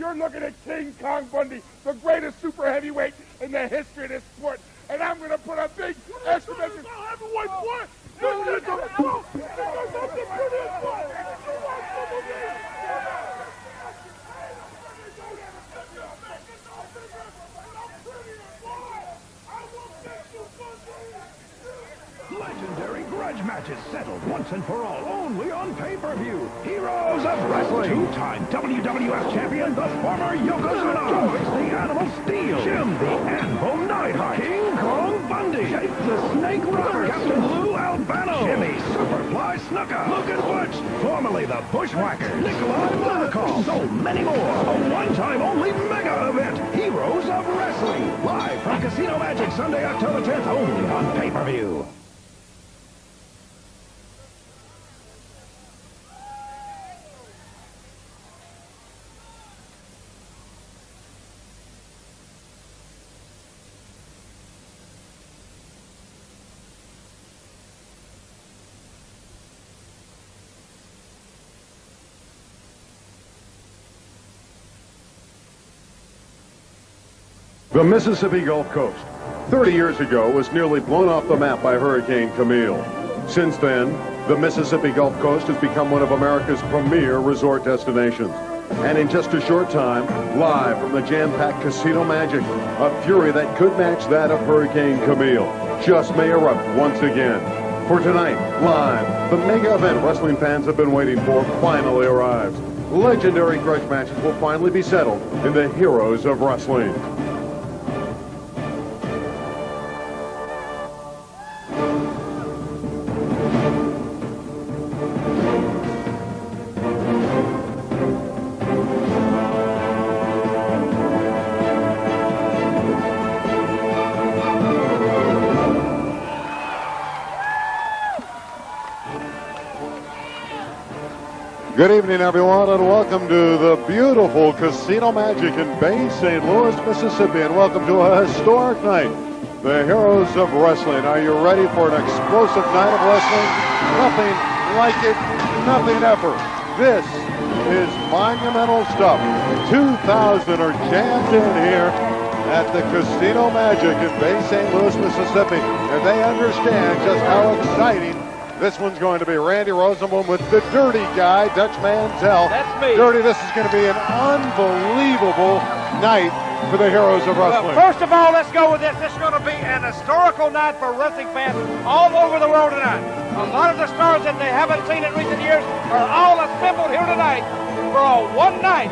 You're looking at King Kong Bundy, the greatest super heavyweight in the history of this sport. And I'm going to put a big exclamation heavyweight boy. Legendary grudge matches settled once and for all, only on pay-per-view. Heroes of Wrestling. Two-time WWF champion, the former Yokozuna. George the Animal Steele. Jim the Anvil Neidhart. King Kong Bundy. Sheik the Snake Roberts. Captain Lou Albano. Jimmy Superfly Snuka. Luke and Butch, formerly the Bushwhackers. Nikolai Volkoff. So many more. A one-time only mega event. Heroes of Wrestling. Live from Casino Magic, Sunday, October 10th, only on pay-per-view. The Mississippi Gulf Coast, 30 years ago, was nearly blown off the map by Hurricane Camille. Since then, the Mississippi Gulf Coast has become one of America's premier resort destinations. And in just a short time, live from the jam-packed Casino Magic, a fury that could match that of Hurricane Camille just may erupt once again. For tonight, live, the mega event wrestling fans have been waiting for finally arrives. Legendary grudge matches will finally be settled in the Heroes of Wrestling. Good evening, everyone, and welcome to the beautiful Casino Magic in Bay St. Louis, Mississippi, and welcome to a historic night, the Heroes of Wrestling. Are you ready for an explosive night of wrestling? Nothing like it, nothing ever. This is monumental stuff. 2,000 are jammed in here at the Casino Magic in Bay St. Louis, Mississippi, and they understand just how exciting this one's going to be. Randy Rosenblum with the dirty guy, Dutch Mantel. That's me. Dirty, this is going to be an unbelievable night for the Heroes of Wrestling. Well, first of all, let's go with this. This is going to be an historical night for wrestling fans all over the world tonight. A lot of the stars that they haven't seen in recent years are all assembled here tonight for a one night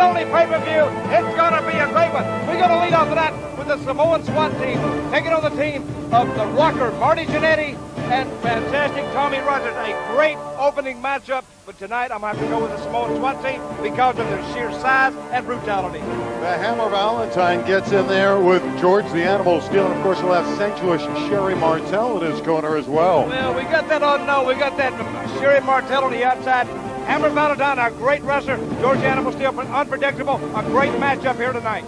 only pay-per-view. It's going to be a great one. We're going to lead off tonight with the Samoan SWAT team, taking on the team of the rocker Marty Jannetty and fantastic Tommy Rogers. A great opening matchup, but tonight I'm going to have to go with the Samoan SWAT team because of their sheer size and brutality. The Hammer Valentine gets in there with George the Animal Steele, and of course we'll have sensuous Sherri Martel in his corner as well. Well, we got that we got that Sherri Martel on the outside. Hammer Valentine, a great wrestler. George the Animal Steele, unpredictable. A great matchup here tonight.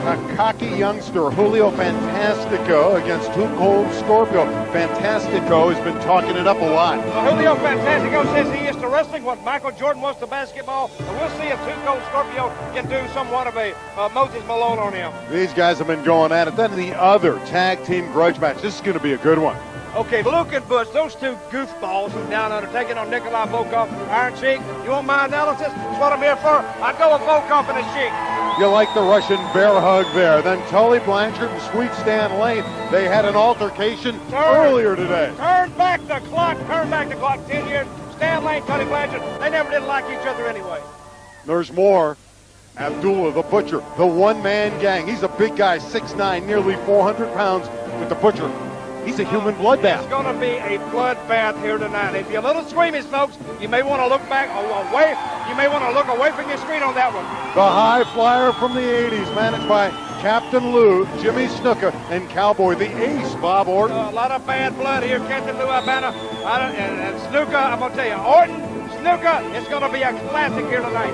A cocky youngster, Julio Fantastico, against Too Cold Scorpio. Fantastico has been talking it up a lot. Well, Julio Fantastico says he is to wrestling what Michael Jordan was to basketball, and we'll see if Too Cold Scorpio can do somewhat of a Moses Malone on him. These guys have been going at it. Then the other tag team grudge match. This is going to be a good one. Okay, Luke and Butch, those two goofballs from down under, taking on Nikolai, Volkoff, Iron Sheik. You want my analysis? That's what I'm here for. I'd go with Volkoff and a Sheik. You like the Russian bear hug there. Then Tully, Blanchard, and Sweet Stan Lane, they had an altercation earlier today. Turn back the clock 10 years. Stan Lane, Tully, Blanchard, they never did like each other anyway. There's more. Abdullah, the Butcher, the one-man gang. He's a big guy, 6'9", nearly 400 pounds, with the Butcher. He's a human bloodbath. It's going to be a bloodbath here tonight. If you're a little squeamish, folks, you may want to look back away. You may want to look away from your screen on that one. The high flyer from the 80s, managed by Captain Lou, Jimmy Snuka, and Cowboy, the ace, Bob Orton. A lot of bad blood here, Captain Lou Albano. And Snuka, I'm going to tell you, Orton, Snuka, it's going to be a classic here tonight.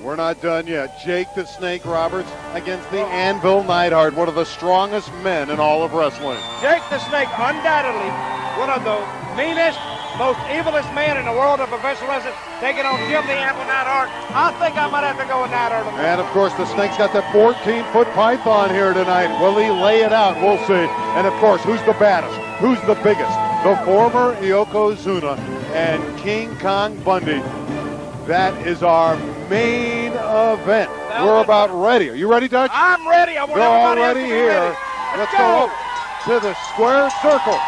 We're not done yet. Jake the Snake Roberts against the Anvil Neidhart, one of the strongest men in all of wrestling. Jake the Snake, undoubtedly one of the meanest, most evilest man in the world of professional wrestling, taking on Jim the Apple Neidhart. I think I might have to go with Neidhart. And of course, the Snake's got that 14-foot python here tonight. Will he lay it out? We'll see. And of course, who's the baddest? Who's the biggest? The former Yokozuna and King Kong Bundy. That is our main event. We're about ready. Are you ready, Dutch? I'm ready. I want They're everybody already else to be here. ready. Let's go up to the square circle.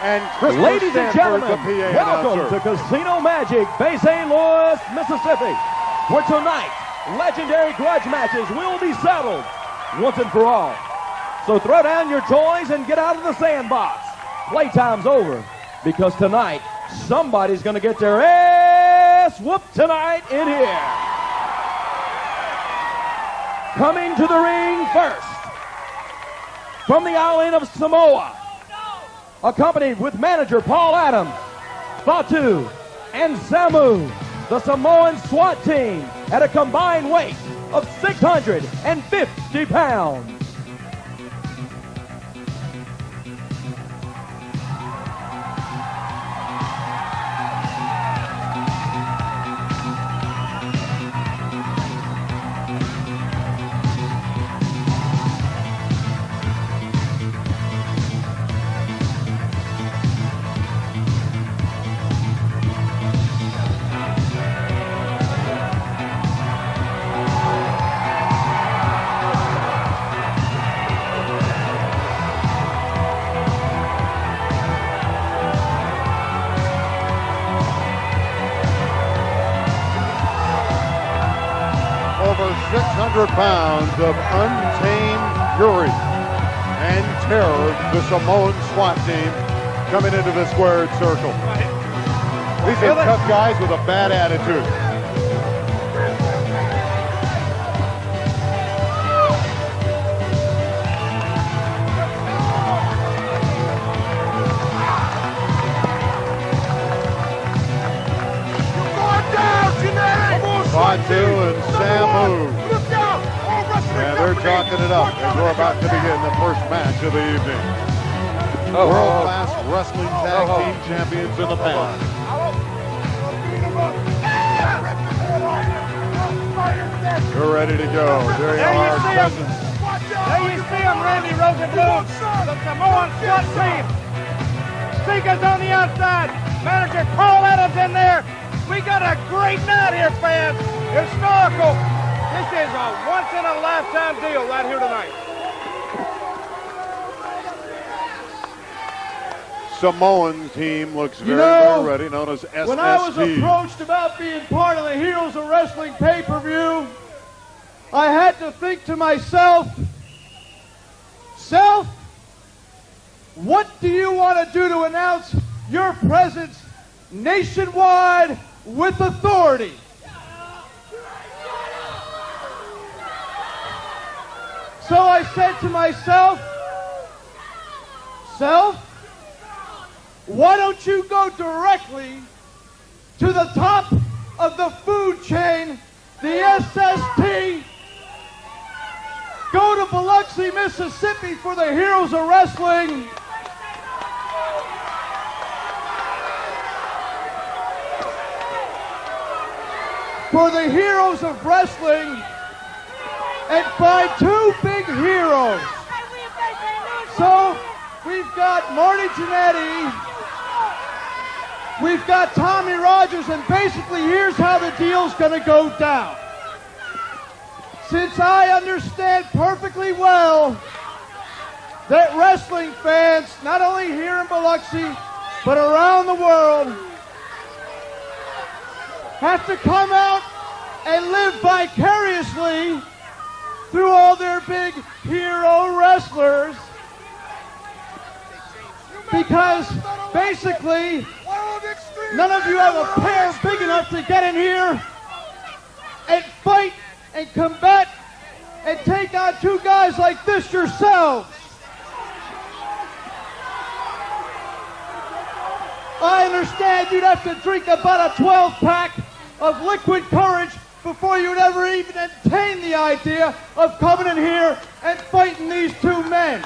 And Ladies and gentlemen, the PA welcome announcer. to Casino Magic, Bay St. Louis, Mississippi, where tonight, legendary grudge matches will be settled once and for all. So throw down your toys and get out of the sandbox. Playtime's over, because tonight, somebody's going to get their ass whooped tonight in here. Coming to the ring first, from the island of Samoa, accompanied with manager Paul Adams, Fatu, and Samu, the Samoan SWAT team at a combined weight of 650 pounds. Over 600 pounds of untamed fury and terror, the Samoan SWAT team coming into the squared circle. These are tough guys with a bad attitude. Fatu and Samu. And they're talking it up as we're about to begin the first match of the evening. World-class wrestling tag team champions in the past. You're ready to go. There you are, presence. There you see him, Randy Rosenblum, the Samoan SWAT team. Sika's on the outside. Manager Paul Adams in there. We got a great night here, fans. Historical. This is a once-in-a-lifetime deal right here tonight. Samoan team looks very ready, known as SST. When I was approached about being part of the Heroes of Wrestling pay-per-view, I had to think to myself, Self, what do you want to do to announce your presence nationwide with authority? So I said to myself, Self, why don't you go directly to the top of the food chain, the SST, go to Biloxi, Mississippi for the Heroes of Wrestling. For the Heroes of Wrestling, and find two big heroes. So we've got Marty Jannetty, we've got Tommy Rogers, and basically here's how the deal's gonna go down. Since I understand perfectly well that wrestling fans, not only here in Biloxi, but around the world, have to come out and live vicariously through all their big hero wrestlers, because basically none of you have a pair big enough to get in here and fight and combat and take on two guys like this yourselves. I understand you'd have to drink about a 12-pack of liquid courage before you'd ever even entertain the idea of coming in here and fighting these two men.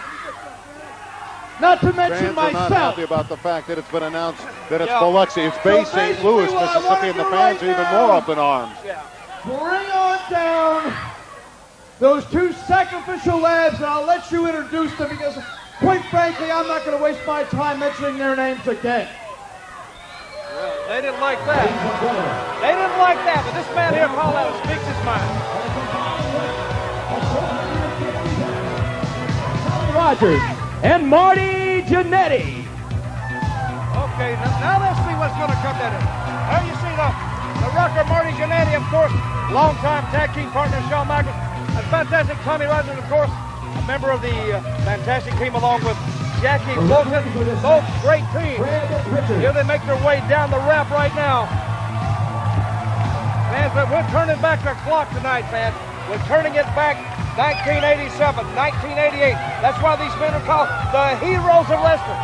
not to mention Fans are not myself. happy about the fact that it's been announced that it's Biloxi. It's Bay St. Louis, Mississippi, and the fans are even more up in arms. Bring on down those two sacrificial lads, and I'll let you introduce them because, quite frankly, I'm not going to waste my time mentioning their names again. Well, they didn't like that. They didn't like that, but this man here, Paul Adams, speaks his mind. Rogers and Marty Jannetty. Okay, now let's see what's going to come down here. There you see the rocker Marty Jannetty, of course, longtime tag team partner Shawn Michaels, and Fantastic Tommy Rogers, of course, a member of the Fantastic team along with Jackie Bolton, both great teams. Here they make their way down the ramp right now. Fans, but we're turning back the clock tonight, fans. We're turning it back 1987, 1988. That's why these men are called the heroes of wrestling.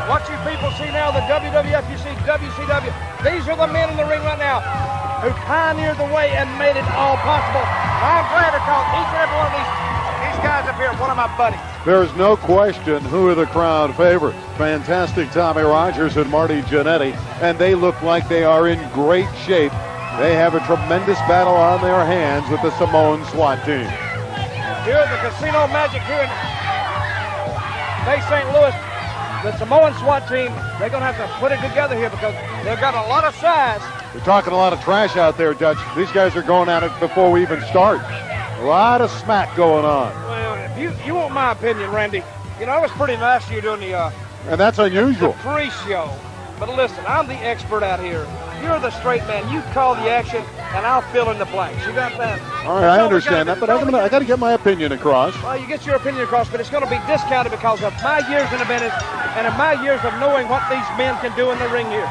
What you people see now, the WWF, you see WCW. These are the men in the ring right now who pioneered the way and made it all possible. I'm glad to call each and every one of these guys up here one of my buddies. There's no question who are the crowd favorites. Fantastic Tommy Rogers and Marty Jannetty, and they look like they are in great shape. They have a tremendous battle on their hands with the Samoan SWAT team. Here at the Casino Magic here in Bay St. Louis, the Samoan SWAT team, they're going to have to put it together here because they've got a lot of size. They're talking a lot of trash out there, Dutch. These guys are going at it before we even start. A lot of smack going on. Well, if you want my opinion, Randy, you know, I was pretty nice to you doing the and that's unusual. pre-show. But listen, I'm the expert out here. You're the straight man. You call the action, and I'll fill in the blanks. You got that? All right, I understand that, but I got to get my opinion across. Well, you get your opinion across, but it's going to be discounted because of my years in the business and of my years of knowing what these men can do in the ring here.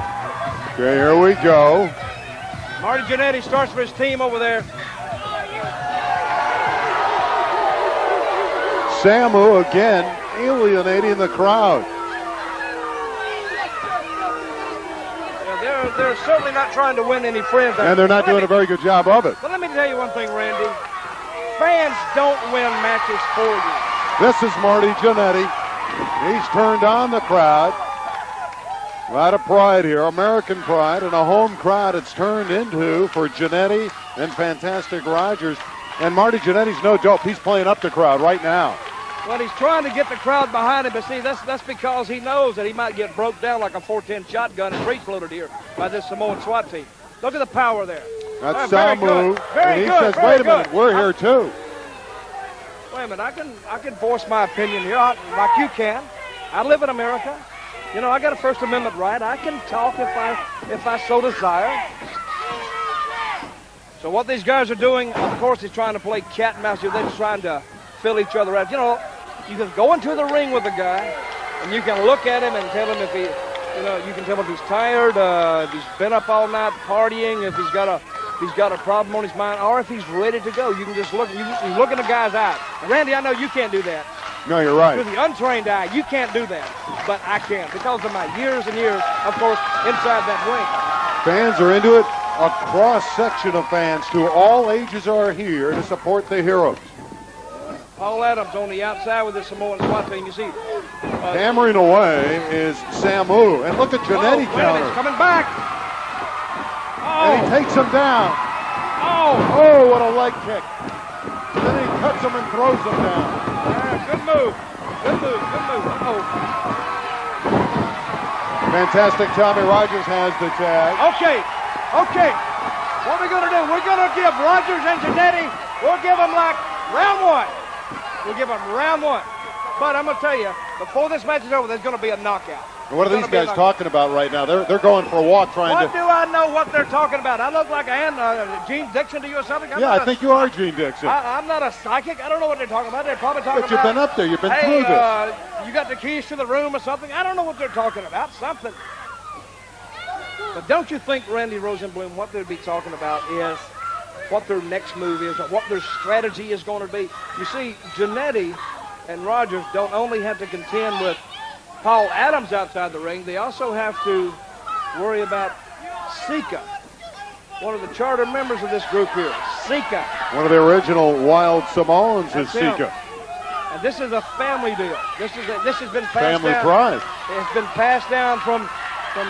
Okay, here we go. Marty Jannetty starts for his team over there. Samu again alienating the crowd. They're certainly not trying to win any friends. And they're not doing a very good job of it. But let me tell you one thing, Randy. Fans don't win matches for you. This is Marty Jannetty. He's turned on the crowd. A lot of pride here, American pride, and a home crowd it's turned into for Jannetty and Fantastic Rogers. And Marty Jannetty's no dope. He's playing up the crowd right now. Well, he's trying to get the crowd behind him, but see, that's because he knows that he might get broke down like a 410 shotgun and breech-loaded here by this Samoan SWAT team. Look at the power there. That's Samu, and he says, wait a minute, we're here too. Wait a minute, I can voice my opinion here like you can. I live in America. You know, I got a First Amendment right. I can talk if I so desire. So what these guys are doing, of course, is trying to play cat and mouse here. They're just trying to fill each other out. You know, you can go into the ring with a guy, and you can look at him and tell him if he, you know, you can tell him if he's tired, if he's been up all night partying, if he's got a problem on his mind, or if he's ready to go. You can just look. You look in the guy's eyes. Randy, I know you can't do that. No, you're right. With the untrained eye, you can't do that, but I can because of my years and years, of course, inside that ring. Fans are into it. A cross-section of fans to all ages are here to support the heroes. Paul Adams on the outside with the Samoan SWAT team. You see, hammering away is Samu, and look at Jannetty counter. Coming back. And he takes him down. Oh, what a leg kick. Then he cuts him and throws him down. Good move. Good move. Oh. Fantastic Tommy Rogers has the tag. Okay. What we're going to do, we're going to give Rogers and Jannetty, we'll give them like round one. We'll give them round one. But I'm going to tell you, before this match is over, there's going to be a knockout. And what are these guys talking about right now? They're going for a walk trying to... What do I know what they're talking about? I look like Gene Dixon to you or something? I think you are Gene Dixon. I'm not a psychic. I don't know what they're talking about. They're probably talking about... But you've been up there. You've been through this. You got the keys to the room or something? I don't know what they're talking about. Something. But don't you think, Randy Rosenblum, what they'd be talking about is what their next move is or what their strategy is going to be? You see, Jannetty and Rogers don't only have to contend with Paul Adams outside the ring, they also have to worry about Sika, one of the charter members of this group here. Sika. One of the original Wild Samoans is Sika. And this is a family deal. This has been passed Family down. pride. It's been passed down from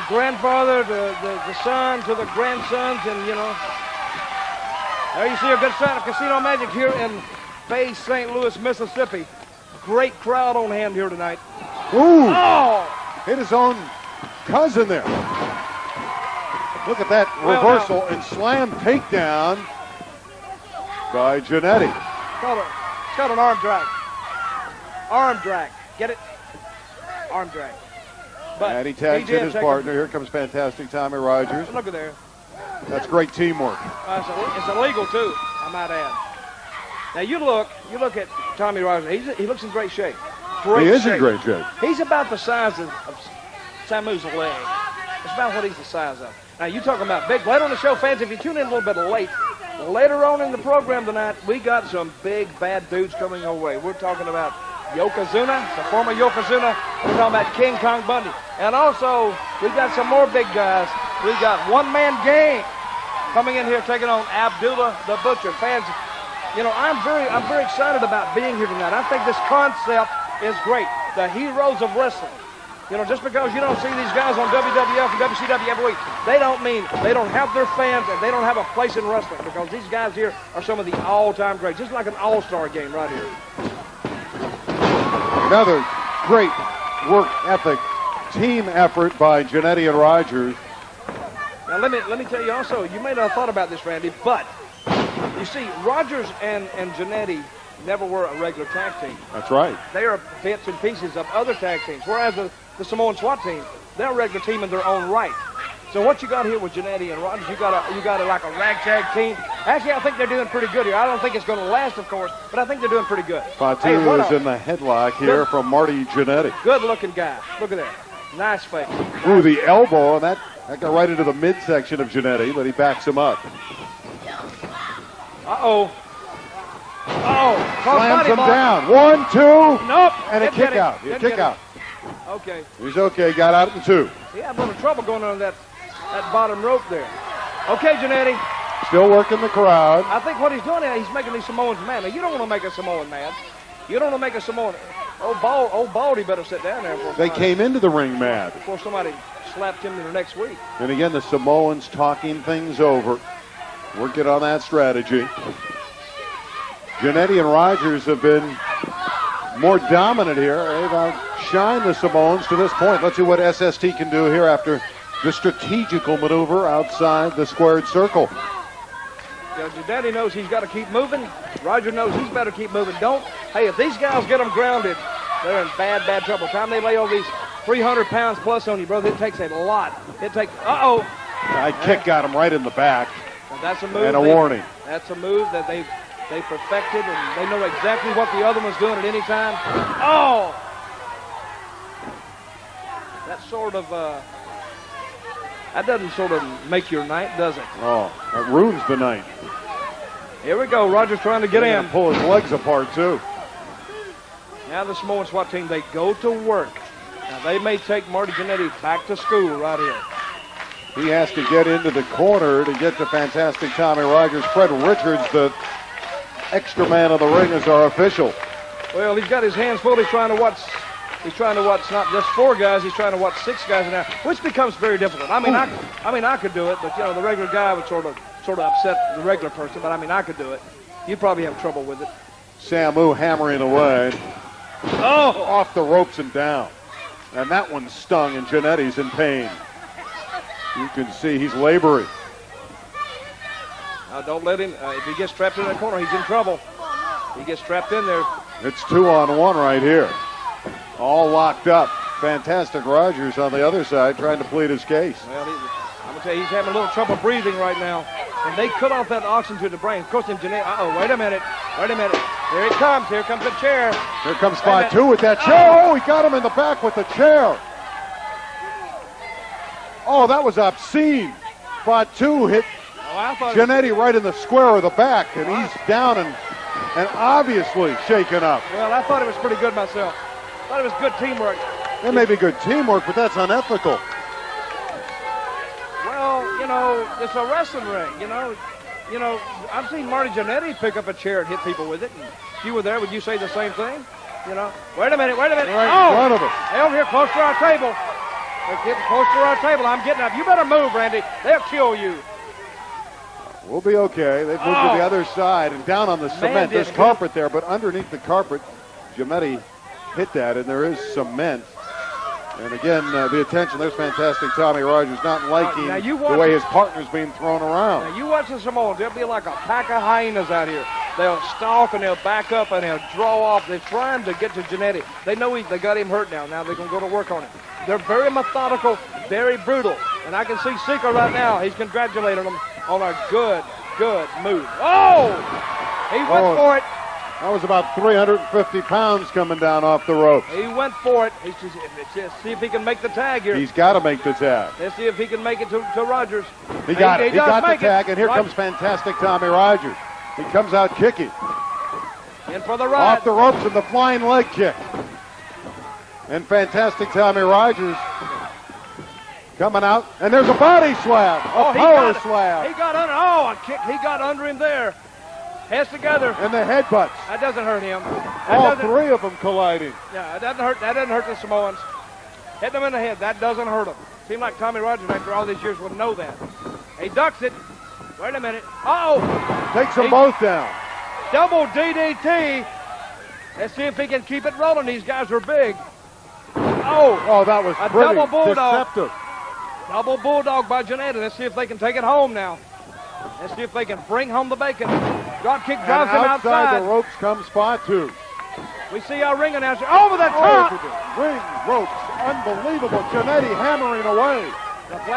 grandfather to the son to the grandsons, and you know. There you see a good sign of Casino Magic here in Bay St. Louis, Mississippi. Great crowd on hand here tonight. Ooh! Oh! Hit his own cousin there. Look at that reversal and slam takedown by Jannetty. It's called an arm drag. Arm drag. Get it? Arm drag. But and he tags in his partner. Here comes Fantastic Tommy Rogers. Look at there. That's great teamwork. It's illegal too, I might add. Now you look at Tommy Rogers. He looks in great shape. He is in great shape. He's about the size of Samu's leg. It's about what he's the size of. Now you talking about big. Later on the show, fans, if you tune in a little bit late, later on in the program tonight, we got some big bad dudes coming our way. We're talking about Yokozuna, the former Yokozuna. We're talking about King Kong Bundy. And also, we got some more big guys. We got one-man gang coming in here taking on Abdullah the Butcher. Fans, you know, I'm very excited about being here tonight. I think this concept is great. The heroes of wrestling. You know, just because you don't see these guys on WWF and WCW every week, they don't mean they don't have their fans and they don't have a place in wrestling, because these guys here are some of the all-time greats. Just like an all-star game right here. Another great work ethic, team effort by Jannetty and Rogers. Now let me tell you also, you may not have thought about this, Randy, but you see, Rogers and Jannetty never were a regular tag team. That's right. They are bits and pieces of other tag teams, whereas the Samoan SWAT team, they're a regular team in their own right. So what you got here with Jannetty and Rogers, you got a like a ragtag team. Actually, I think they're doing pretty good here. I don't think it's going to last, of course, but I think they're doing pretty good. Fatu is in the headlock here from Marty Jannetty. Good-looking guy. Look at that. Nice face. Ooh, the elbow, and that got right into the midsection of Jannetty, but he backs him up. Uh-oh. Uh-oh. Slams him down. 1, 2. Nope. And a kick out. A kick out. Okay. He's okay. Got out in 2. He had a little trouble going on that bottom rope there. Okay, Jannetty. Still working the crowd. I think what he's doing is he's making these Samoans mad. Now, you don't want to make a Samoan mad. You don't want to make a Samoan. Old Baldy better sit down there. They came into the ring mad. Before somebody slapped him the next week. And again, the Samoans talking things over. Working on that strategy. Jannetty and Rogers have been more dominant here. They've outshined the Samoans to this point. Let's see what SST can do here after the strategical maneuver outside the squared circle. Yeah, Jannetty knows he's got to keep moving. Roger knows he's better keep moving. Hey, if these guys get them grounded, they're in bad trouble. Time they lay all these 300 pounds plus on you, brother, it takes a lot. Uh-oh. High kick got him right in the back. And that's a move. And a warning. That's a move that they perfected, and they know exactly what the other one's doing at any time. Oh! That doesn't sort of make your night, does it? Oh, that ruins the night. Here we go. Rogers trying to get in. Pull his legs apart, too. Now the Samoan SWAT team, they go to work. Now they may take Marty Jannetty back to school right here. He has to get into the corner to get to Fantastic Tommy Rogers. Fred Richards, the extra man of the ring, is our official. Well, he's got his hands full. He's trying to watch not just 4 guys. He's trying to watch 6 guys now, which becomes very difficult. I mean, I could do it, but you know, the regular guy would sort of upset the regular person. But I mean, I could do it. You'd probably have trouble with it. Samu hammering away. Oh! Off the ropes and down. And that one stung, and Jannetty's in pain. You can see he's laboring. Now don't let him. If he gets trapped in that corner, he's in trouble. He gets trapped in there. It's 2-on-1 right here. All locked up. Fantastic Rogers on the other side trying to plead his case. Well, I'm going to tell you, he's having a little trouble breathing right now. And they cut off that oxygen to the brain. Of course, uh-oh, wait a minute. Here it comes. Here comes the chair. Here comes Fatu with that chair. Oh, he got him in the back with the chair. Oh, that was obscene. Fatu hit Jannetty right in the square of the back, and he's down and obviously shaken up. Well, I thought it was pretty good myself. I thought it was good teamwork. It may be good teamwork, but that's unethical. Well, you know, it's a wrestling ring, you know. You know, I've seen Marty Jannetty pick up a chair and hit people with it. And if you were there, would you say the same thing? You know. Wait a minute. Right in front of us. They're over here close to our table. They're getting close to our table. I'm getting up. You better move, Randy. They'll kill you. We'll be okay. They've moved to the other side and down on the cement. There's carpet there, but underneath the carpet, Jannetty hit that, and there is cement. And again, the attention, there's fantastic Tommy Rogers not liking the way his partner's being thrown around. Now, you watch the Samoans. They'll be like a pack of hyenas out here. They'll stalk and they'll back up and they'll draw off. They're trying to get to Jannetty. They know they got him hurt now. Now they're going to go to work on him. They're very methodical, very brutal. And I can see Sika right now. He's congratulating them on a good move. Oh! He went for it. That was about 350 pounds coming down off the rope. He went for it. Let's see if he can make the tag here. He's got to make the tag. Let's see if he can make it to Rogers. He got it. He got the tag, and here comes fantastic Tommy Rogers. He comes out kicking. In for the ride. Off the ropes and the flying leg kick. And fantastic Tommy Rogers coming out, and there's a body slap, a power slap. He got under. Oh, a kick. He got under him there. Heads together. And the headbutts. That doesn't hurt him. All three of them colliding. Yeah, that doesn't hurt the Samoans. Hit them in the head. That doesn't hurt them. Seemed like Tommy Rogers, after all these years, would know that. He ducks it. Wait a minute. Uh-oh. Takes them both down. Double DDT. Let's see if he can keep it rolling. These guys are big. Oh, that was pretty double bulldog. deceptive. Double bulldog by Jannetty. Let's see if they can take it home now. Let's see if they can bring home the bacon. Drop kick drives him outside. The ropes comes spot two. We see our ring announcer over the top. Over the ring ropes. Unbelievable. Jannetty hammering away.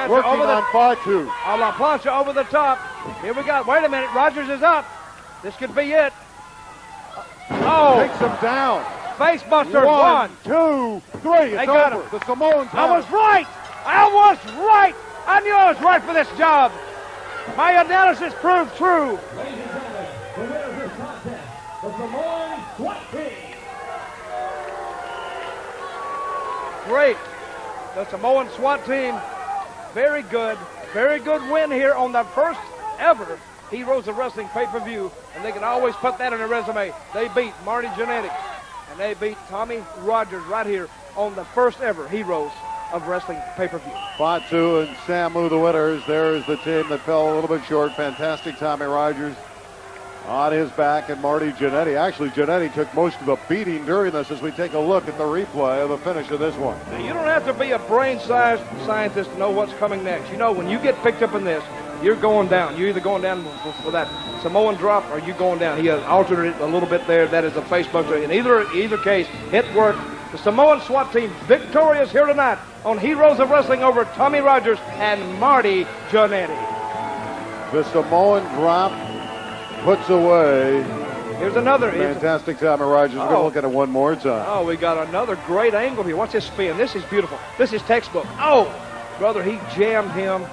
Working on Fatu. La Plancha over the top. Here we go. Wait a minute. Rogers is up. This could be it. Oh. Takes him down. Face buster. 1, 2, 3. It's over. The Samoans I was right. I knew I was right for this job. My analysis proved true. Ladies and gentlemen, the winner of this contest, the Samoan Swat team. Great. The Samoan SWAT team, very good win here on the first ever Heroes of Wrestling pay-per-view, and they can always put that on their resume. They beat Marty Jannetty, and they beat Tommy Rogers right here on the first ever Heroes of Wrestling pay-per-view. Fatu and Samu, the winners. There is the team that fell a little bit short. Fantastic Tommy Rogers on his back, and Marty Jannetty. Actually, Jannetty took most of the beating during this as we take a look at the replay of the finish of this one. Now, you don't have to be a brain-sized scientist to know what's coming next. You know, when you get picked up in this, you're going down. You're either going down for that Samoan drop or you're going down. He has altered it a little bit there. That is a face buster. In either case, it worked. The Samoan SWAT team victorious here tonight on Heroes of Wrestling over Tommy Rogers and Marty Jannetty. The Samoan drop puts away. Here's another. Fantastic Tommy Rogers. We're going to look at it one more time. Oh, we got another great angle here. Watch this spin. This is beautiful. This is textbook. Oh, brother, he jammed him.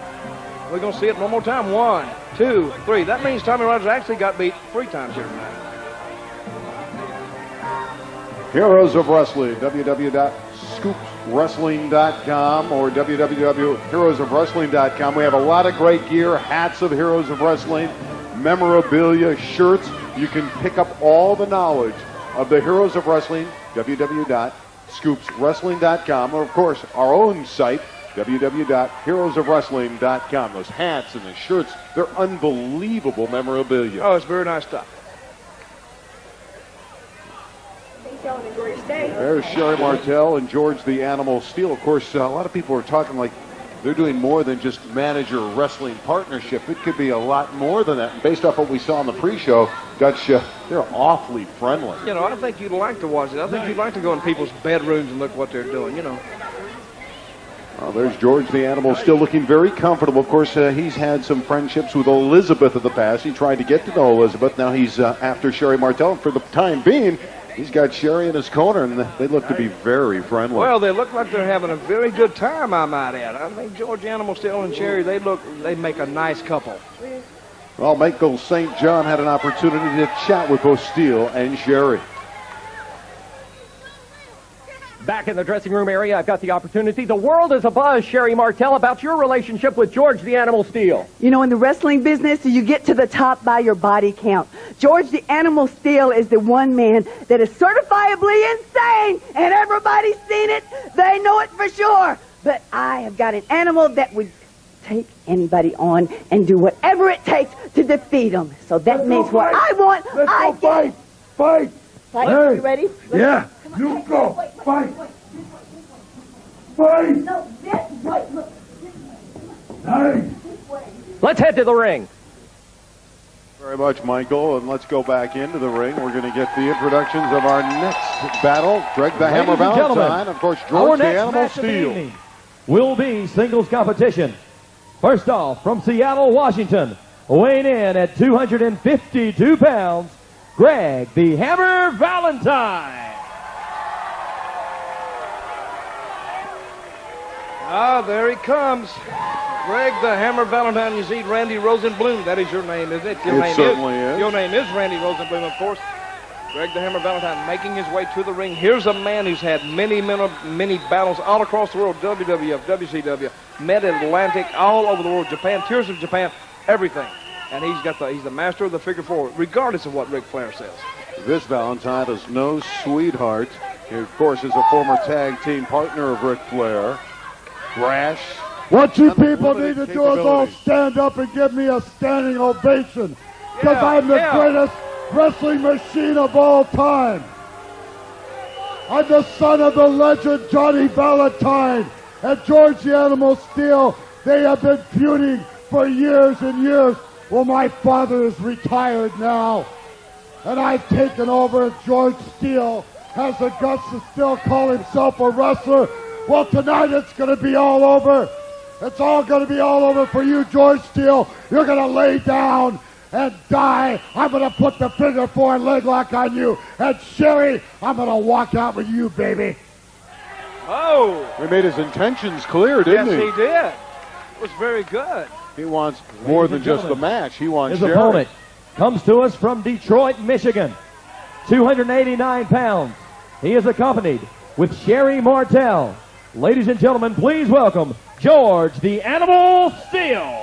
We're going to see it one more time. 1, 2, 3. That means Tommy Rogers actually got beat 3 times here tonight. Heroes of Wrestling, www.scoopswrestling.com or www.heroesofwrestling.com. We have a lot of great gear, hats of Heroes of Wrestling, memorabilia, shirts. You can pick up all the knowledge of the Heroes of Wrestling, www.scoopswrestling.com, or of course our own site, www.heroesofwrestling.com. Those hats and the shirts, they're unbelievable memorabilia. Oh, it's very nice stuff. There's Sherri Martel and George the Animal Steele. Of course, a lot of people are talking like they're doing more than just manager wrestling partnership. It could be a lot more than that. And based off what we saw in the pre-show, Dutch, they're awfully friendly. You know, I think you'd like to watch it. I think you'd like to go in people's bedrooms and look what they're doing, you know. Well, there's George the Animal still looking very comfortable. Of course, he's had some friendships with Elizabeth in the past. He tried to get to know Elizabeth. Now he's after Sherri Martel. And for the time being, he's got Sherri in his corner, and they look to be very friendly. Well, they look like they're having a very good time, I might add. I think George the Animal Steele and Sherri, they make a nice couple. Well, Michael St. John had an opportunity to chat with both Steele and Sherri. Back in the dressing room area, I've got the opportunity. The world is abuzz, Sherri Martel, about your relationship with George the Animal Steele. You know, in the wrestling business, you get to the top by your body count. George the Animal Steele is the one man that is certifiably insane, and everybody's seen it. They know it for sure. But I have got an animal that would take anybody on and do whatever it takes to defeat him. So that means what I want. Let's go fight! Fight! Fight. Hey. You ready? Yeah, you go. Fight! Fight! No, this way. Look. Nice! Let's head to the ring. Very much, Michael, and let's go back into the ring. We're going to get the introductions of our next battle. Greg the Hammer Ladies and Valentine, gentlemen, of course, our George the next Animal match of the Steele. evening will be singles competition. First off, from Seattle, Washington, weighing in at 252 pounds, Greg the Hammer Valentine. Ah, there he comes. Greg the Hammer Valentine. You see Randy Rosenblum. That is your name, isn't it? It certainly is. Your name is Randy Rosenblum, of course. Greg the Hammer Valentine making his way to the ring. Here's a man who's had many battles all across the world. WWF, WCW, Mid-Atlantic, all over the world. Japan, Tears of Japan, everything. And he's the master of the figure four, regardless of what Ric Flair says. This Valentine is no sweetheart. He, of course, is a former tag team partner of Ric Flair. Brash. What you people Unlimited need to do is all capabilities. stand up and give me a standing ovation. Because I'm the greatest wrestling machine of all time. I'm the son of the legend Johnny Valentine and George the Animal Steele. They have been feuding for years and years. Well, my father is retired now. And I've taken over, and George Steele has the guts to still call himself a wrestler. Well, tonight it's going to be all over. It's all going to be all over for you, George Steele. You're going to lay down and die. I'm going to put the figure four leg lock on you. And Sherri, I'm going to walk out with you, baby. Oh. He made his intentions clear, didn't Yes, he? he did. It was very good. He wants more than and just the gentlemen, match. He wants His Sherri. opponent comes to us from Detroit, Michigan, 289 pounds. He is accompanied with Sherri Martel. Ladies and gentlemen, please welcome George the Animal Steele.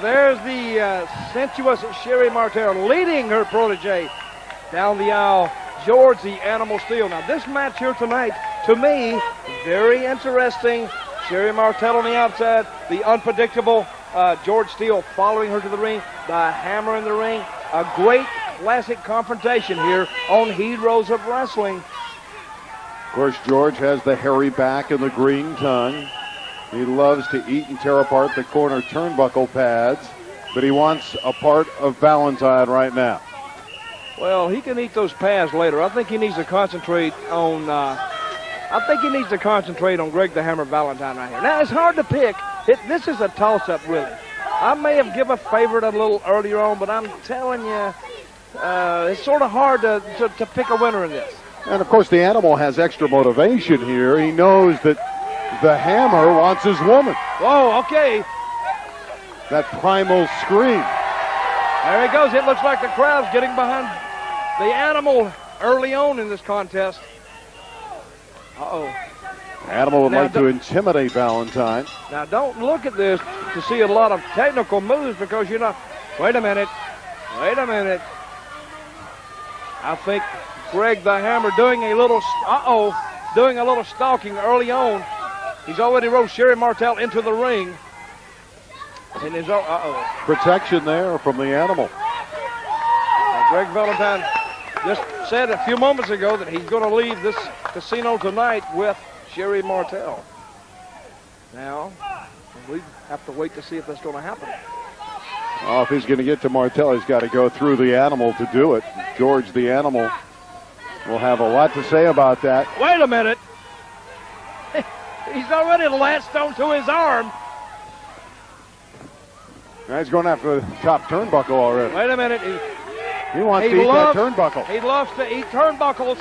There's the sensuous Sherri Martel leading her protege down the aisle, George the Animal Steele. Now, this match here tonight, to me, very interesting. Sherri Martel on the outside, the unpredictable George Steele following her to the ring, the Hammer in the ring. A great classic confrontation here on Heroes of Wrestling. Of course, George has the hairy back and the green tongue. He loves to eat and tear apart the corner turnbuckle pads, but he wants a part of Valentine right now. Well, he can eat those pads later. I think he needs to concentrate on. Greg the Hammer Valentine right here. Now it's hard to pick. This is a toss-up, really. I may have given a favorite a little earlier on, but I'm telling you, it's sort of hard to pick a winner in this. And, of course, the Animal has extra motivation here. He knows that the Hammer wants his woman. Whoa, okay. That primal scream. There he goes. It looks like the crowd's getting behind the Animal early on in this contest. Uh-oh. Animal would Now, like to intimidate Valentine. Now, don't look at this to see a lot of technical moves because you're not... Wait a minute. I think Greg the Hammer doing a little... doing a little stalking early on. He's already rode Sherri Martel into the ring. And his Protection there from the Animal. Greg Valentine just said a few moments ago that he's going to leave this casino tonight with Sherri Martel. Now, we have to wait to see if that's going to happen. Oh, if he's going to get to Martel, he's got to go through the Animal to do it. George the Animal will have a lot to say about that. Wait a minute. He's already latched onto his arm. Now he's going after the top turnbuckle already. Wait a minute. He wants to eat that turnbuckle. He loves to eat turnbuckles.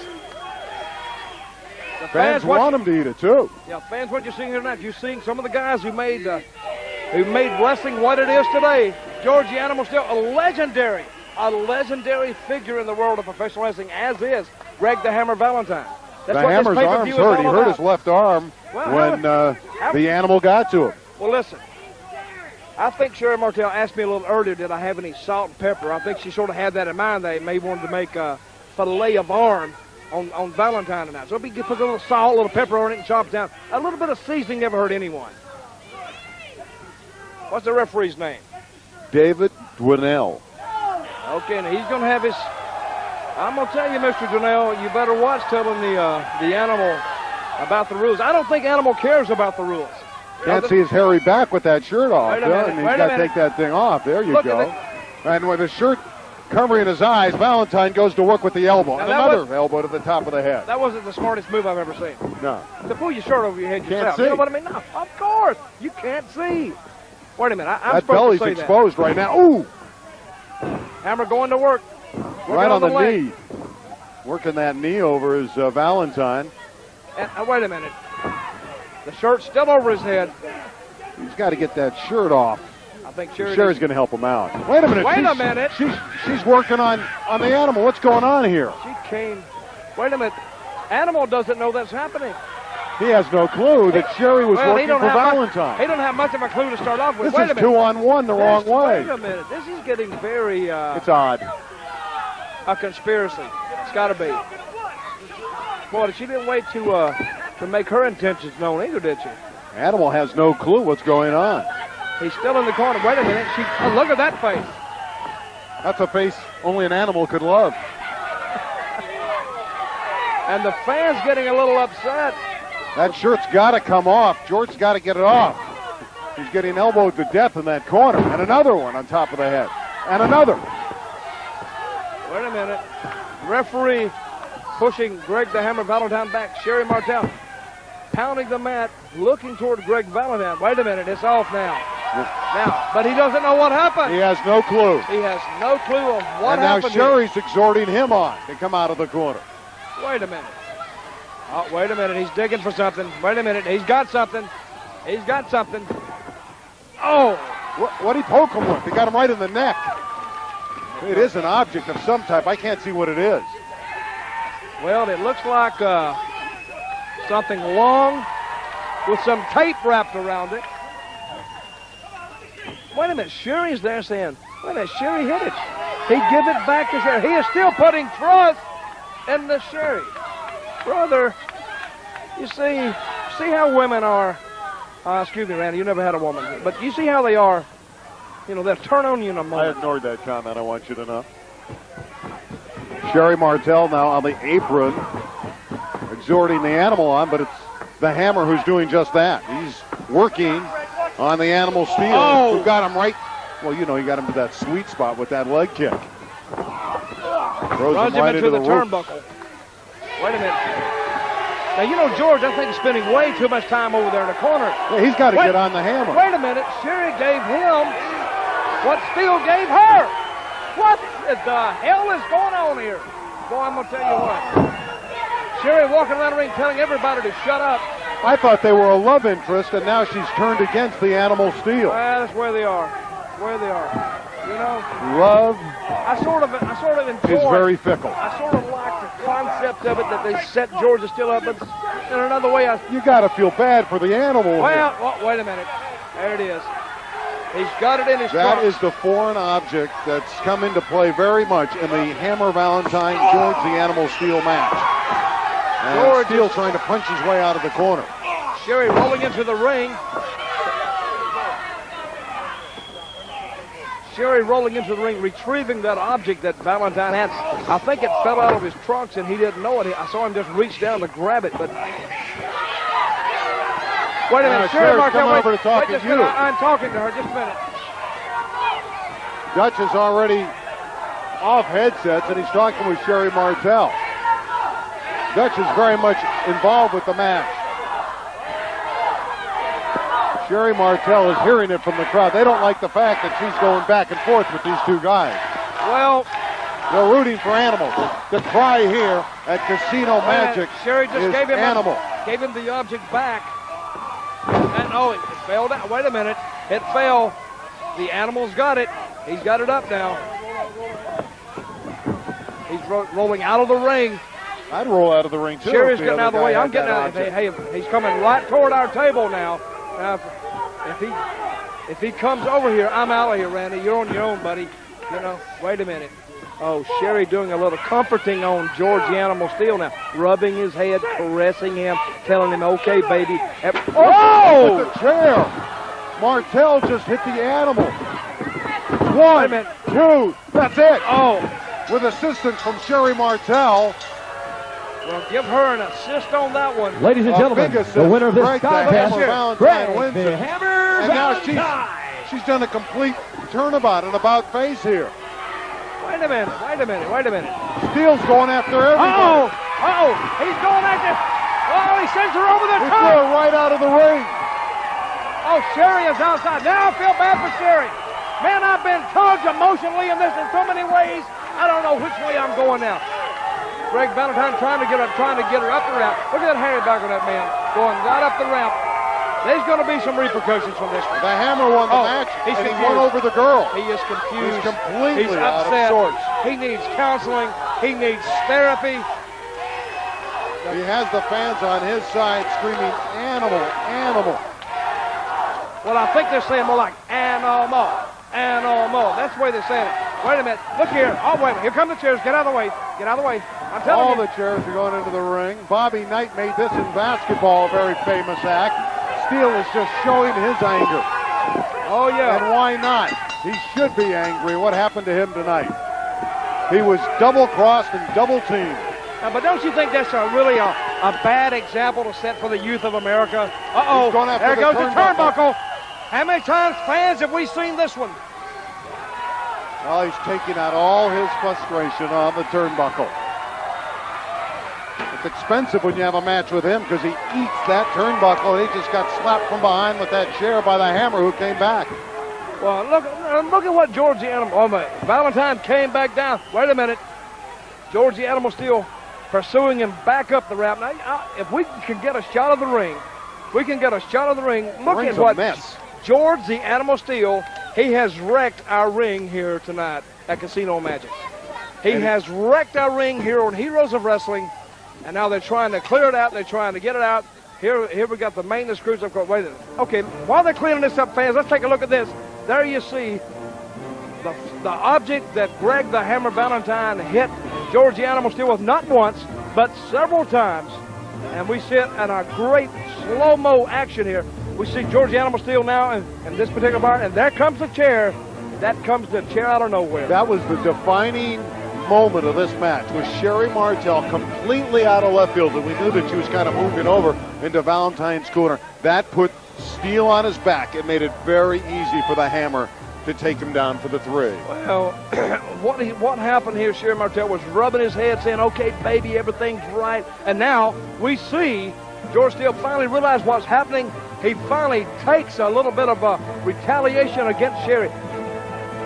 The Fans want him to eat it too. Yeah, fans, what you're seeing here tonight, you're seeing some of the guys who made wrestling what it is today. George the Animal Steele, a legendary figure in the world of professional wrestling, as is Greg the Hammer Valentine. That's the what Hammer's this arm's pay-per-view is hurt. all He hurt about. his left arm when the Animal got to him. Well, listen. I think Sherri Martel asked me a little earlier, did I have any salt and pepper? I think she sort of had that in mind. They may wanted to make a fillet of arm on Valentine tonight. So if you put a little salt, a little pepper on it and chop it down. A little bit of seasoning never hurt anyone. What's the referee's name? David Dwinell. Okay, now he's going to have his... I'm going to tell you, Mr. Dwinell, you better watch telling the Animal about the rules. I don't think Animal cares about the rules. Can't see his hairy back with that shirt off. Wait a minute, And he's wait a got to minute. take that thing off. There you Look go. at And with his shirt covering his eyes, Valentine goes to work with the elbow. Now And that another was- elbow to the top of the head. That wasn't the smartest move I've ever seen. No. To pull your shirt over your head Can't yourself. see. You know what I mean? No, of course. You can't see. Wait a minute. I'm That supposed belly's to say exposed right now. Ooh! that. Hammer going to work. Working Right on the leg. knee. Working that knee over his Valentine. And, wait a minute. The shirt's still over his head. He's got to get that shirt off. I think Sherri's Sherri's going to help him out. Wait a minute. Wait a minute. She's working on the Animal. What's going on here? She came. Wait a minute. Animal doesn't know that's happening. He has no clue that Sherri was Well, he working don't for have much- Valentine. He don't have much of a clue to start off with. This Wait is a minute. 2-on-1 the wrong way. Wait a minute. This is getting very It's odd. a conspiracy. It's got to be. Boy, she didn't wait to make her intentions known either, did she? Animal has no clue what's going on. He's still in the corner. Wait a minute. Look at that face. That's a face only an animal could love. And the fans getting a little upset. That shirt's got to come off. George's got to get it off. He's getting elbowed to death in that corner. And another one on top of the head. And another. Wait a minute. Referee pushing Greg the Hammer Valentine back. Sherri Martel pounding the mat, looking toward Greg Valentine. Wait a minute. It's off now. But he doesn't know what happened. He has no clue. He has no clue of what and now happened. Sherri's exhorting him on to come out of the corner. Wait a minute. Oh, wait a minute. He's digging for something. Wait a minute. He's got something. He's got something. Oh! What'd he poke him with? He got him right in the neck. It is an object of some type. I can't see what it is. Well, it looks like something long with some tape wrapped around it. Wait a minute. Sherri's there saying, wait a minute, Sherri hit it. He give it back to Sherri. He is still putting trust in the Sherri. Brother, you see how women are. Excuse me, Randy, you never had a woman. But you see how they are. You know, they'll turn on you in a I moment. ignored that comment, I want you to know. Sherri Martel now on the apron, exhorting the Animal on, but it's the Hammer who's doing just that. He's working on the Animal Steele, who got him right. Well, you know, he got him to that sweet spot with that leg kick. Throws Runs him right into the roof. turnbuckle. Wait a minute. Now, you know, George, I think, is spending way too much time over there in the corner. Yeah, he's got to get on the Hammer. Wait a minute. Sherri gave him what Steele gave her. What the hell is going on here? Boy, I'm going to tell you what. Sherri walking around the ring telling everybody to shut up. I thought they were a love interest, and now she's turned against the Animal Steele. Well, that's where they are. Where they are. You know, Love I sort of enjoy. is very fickle. I sort of like the concept of it that they set Georgia Steele up, but in another way, You got to feel bad for the Animal here. well, wait a minute. There it is. He's got it in his That trunk. is the foreign object that's come into play very much in the Hammer Valentine George the Animal Steele match. And George Steele trying to punch his way out of the corner. Sherri rolling into the ring. Sherri rolling into the ring, retrieving that object that Valentine had. I think it fell out of his trunks and he didn't know it. I saw him just reach down to grab it, but... Wait a minute, Sherri Martel, come over to talk wait just to a you. minute. I'm talking to her, just a minute. Dutch is already off headsets and he's talking with Sherri Martel. Dutch is very much involved with the match. Sherri Martel is hearing it from the crowd. They don't like the fact that she's going back and forth with these two guys. Well, they're rooting for Animal. The cry here at Casino Magic Sherri just is gave him Animal. Gave him the object back. And it fell down. Wait a minute. It fell. The Animal's got it. He's got it up now. He's rolling out of the ring. I'd roll out of the ring, too. Sherri's getting out of the way. I'm getting out. Hey, he's coming right toward our table now. If he comes over here, I'm out of here, Randy. You're on your own, buddy. You know, wait a minute. Oh, Sherri doing a little comforting on George the Animal Steele now. Rubbing his head, caressing him, telling him, okay, baby. Oh! With the chair. Martel just hit the animal. 1, 2, that's it. Oh. With assistance from Sherri Martel. Well, give her an assist on that one. Ladies and gentlemen, the winner of this contest, Valentine wins the it. Hammer And now Valentine. she's done a complete turnabout and about face here. Wait a minute. Steele's going after everybody. Oh, he's going after. Oh, he sends her over the He top. threw her right out of the ring. Oh, Sherri is outside. Now I feel bad for Sherri. Man, I've been tugged emotionally in this in so many ways. I don't know which way I'm going now. Greg Valentine trying to get her up the ramp. Look at that hairy back on that man, going right up the ramp. There's going to be some repercussions from this one. The Hammer won the match, and he won over the girl. He is confused. He's completely upset. out of sorts. He needs counseling. He needs therapy. He has the fans on his side screaming, animal, animal. Well, I think they're saying more like animal, animal. That's the way they're saying it. Wait a minute. Look here. Oh, wait a minute. Here come the chairs. Get out of the way. Get out of the way. I'm telling you. All the chairs are going into the ring. Bobby Knight made this in basketball a very famous act. Steele is just showing his anger. Oh, yeah. And why not? He should be angry. What happened to him tonight? He was double-crossed and double-teamed. But don't you think that's really a bad example to set for the youth of America? Uh-oh. There goes the turnbuckle. How many times, fans, have we seen this one? Well, he's taking out all his frustration on the turnbuckle. It's expensive when you have a match with him because he eats that turnbuckle, and he just got slapped from behind with that chair by the Hammer who came back. Well, look at what George the Animal... Oh, my. Valentine came back down. Wait a minute. George the Animal Steele pursuing him back up the ramp. Now, if we can get a shot of the ring, look at what mess. George the Animal Steele, he has wrecked our ring here tonight at Casino Magic. He has wrecked our ring here on Heroes of Wrestling, and now they're trying to clear it out. They're trying to get it out. Here we got the maintenance crews. Wait a minute. Okay, while they're cleaning this up, fans, let's take a look at this. There you see the object that Greg the Hammer Valentine hit George the Animal Steele with not once, but several times. And we sit in a great slow-mo action here. We see George the Animal Steele now in this particular part, and there comes the chair. That comes the chair out of nowhere. That was the defining moment of this match, with Sherri Martel completely out of left field, and we knew that she was kind of moving over into Valentine's corner. That put Steele on his back. It made it very easy for the Hammer to take him down for the 3. Well, what happened here, Sherri Martel was rubbing his head saying, okay, baby, everything's right. And now we see George Steele finally realize what's happening. He finally takes a little bit of a retaliation against Sherri.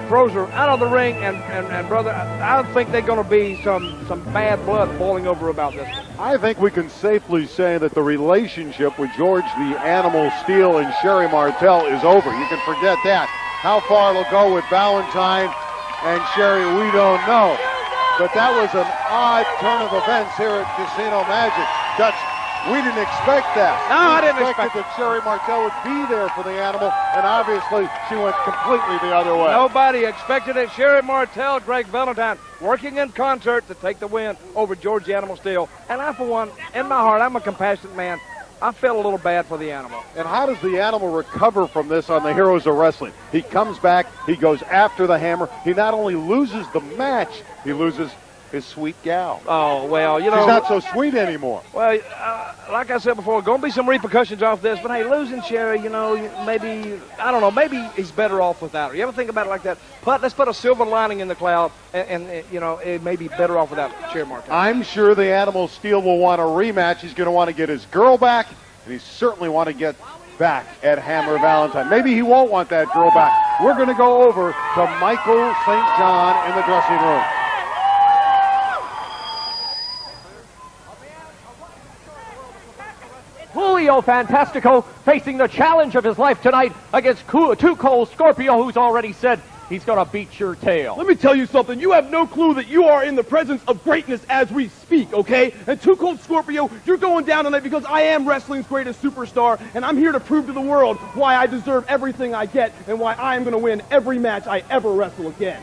Throws her out of the ring, and brother, I think there's going to be some bad blood boiling over about this. I think we can safely say that the relationship with George the Animal Steele and Sherri Martel is over. You can forget that. How far it'll go with Valentine and Sherri, we don't know. But that was an odd turn of events here at Casino Magic. Dutch, we didn't expect that. No, I didn't expect that Sherri Martel would be there for the Animal, and obviously she went completely the other way. Nobody expected it. Sherri Martel, Greg Valentine, working in concert to take the win over George the Animal Steele. And I, for one, in my heart, I'm a compassionate man. I felt a little bad for the Animal. And how does the Animal recover from this on the Heroes of Wrestling? He comes back, he goes after the Hammer. He not only loses the match, he loses his sweet gal. Oh, well, you know. She's not so sweet anymore. Well, like I said before, going to be some repercussions off this, but hey, losing Sherri, you know, maybe, I don't know, maybe he's better off without her. You ever think about it like that? Let's put a silver lining in the cloud, and you know, it may be better off without Sherri Martel. I'm sure the Animal Steele will want a rematch. He's going to want to get his girl back, and he certainly want to get back at Hammer Valentine. Maybe he won't want that girl back. We're going to go over to Michael St. John in the dressing room. Julio Fantastico facing the challenge of his life tonight against Too Cold Scorpio, who's already said he's going to beat your tail. Let me tell you something. You have no clue that you are in the presence of greatness as we speak, okay? And Too Cold Scorpio, you're going down tonight because I am wrestling's greatest superstar, and I'm here to prove to the world why I deserve everything I get and why I am going to win every match I ever wrestle again.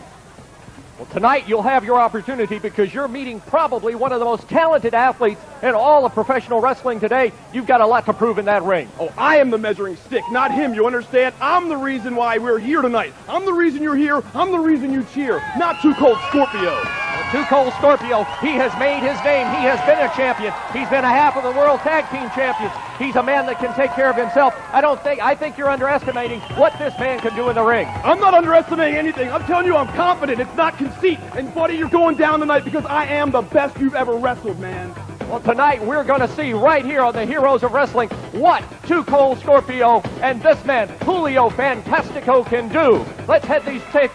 Well, tonight you'll have your opportunity because you're meeting probably one of the most talented athletes in all of professional wrestling today. You've got a lot to prove in that ring. Oh, I am the measuring stick, not him, you understand? I'm the reason why we're here tonight. I'm the reason you're here. I'm the reason you cheer, not Too Cold Scorpio. Too Cold Scorpio, he has made his name. He has been a champion. He's been a half of the World Tag Team Champions. He's a man that can take care of himself. I think you're underestimating what this man can do in the ring. I'm not underestimating anything. I'm telling you I'm confident. It's not conceit. And buddy, you're going down tonight because I am the best you've ever wrestled, man. Well, tonight we're going to see right here on the Heroes of Wrestling what Too Cold Scorpio and this man, Julio Fantastico, can do. Let's take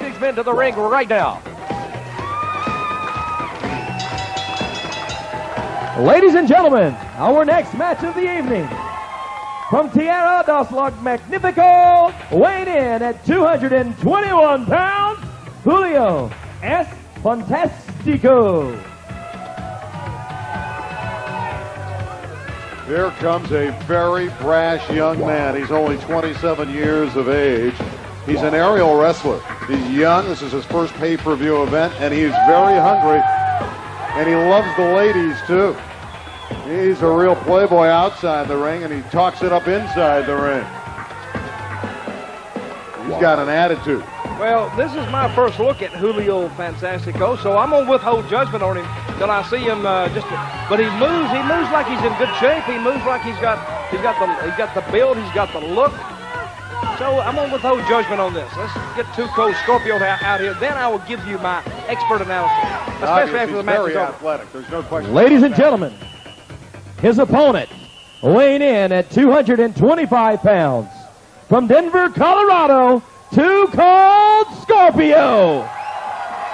these men to the ring right now. Ladies and gentlemen, our next match of the evening. From Tierra dos Los Magnifico, weighing in at 221 pounds, Julio S. Fantastico. Here comes a very brash young man. He's only 27 years of age. He's an aerial wrestler. He's young. This is his first pay-per-view event, and he's very hungry. And he loves the ladies, too. He's a real playboy outside the ring, and he talks it up inside the ring. He's got an attitude. Well, this is my first look at Julio Fantastico, so I'm gonna withhold judgment on him till I see him. But he moves like he's in good shape. He moves like he's got the build, he's got the look. So I'm gonna withhold judgment on this. Let's get Too Cold Scorpio out here. Then I will give you my expert analysis, especially after the match is over. Athletic. There's no question. Ladies and gentlemen, his opponent, weighing in at 225 pounds, from Denver, Colorado, Too Cold Scorpio.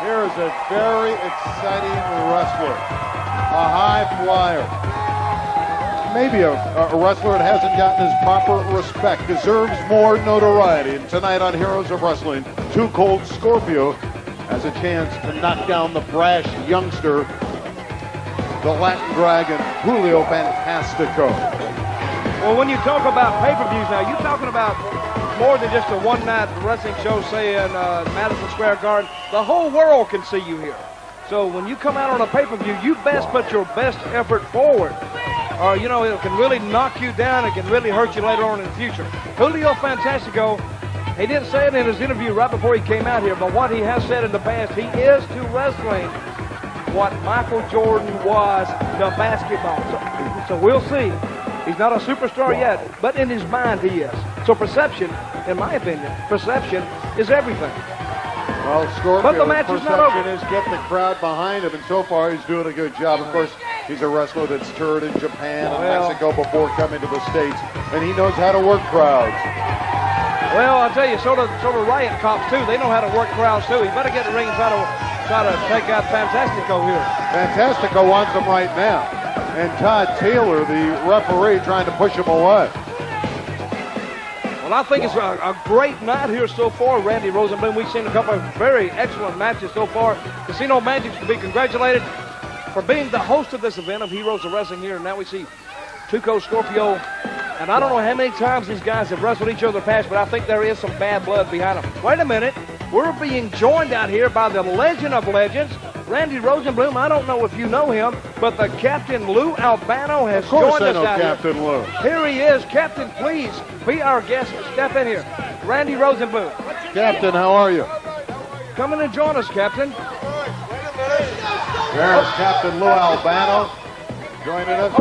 Here's a very exciting wrestler, a high flyer. Maybe a wrestler that hasn't gotten his proper respect, deserves more notoriety. And tonight on Heroes of Wrestling, Too Cold Scorpio has a chance to knock down the brash youngster, the Latin Dragon, Julio Fantastico. Well, when you talk about pay-per-views now, you're talking about more than just a one-night wrestling show, say, in Madison Square Garden. The whole world can see you here. So when you come out on a pay-per-view, you best put your best effort forward. Or, you know, it can really knock you down. It can really hurt you later on in the future. Julio Fantastico, he didn't say it in his interview right before he came out here, but what he has said in the past, he is to wrestling what Michael Jordan was to basketball. So we'll see. He's not a superstar yet, but in his mind he is. So perception, in my opinion, perception is everything. Well, Scorpio's but the match is not over. perception is get the crowd behind him, and so far he's doing a good job. Of course, he's a wrestler that's toured in Japan and Mexico before coming to the States, and he knows how to work crowds. Well, I'll tell you, so do Riot Cops, too. They know how to work crowds, too. He better get in the ring and try to take out Fantastico here. Fantastico wants him right now. And Todd Taylor, the referee, trying to push him away. Well, I think it's a great night here so far, Randy Rosenblum. We've seen a couple of very excellent matches so far. Casino Magic should be congratulated for being the host of this event of Heroes of Wrestling here. And now we see Too Cold Scorpio. And I don't know how many times these guys have wrestled each other in the past, but I think there is some bad blood behind them. Wait a minute. We're being joined out here by the legend of legends, Randy Rosenblum. I don't know if you know him, but the Captain Lou Albano has joined us out Captain here. Lou. Here he is. Captain, please be our guest. Step in here. Randy Rosenblum. Captain, how are you? Come in and join us, Captain. There's Captain Lou Albano joining us.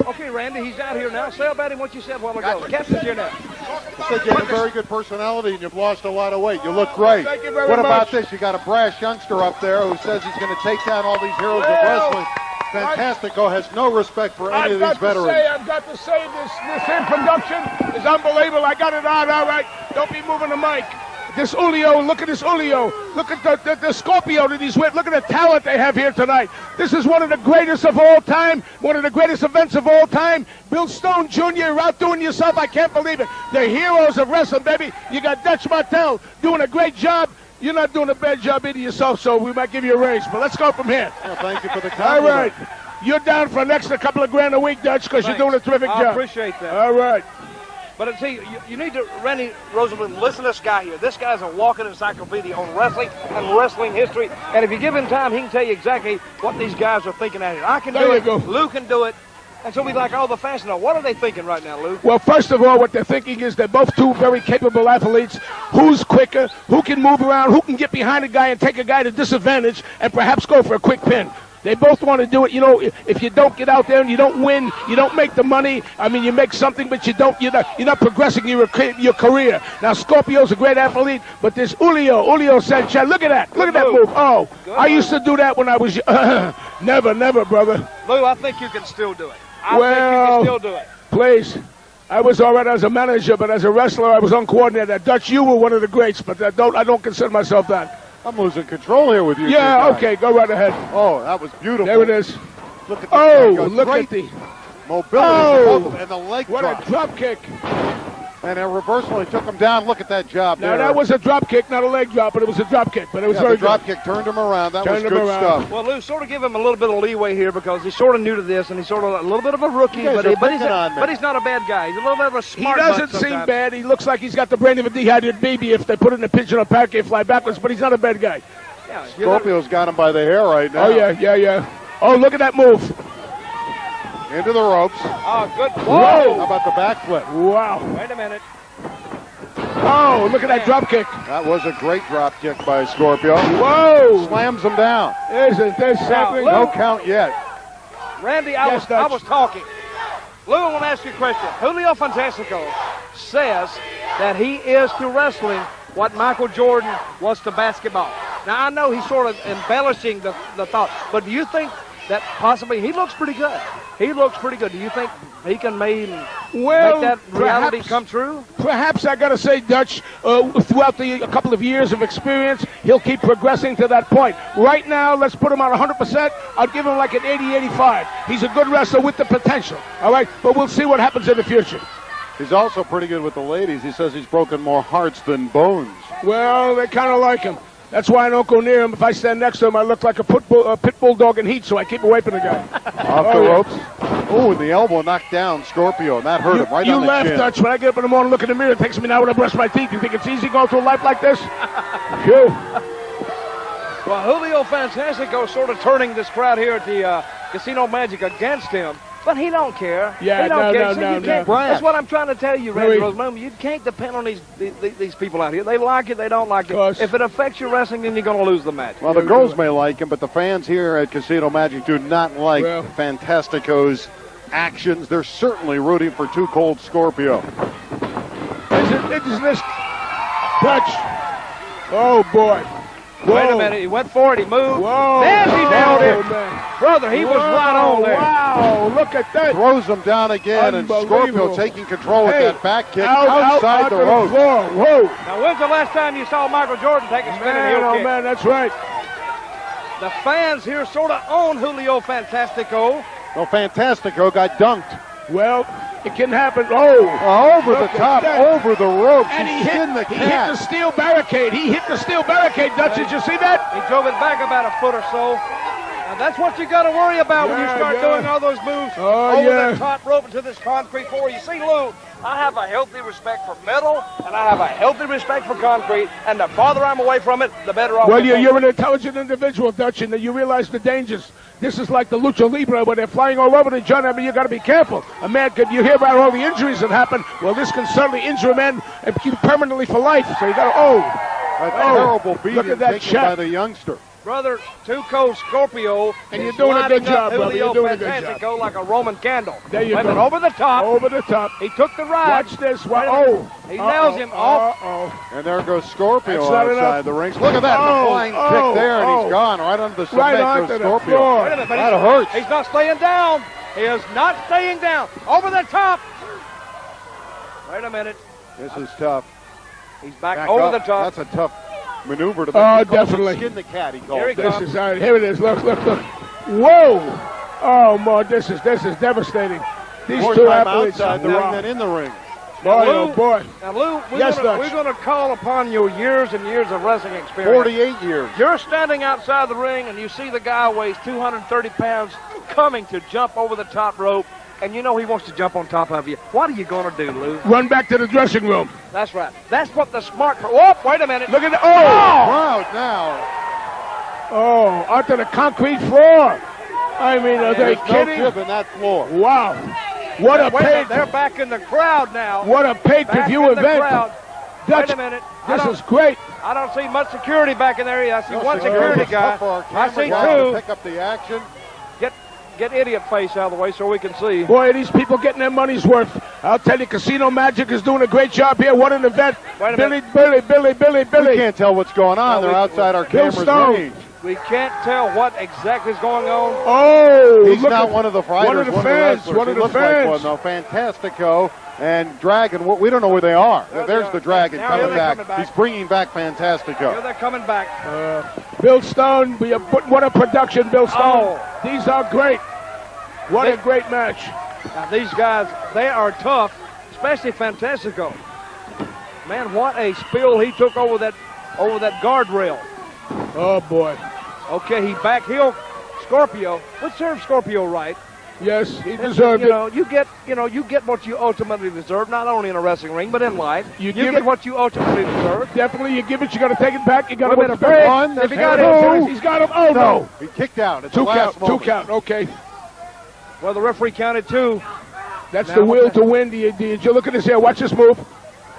Okay, Randy, he's out here now. Say about him what you said a while ago. Captain's here now. I said you have a very good personality and you've lost a lot of weight. You look great. Thank you very What about much. this? You got a brash youngster up there who says he's going to take down all these heroes of wrestling. Fantastico has no respect for any of these veterans. I've got to say, this introduction is unbelievable. I got it on, all right. Don't be moving the mic. This Julio, look at this Julio. Look at the Scorpio that he's with. Look at the talent they have here tonight. This is one of the greatest of all time, one of the greatest events of all time. Bill Stone Jr., you're outdoing yourself. I can't believe it. The Heroes of Wrestling, baby. You got Dutch Martel doing a great job. You're not doing a bad job either yourself, so we might give you a raise. But let's go from here. Well, thank you for the All compliment. right. You're down for an extra couple of grand a week, Dutch, because you're doing a terrific job. I appreciate that. All right. But see, you need to, Randy Rosenblum, listen to this guy here. This guy's a walking encyclopedia on wrestling and wrestling history. And if you give him time, he can tell you exactly what these guys are thinking out here. I can do it. Lou can do it. And so we like all the fans to know. What are they thinking right now, Lou? Well, first of all, what they're thinking is they're both two very capable athletes. Who's quicker? Who can move around? Who can get behind a guy and take a guy to disadvantage and perhaps go for a quick pin? They both want to do it. You know, if you don't get out there and you don't win, you don't make the money. I mean, you make something, but you're not progressing your career. Now, Scorpio's a great athlete, but there's Julio. Julio Sanchez. Look at that. Look at that move. Oh, I used to do that when I was never, brother. Lou, I think you can still do it. I think you can still do it. Please. I was all right as a manager, but as a wrestler, I was uncoordinated. Dutch, you were one of the greats, but I don't consider myself that. I'm losing control here with you. Yeah, okay, go right ahead. Oh, that was beautiful. There it is. Look at this Oh, look at the mobility and the leg what drop. A drop kick. And a reversal, he took him down. Look at that job Now, there. that was a drop kick, not a leg drop, but it was a drop kick. But it was very the drop good. kick turned him around. That Turned was him good around. stuff. Well, Lou, sort of give him a little bit of leeway here because he's sort of new to this and he's sort of a little bit of a rookie, guys but are he's picking on me. not a bad guy. He's a little bit of a He smart doesn't butt seem sometimes. bad. He looks like he's got the brain of a dehydrated baby if they put it in a pigeon or pancake fly backwards, but he's not a bad guy. Yeah, Scorpio's got him by the hair right now. Oh, yeah. Oh, look at that move. Into the ropes. Oh, good. Whoa! Whoa! How about the backflip? Wow. Wait a minute. Oh, look at that drop kick. That was a great drop kick by Scorpio. Whoa! Slams him down. Isn't this something? No count yet. Randy, I was talking. Lou, I want to ask you a question. Julio Fantastico says that he is to wrestling what Michael Jordan was to basketball. Now, I know he's sort of embellishing the thought, but do you think that possibly he looks pretty good? He looks pretty good. Do you think he can make that reality come true? Perhaps I got to say, Dutch, throughout a couple of years of experience, he'll keep progressing to that point. Right now, let's put him on 100%. I'd give him like an 80-85. He's a good wrestler with the potential, all right? But we'll see what happens in the future. He's also pretty good with the ladies. He says he's broken more hearts than bones. Well, they kind of like him. That's why I don't go near him. If I stand next to him, I look like a pit bull dog in heat, so I keep away from the guy. Off the ropes. Oh, and the elbow knocked down Scorpio, and that hurt him right on the chin. You laugh, Dutch. When I get up in the morning, look in the mirror, it takes me an hour to brush my teeth. You think it's easy going through life like this? Phew. Well, Julio Fantastico sort of turning this crowd here at the Casino Magic against him. But he don't care. Yeah, he don't care. no. That's what I'm trying to tell you, Randy Rosemond. You can't depend on these people out here. They like it, they don't like it. If it affects your wrestling, then you're going to lose the match. Well, the girls may like him, but the fans here at Casino Magic do not like Fantastico's actions. They're certainly rooting for Too Cold Scorpio. Isn't this Dutch? Oh, boy. Whoa. Wait a minute, he went for it, he moved. Whoa. There he nailed it. Man. Brother, he was right on there. Wow, look at that. Throws him down again, and Scorpio taking control with that back kick outside the ropes. Whoa. Now, when's the last time you saw Michael Jordan take a spinning heel kick? Oh, man, that's right. The fans here sort of own Julio Fantastico. Well, Fantastico got dunked. Well, it can happen. Over the top, over the ropes. And he hit the cat. the steel barricade. Dutch. Did you see that? He drove it back about a foot or so. Now, that's what you got to worry about when you start doing all those moves over the top rope into this concrete floor. You see, Lou, I have a healthy respect for metal, and I have a healthy respect for concrete, and the farther I'm away from it, the better off. Well, you're an intelligent individual, Dutch, and you realize the dangers. This is like the lucha libre where they're flying all over the joint. I mean, you got to be careful. A man could, you hear about all the injuries that happen. Well, this can certainly injure a man and keep permanently for life. So you got to, a terrible beating look at that taken shot by the youngster. Brother, Too Cold Scorpio, and you're doing a good job, brother. Julio You're doing a good job. Fantastico like a Roman candle. There you Went go. over the top. Over the top. He took the ride. Watch this. He nails him off. And there goes Scorpio That's not outside enough. the rings. Look at that. The flying kick there, and he's gone. Right under the cement goes Scorpio. Wait a minute, but That hurts. He's not staying down. He is not staying down. Over the top. Wait a minute. This is tough. He's back over up. the top. That's a tough maneuver to make. Oh, He calls it definitely. Skin the cat, he calls Here he it. comes. Here it is. Look. Whoa. Oh, man, this is devastating. These More two time athletes. outside the ring than in the ring. Boy, Lou, oh boy. Now, Lou, Yes, Dutch. we're going to call upon your years and years of wrestling experience. 48 years. You're standing outside the ring, and you see the guy weighs 230 pounds coming to jump over the top rope, and you know he wants to jump on top of you. What are you going to do, Lou? Run back to the dressing room. That's right. That's what the smart... Oh, wait a minute. Look at the... Crowd now. Oh, onto the concrete floor. I mean, are they There's kidding? no giving that floor. Wow. What a Wait a minute, pay... they're back in the crowd now. What a Back pay-per-view in the event. crowd. Dutch, Wait a minute. this is great. I don't see much security back in there. I see one security It's guy. tough for our I camera see guy to two. pick up the action. Get idiot face out of the way so we can see. Boy, these people getting their money's worth. I'll tell you, Casino Magic is doing a great job here. What an event. Wait a Billy. We can't tell what's going on. No, They're outside our Bill camera's Stone. range. We can't tell what exactly is going on. Oh, He's look not at one of the fighters, one of the fans. wrestlers. One He of the looks like fans. one, though. Fantastico and Dragon. We don't know where they are. There There's they are. the Dragon Now coming they're back. coming back. He's bringing back Here Fantastico. they're coming back. Bill Stone. What a production, Bill Stone. Oh. These are great. What a great match. Now, these guys, they are tough, especially Fantastico. Man, what a spill he took over that guardrail. Oh, boy. Okay, he back heel Scorpio, which serves Scorpio right. Yes, he And, deserved it. you get what you ultimately deserve, not only in a wrestling ring, but in life. You You give get it- what you ultimately deserve. Definitely, you give it, you got to take it back. You got to Wait a win minute, the One, if he there's got two. it, He's got him. Oh, no. He kicked out. It's Two the last count, moment. 2 count. Okay. Well, the referee counted 2. That's Now the what will the- to win. Did you look at this here? Watch this move.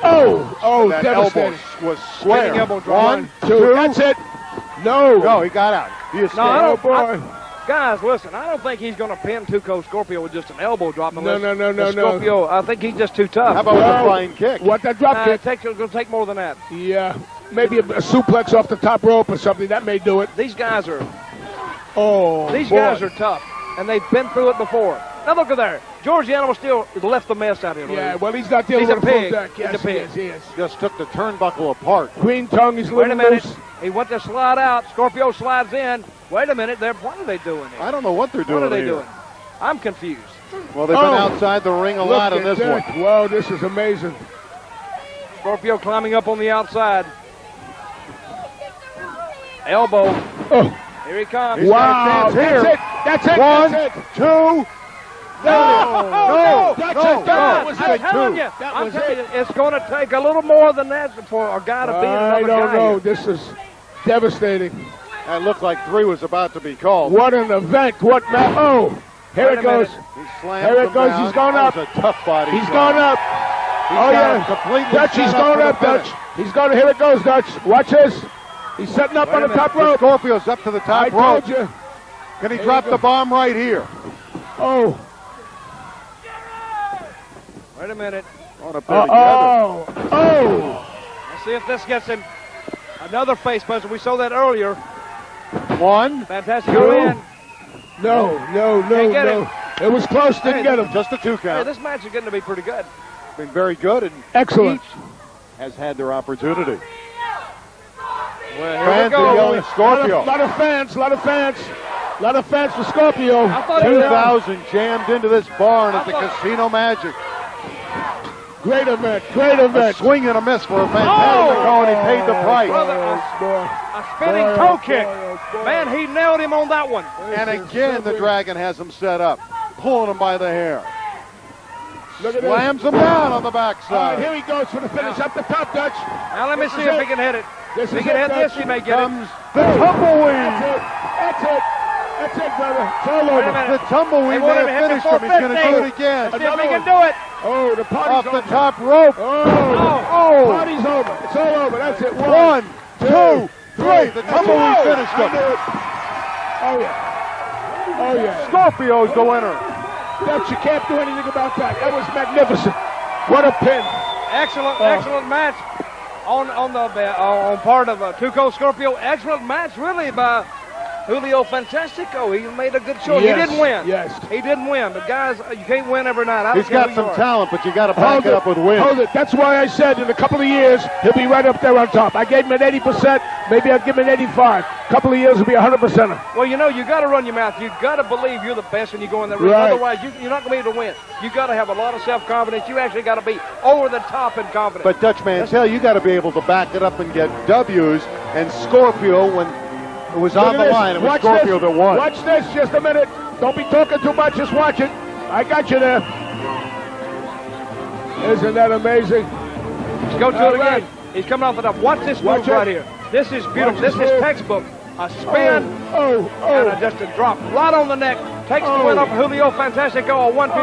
Oh, That devastating. elbow was square. Spinning elbow drop. 1, 2. 2. That's it. No. No, he got out. He escaped. No, I Oh, don't. boy. Guys, listen, I don't think he's going to pin Tuco Scorpio with just an elbow drop. No. Scorpio, I think he's just too tough. How about with a No. flying kick? What, that drop kick? It's going to take more than that. Yeah. Maybe a suplex off the top rope or something. That may do it. These guys are Oh, boy. guys are tough, and they've been through it before. Now look at there. George the Animal still left the mess out here. Yeah, Lou. well, he's not dealing He's a with a full pig. deck. He's Yes, a pig. He is. Just took the turnbuckle apart. Green tongue, he's a Wait a little minute. loose. He went to slide out. Scorpio slides in. Wait a minute. What are they doing here? I don't know what they're doing What are they here. doing? I'm confused. Well, they've been Oh. outside the ring a Look lot in at this that. one. Wow, this is amazing. Scorpio climbing up on the outside. Elbow. Oh, Here he comes. He's got a wow. chance here. That's it. One, That's it. 2. No, That's no, it. That no. was I'm it. telling you, That I'm was telling it. you, it's going to take a little more than that for a guy to beat I another don't guy. know. here. This is devastating. That looked like 3 was about to be called. What an event. What ma- Oh, here Wait it a goes. minute. He slammed Here it him goes. down. He's going That up. was a tough body. He's shot. going up. He's Oh, got yeah. him completely Dutch, set he's up going for the up, Dutch. finish. He's going. Here it goes, Dutch. Watch this. He's setting up Wait on a the minute. top rope. Scorpio's up to the I top told rope. you. Can he There drop you the go. bomb right here? Oh. Wait a minute. On a pair together. Oh. Let's see if this gets him another face buster. We saw that earlier. 1, Fantastic. Two. Go in. No. Can't get him. It was close. Didn't Hey, get him. just a 2 Hey, count. this match is getting to be pretty good. Been very good, and Excellent. each has had their opportunity. Well, here Fans we are go. yelling Scorpio. Lot of fans for Scorpio. I thought 2,000 jammed into this barn at the I thought- Casino Magic. Great event. A swing and a miss for a Fantastico, and he paid the price. Brother, a spinning Boy, toe oh, kick. boy, oh, boy. Man, he nailed him on that one. And again, the Dragon has him set up, pulling him by the hair. Look at this. Slams him down on the All right, backside. here he goes for the finish. Up the top, Dutch. Now let me This see is if it. he can hit it. This If he is can it, hit this, Dutch. he may get it. Comes the tumbleweed. That's it. That's it, brother. It's all Wait a over. minute. The tumbleweed They may won't even have hit finished the him. He's going to do 450. it again. Let's see if Another he can one. do it. Oh, the party's Off the over. top rope. Party's over. It's all over. That's it. 1, 2, 3. The tumbleweed Whoa. finished him. Oh, yeah. Oh, yeah. Scorpio's the winner. Dutch, you can't do anything about that. That was magnificent. What a pin. Excellent match on part of Tuco Scorpio. Excellent match, really, by Julio Fantastico. He made a good show. Yes, He didn't win. yes. He didn't win. But guys, you can't win every night. I don't He's care got who some you are. talent, but you got to back it up with wins. Hold it. That's why I said in a couple of years, he'll be right up there on top. I gave him an 80%. Maybe I'll give him an 85. A couple of years, he'll be 100%. Well, you know, you got to run your mouth. You got to believe you're the best when you go in the ring. Right. Otherwise, you're not going to be able to win. You got to have a lot of self-confidence. You actually got to be over the top in confidence. But Dutch Mantel, you got to be able to back it up and get W's. And Scorpio, when it was on the line, it was Scorpio that won. Watch this, just a minute. Don't be talking too much, just watch it. I got you there. Isn't that amazing? Let's go to it again. He's coming off the top. Watch this move right here. This is beautiful. This is textbook. A spin and just a drop right on the neck. Takes the win off Julio Fantastico. A 1, 2,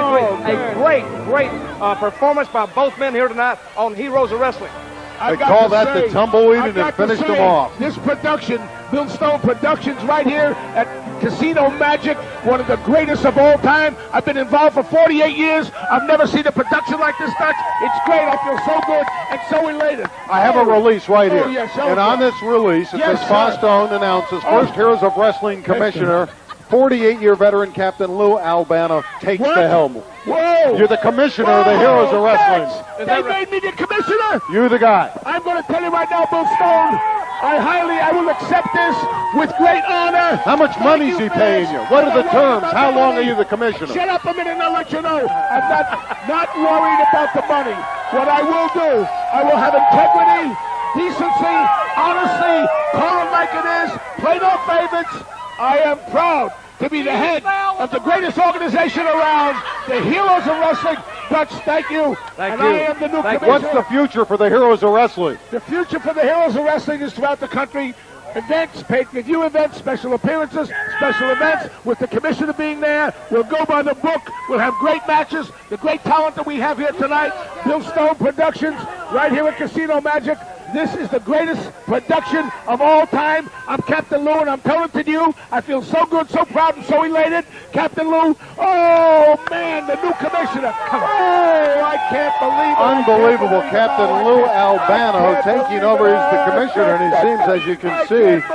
3. A great performance by both men here tonight on Heroes of Wrestling. They call that the tumbleweed, and it finished them off. This production, Bill Stone Productions right here at Casino Magic, one of the greatest of all time. I've been involved for 48 years. I've never seen a production like this, Dutch. It's great. I feel so good and so elated. I have a release right here. Yes, and on this release, it says Stone announces first Heroes of Wrestling Commissioner, 48-year veteran Captain Lou Albano takes the helm. Whoa! You're the commissioner of the Heroes of Wrestling. They made me the commissioner. You're the guy. I'm going to tell you right now, Bill Stone, I will accept this with great honor. How much money is he paying you? What are the terms? How long are you the commissioner? Shut up a minute and I'll let you know. I'm not worried about the money. What I will do, I will have integrity, decency, honesty, call it like it is, play no favorites. I am proud to be the head of the greatest organization around, the Heroes of Wrestling. Dutch, thank you. I am the new commissioner. What's the future for the Heroes of Wrestling? The future for the Heroes of Wrestling is throughout the country. Events, pay-per-view events, special appearances, special events, with the commissioner being there. We'll go by the book. We'll have great matches. The great talent that we have here tonight, Bill Stone Productions, right here at Casino Magic. This is the greatest production of all time. I'm Captain Lou, and I'm telling to you, I feel so good, so proud, and so elated. Captain Lou, oh, man, the new commissioner. Oh, I can't believe it. Unbelievable. Captain Lou Albano taking over as the commissioner, and he seems, as you can see,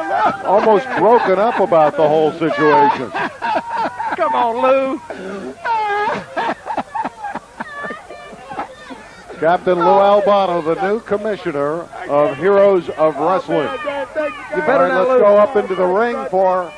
almost broken up about the whole situation. Come on, Lou. Captain Lou Albano, the new commissioner of Heroes of Wrestling. You better All right, let's go up into the ring for...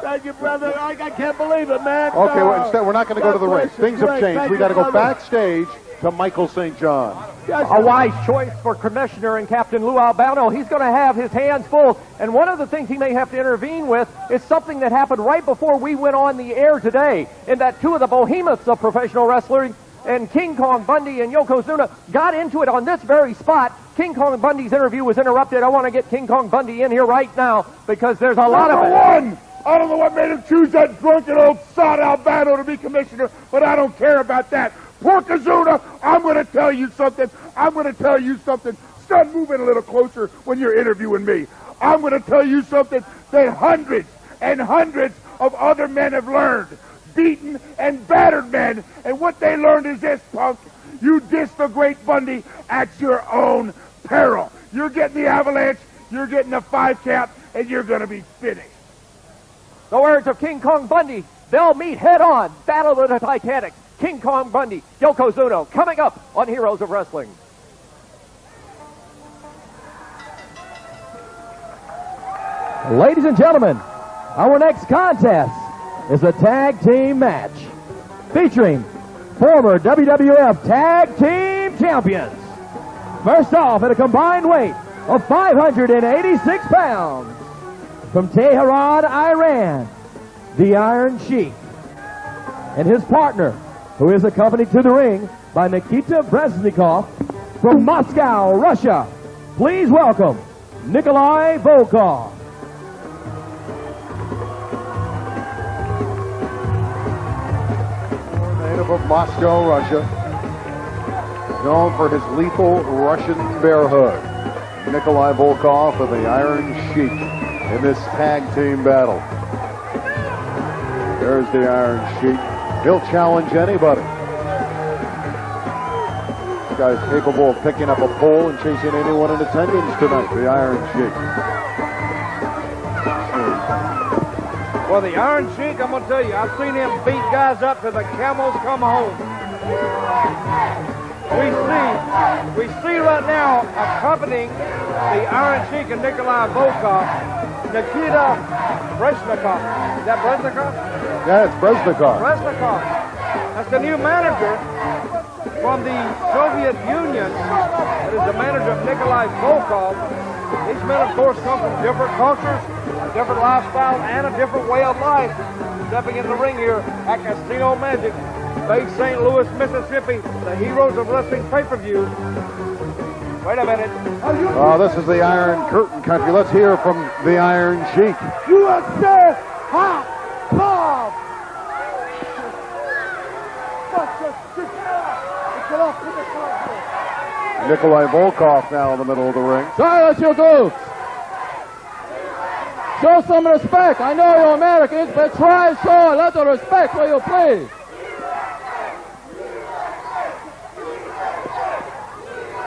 Thank you, brother. I can't believe it, man. Okay, well, instead, we're not going to go to the ring. Things have changed. We got to go backstage to Michael St. John. A wise choice for Commissioner and Captain Lou Albano. He's going to have his hands full, and one of the things he may have to intervene with is something that happened right before we went on the air today, in that two of the behemoths of professional wrestling and King Kong Bundy and Yokozuna got into it on this very spot. King Kong Bundy's interview was interrupted. I want to get King Kong Bundy in here right now because there's a lot of it. I don't know what made him choose that drunken old sod Albano to be commissioner, but I don't care about that. Yokozuna, I'm going to tell you something. Start moving a little closer when you're interviewing me. I'm going to tell you something that hundreds and hundreds of other men have learned. Beaten and battered men, and what they learned is this, punk. You diss the great Bundy at your own peril. You're getting the avalanche, you're getting the 5 count, and you're going to be finished. The words of King Kong Bundy. They'll meet head on. Battle of the Titanic. King Kong Bundy, Yokozuna, coming up on Heroes of Wrestling. Ladies and gentlemen, our next contest is a tag team match featuring former WWF Tag Team Champions. First off, at a combined weight of 586 pounds, from Tehran, Iran, the Iron Sheik, and his partner, who is accompanied to the ring by Nikita Brezhnikov from Moscow, Russia. Please welcome Nikolai Volkoff. Native of Moscow, Russia, known for his lethal Russian bear hug. Nikolai Volkoff of the Iron Sheik in this tag team battle. There's the Iron Sheik. He'll challenge anybody. This guy's capable of picking up a pole and chasing anyone in attendance tonight, the Iron Sheik. Well, the Iron Sheik, I'm going to tell you, I've seen him beat guys up till the camels come home. We see right now, accompanying the Iron Sheik and Nikolai Volkoff, Nikita Brezhnikov. Is that Brezhnikov? Yeah, it's Brezhnikov. Brezhnikov. That's the new manager from the Soviet Union. That is the manager of Nikolai Volkoff. These men, of course, come from different cultures, a different lifestyle, and a different way of life. Stepping in the ring here at Casino Magic, Bay St. Louis, Mississippi, the Heroes of Wrestling pay-per-view. Wait a minute. This is the Iron Curtain country. Let's hear from the Iron Sheik. USA, hot, Bob. Nikolai Volkoff now in the middle of the ring. Silence your groups. Show some respect. I know you're Americans, but try and show a little respect, will you please?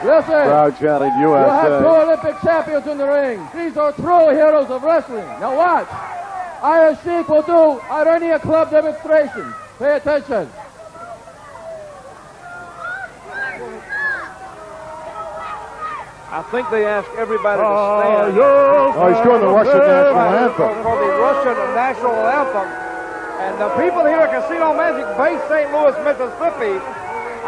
Listen. Crowd chanting USA. You have 2 Olympic champions in the ring. These are true heroes of wrestling. Now watch. Iron Sheik will do Irania Club demonstration. Pay attention. I think they asked everybody to stand. He's doing the Russian national anthem. For the Russian national anthem. And the people here at Casino Magic, Bay St. Louis, Mississippi,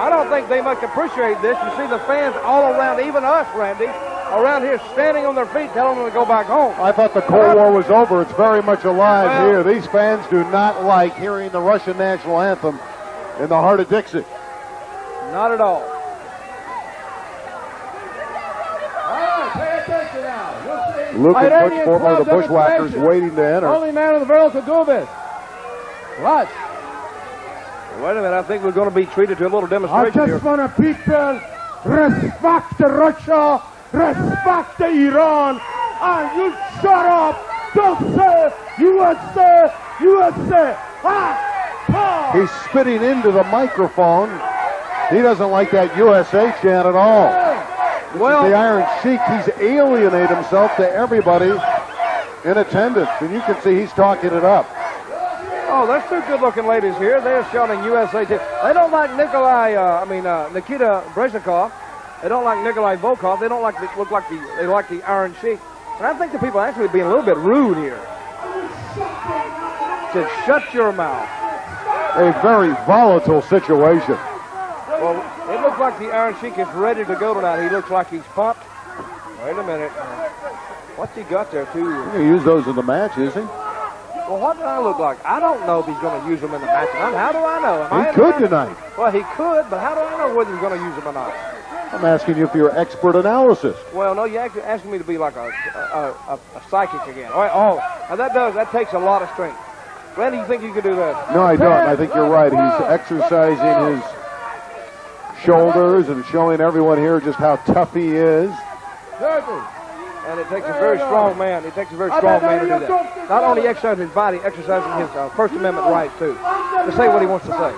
I don't think they much appreciate this. You see the fans all around, even us, Randy, around here standing on their feet telling them to go back home. I thought the Cold War was over. It's very much alive here. These fans do not like hearing the Russian national anthem in the heart of Dixie. Not at all. Luke and Butch, former of the Bushwhackers, waiting to enter. Only man in the world to do this. Watch. Wait a minute, I think we're going to be treated to a little demonstration here. I just want to people respect Russia, respect Iran, and you shut up. Don't say USA, USA. He's spitting into the microphone. He doesn't like that USA chant at all. Well, the Iron Sheik, he's alienated himself to everybody in attendance, and you can see he's talking it up. Oh, there's 2 good-looking ladies here. They're shouting USA. They don't like Nikita Brezhnikov. They don't like Nikolai Volkoff. They don't like they like the Iron Sheik. And I think the people are actually being a little bit rude here. Said, shut your mouth. A very volatile situation. Well, it looks like the Iron Sheik is ready to go tonight. He looks like he's pumped. Wait a minute. What's he got there, too? He's going to use those in the match, is he? Well, what do I look like? I don't know if he's going to use them in the match. How do I know? He could tonight. Well, he could, but how do I know whether he's going to use them or not? I'm asking you for your expert analysis. Well, no, you're actually asking me to be like a psychic again. Oh, now that takes a lot of strength. Randy, you think you could do that? No, I don't. I think you're right. He's exercising his shoulders and showing everyone here just how tough he is. And it takes a very strong man. It takes a very strong man to do that. Not only exercising his body, exercising his First Amendment right, too, to say what he wants to say.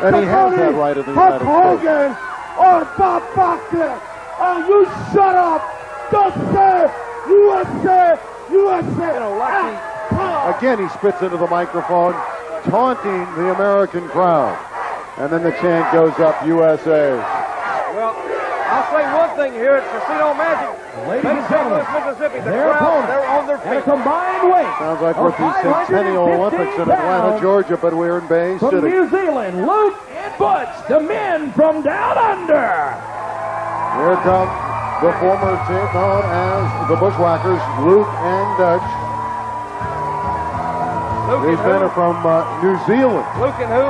And he has that right in the United States. Or Bob Backlund, and you shut up! Don't say USA, USA! You know, again, he spits into the microphone, taunting the American crowd. And then the chant goes up, USA. Well, I'll say one thing here at Casino Magic. Ladies and gentlemen, Mississippi, they're on their feet. And a combined weight. Sounds like we're at the Centennial Olympics in Atlanta, Georgia, but we're in Bay City. From New Zealand, Luke and Butch, the men from down under. Here come the former team known as the Bushwhackers, Luke and Dutch. These men are from New Zealand. Luke and who?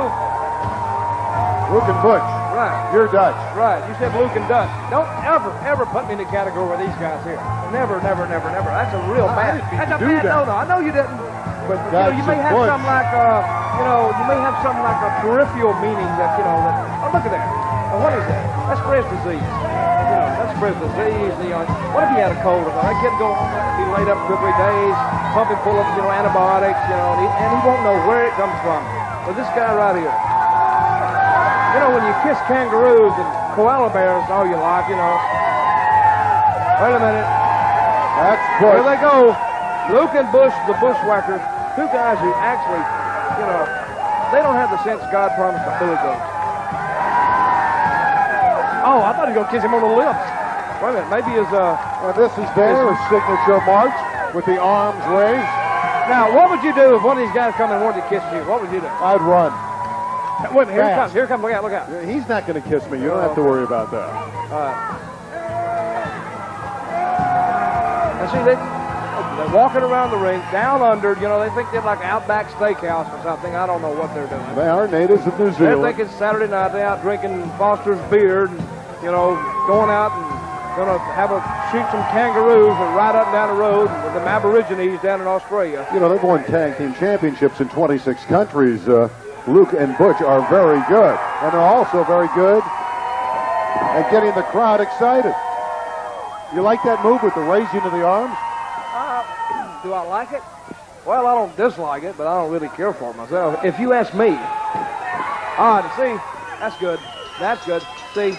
Luke and Butch. Right. You're Dutch. Right. You said Luke and Dutch. Don't ever put me in the category with these guys here. Never. That's a real bad. That's a bad no. I know you didn't. But you may have some like you may have some like a peripheral meaning that oh, look at that. Now, what is that? That's Brez disease. That's Brez disease. What if he had a cold or something? That kid go be laid up 2 or 3 days, pumping full of antibiotics, and he won't know where it comes from. But this guy right here. When you kiss kangaroos and koala bears all your life, Wait a minute. That's Butch. Here they go. Luke and Bush, the Bushwhackers. two guys who actually, you know, they don't have the sense God promised the Billy Goats. Oh, I thought he was going to kiss him on the lips. Wait a minute, maybe his, this is their signature march with the arms raised. Now, what would you do if one of these guys come and wanted to kiss you? What would you do? I'd run. Wait a minute, here he comes. Here he comes. Look out, look out. He's not going to kiss me. You don't have to worry about that. And see, they're walking around the ring, down under. You know, they think they're like Outback Steakhouse or something. I don't know what they're doing. They are natives of New They're Zealand. thinking Saturday night. They're out drinking Foster's beer and, you know, going out and going to shoot some kangaroos and ride up and down the road with them Aborigines down in Australia. You know, they've won tag team championships in 26 countries. Luke and Butch are very good. And they're also very good at getting the crowd excited. You like that move with the raising of the arms? Do I like it? Well, I don't dislike it, but I don't really care for it myself. If you ask me. All right, see, that's good. That's good. See,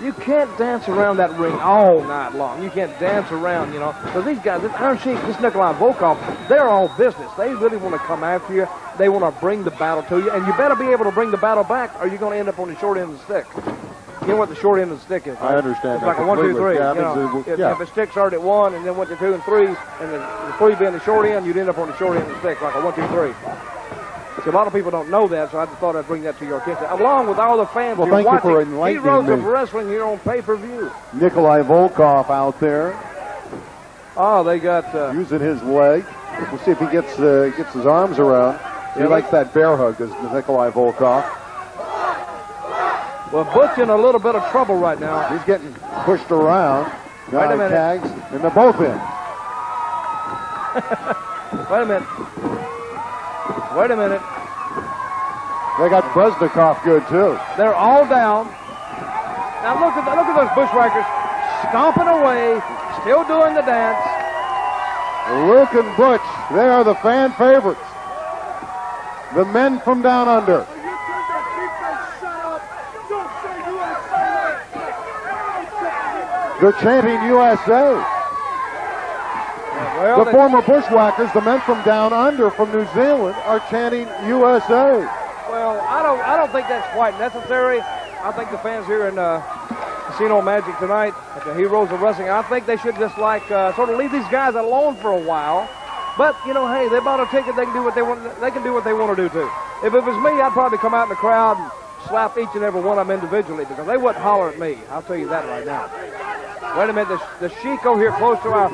you can't dance around that ring all night long. You can't dance around, you know. Because these guys, this Iron Sheik, this Nikolai and Volkoff, they're all business. They really want to come after you. They want to bring the battle to you. And you better be able to bring the battle back, or you're going to end up on the short end of the stick. You know what the short end of the stick is, right? I understand. It's like a 1, 2, 3. Yeah, you know, if a stick started at 1 and then went to 2 and 3, and the 3 being the short end, you'd end up on the short end of the stick, like a 1, 2, 3. See, a lot of people don't know that, so I just thought I'd bring that to your attention. Along with all the fans who are watching Heroes of Wrestling here on pay-per-view. Nikolai Volkoff out there. Oh, they got... using his leg. We'll see if he gets his arms around. He likes that bear hug, does Nikolai Volkoff. Well, Butch in a little bit of trouble right now. He's getting pushed around. Wait a minute. Tags, and they're both in. Wait a minute. Wait a minute. They got Brezhnikov good, too. They're all down. Now look at those bushwhackers stomping away, still doing the dance. Luke and Butch, they are the fan favorites. The men from down under. They're chanting USA. Well, the former bushwhackers, the men from down under from New Zealand, are chanting USA. Well, I don't think that's quite necessary. I think the fans here in Casino Magic tonight at the Heroes of Wrestling, I think they should just like sort of leave these guys alone for a while. But you know, hey, they bought a ticket. They can do what they want. They can do what they want to do too. If it was me, I'd probably come out in the crowd and slap each and every one of them individually because they wouldn't holler at me. I'll tell you that right now. Wait a minute, the Sheik over here close to our...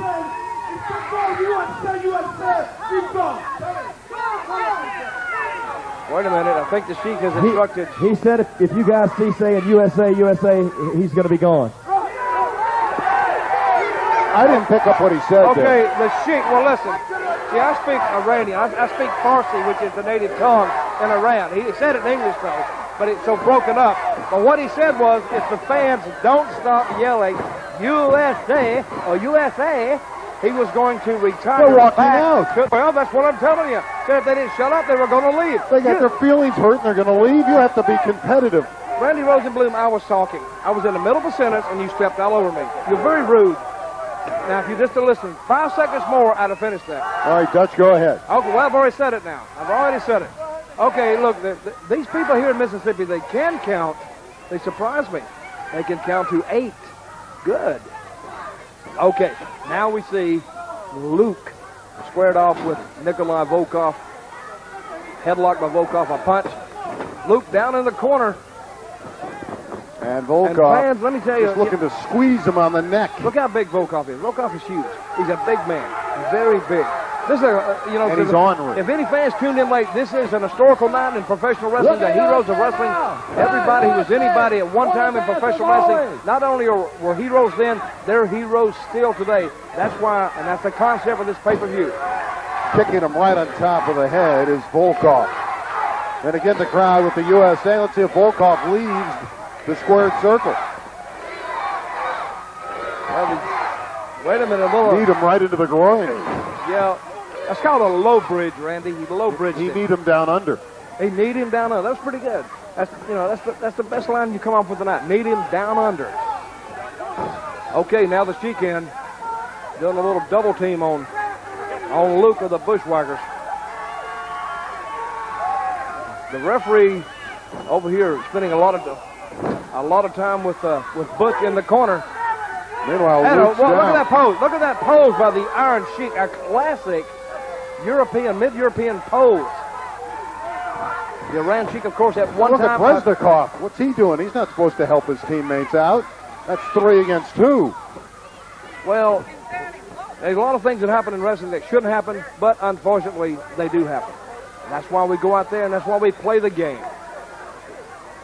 Wait a minute, I think the Sheik has instructed... He said if you guys see saying USA, USA, he's going to be gone. I didn't pick up what he said. Okay, the Sheik, well listen, see I speak Iranian, I speak Farsi, which is the native tongue in Iran. He said it in English though, but it's so broken up. But what he said was, if the fans don't stop yelling USA or USA, he was going to retire. They're walking out. Well, that's what I'm telling you. Said if they didn't shut up, they were going to leave. They got their feelings hurt and they're going to leave. You have to be competitive. Randy Rosenblum, I was talking. I was in the middle of a sentence and you stepped all over me. You're very rude. Now, if you just listen 5 seconds more, I'd have finished that. All right, Dutch, go ahead. Okay, well, I've already said it now. I've already said it. Okay, look, these people here in Mississippi, they can count. They surprise me. They can count to 8. Good. Okay, now we see Luke squared off with Nikolai Volkoff. Headlock by Volkoff, a punch. Luke down in the corner. And Volkoff, and fans, let me tell you, looking to squeeze him on the neck. Look how big Volkoff is. Volkoff is huge. He's a big man, very big. This is and he's ornery. If any fans tuned in late, this is an historical night in professional wrestling. The Heroes of Wrestling. Everybody who was anybody at one time in professional wrestling. Not only were heroes then, they're heroes still today. That's why, and that's the concept of this pay-per-view. Kicking him right on top of the head is Volkoff. And again, the crowd with the USA. Let's see if Volkoff leaves the squared circle. Wait a minute, Lord. Need him right into the groin. Yeah, that's called a low bridge, Randy. He low bridged He need him down under. He need him down under. That's pretty good. That's the best line you come up with tonight. Need him down under. Okay, now the Sheik doing a little double team on Luke of the Bushwhackers. The referee over here spending a lot of time with Butch in the corner. Meanwhile, Look at that pose. Look at that pose by the Iron Sheik. A classic mid-European pose. The Iron Sheik, of course, at one time. Look at Brezhnikov. What's he doing? He's not supposed to help his teammates out. That's 3 against 2. Well, there's a lot of things that happen in wrestling that shouldn't happen, but unfortunately, they do happen. And that's why we go out there, and that's why we play the game.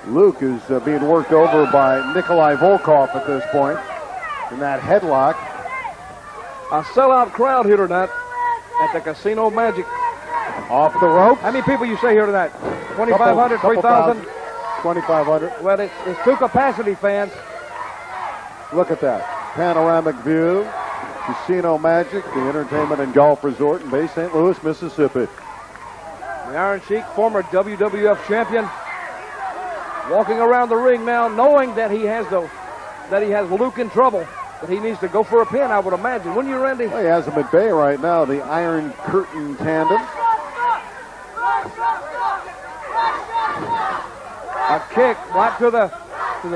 Luke is being worked over by Nikolai Volkoff at this point in that headlock. A sellout crowd here tonight at the Casino Magic. Off the ropes. How many people you say here tonight? 2,500, 3,000? 2,500. Well, it's full capacity, fans. Look at that. Panoramic view. Casino Magic, the entertainment and golf resort in Bay St. Louis, Mississippi. The Iron Sheik, former WWF champion, walking around the ring now, knowing that he has Luke in trouble, that he needs to go for a pin, I would imagine. Wouldn't you, Randy? Well, he has him at bay right now, the Iron Curtain tandem. A kick right to the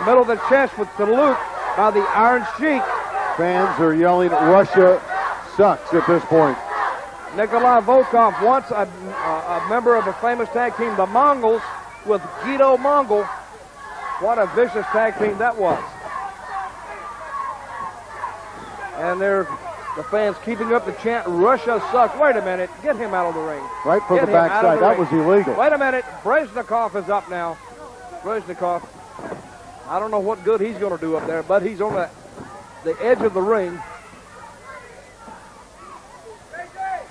middle of the chest to Luke by the Iron Sheik. Fans are yelling, Russia sucks at this point. Nikolai Volkoff, once a member of a famous tag team, the Mongols, with Guido Mongol. What a vicious tag team that was. And the fans keeping up the chant, Russia sucks. Wait a minute, get him out of the ring. Right from the backside, that was illegal. Wait a minute, Brezhnikov is up now. Brezhnikov, I don't know what good he's going to do up there, but he's on the edge of the ring.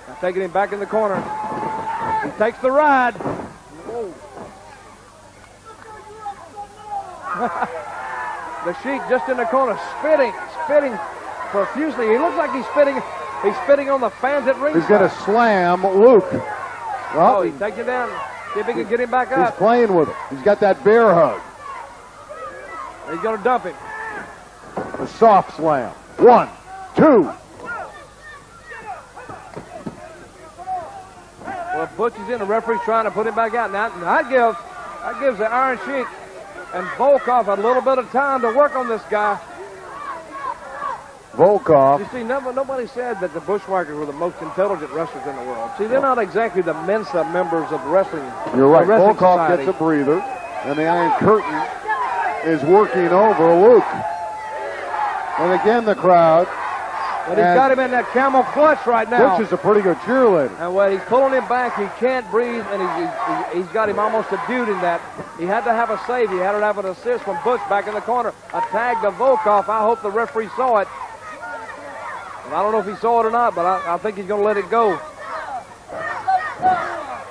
Now taking him back in the corner. He takes the ride. Whoa. The Sheik just in the corner, spitting profusely. He looks like he's spitting on the fans at ringside. He's going to slam Luke. Well, he takes him down. See if he can get him back up. He's playing with him. He's got that bear hug. He's going to dump him. A soft slam. 1, 2. Well, Butch is in. The referee's trying to put him back out. Now that gives the Iron Sheik and Volkoff a little bit of time to work on this guy. Volkoff. You see, nobody said that the Bushwhackers were the most intelligent wrestlers in the world. See, they're not exactly the Mensa members of wrestling. You're right. Volkoff gets a breather, and the Iron Curtain is working over Luke. And again, the crowd. But he's got him in that camel clutch right now. Butch is a pretty good cheerleader. And when he's pulling him back, he can't breathe, and he's got him almost subdued in that. He had to have a save. He had to have an assist from Butch back in the corner. A tag to Volkoff. I hope the referee saw it. And I don't know if he saw it or not, but I think he's going to let it go.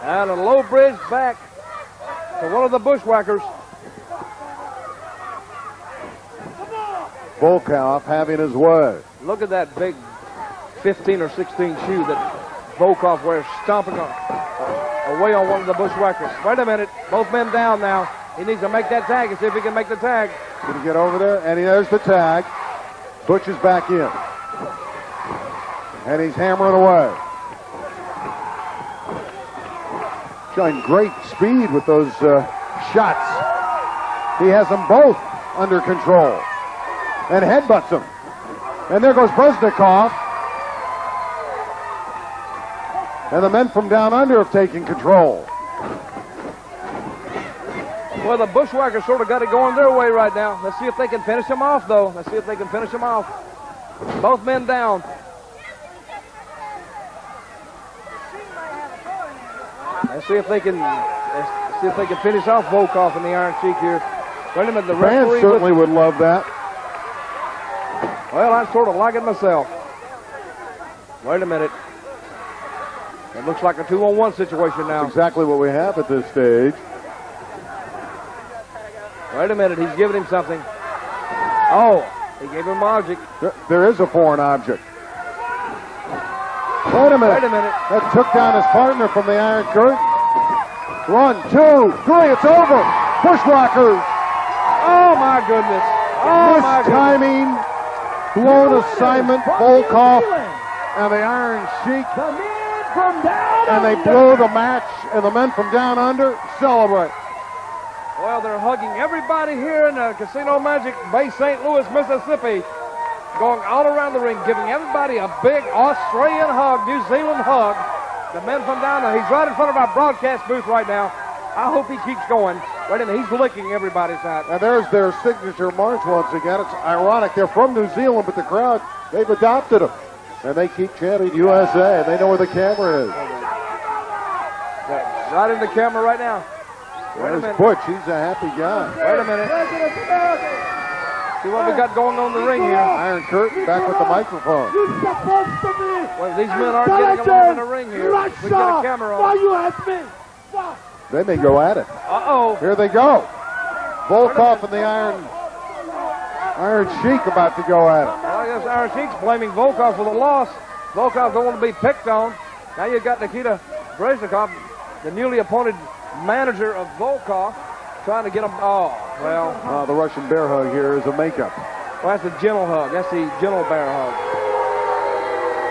And a low bridge back to one of the Bushwhackers. Volkoff having his way. Look at that big 15 or 16 shoe that Volkoff wears, stomping away on one of the Bushwhackers. Wait a minute. Both men down now. He needs to make that tag and see if he can make the tag. Can he get over there? And there's the tag. Butch is back in. And he's hammering away. Showing great speed with those shots. He has them both under control. And headbutts him. And there goes Brezhnikov. And the men from down under have taken control. Well, the Bushwhackers sort of got it going their way right now. Let's see if they can finish him off, though. Let's see if they can finish him off. Both men down. Let's see if they can finish off Volkoff and the Iron Sheik here. Wait a minute, the referee fans certainly would love that. Well, I sort of like it myself. Wait a minute. It looks like a 2-on-1 situation now. That's exactly what we have at this stage. Wait a minute, he's giving him something. Oh, he gave him an object. There is a foreign object. Wait a minute. That took down his partner from the Iron Curtain. 1, 2, 3, it's over. Bushwhackers. Oh, my goodness. Oh, my goodness. Timing, blown assignment, Volkoff and the Iron Sheik from down And they blow the match, and the men from down under celebrate. Well, they're hugging everybody here in the Casino Magic Bay, St. Louis, Mississippi. Going all around the ring, giving everybody a big Australian hug, New Zealand hug. The men from down there, he's right in front of our broadcast booth right now. I hope he keeps going. Right in there, he's licking everybody's hat. And there's their signature march once again. It's ironic. They're from New Zealand, but the crowd, they've adopted them. And they keep chanting USA, and they know where the camera is. Right in the camera right now. There's Butch. He's a happy guy. Wait a minute. See what we got going on in the ring here. Iron Curtain back with the microphone. You're supposed to be. Well, these men aren't getting along in the ring here. We got a camera on. Why you ask me? Why? They may go at it. Uh-oh. Here they go. Volkoff and the Iron Sheik about to go at it. Well, I guess Iron Sheik's blaming Volkoff for the loss. Volkoff don't want to be picked on. Now you got Nikita Brezhnikov, the newly appointed manager of Volkoff, trying to get him. Oh, well. The Russian bear hug here is a makeup. Well, that's a gentle hug. That's the gentle bear hug.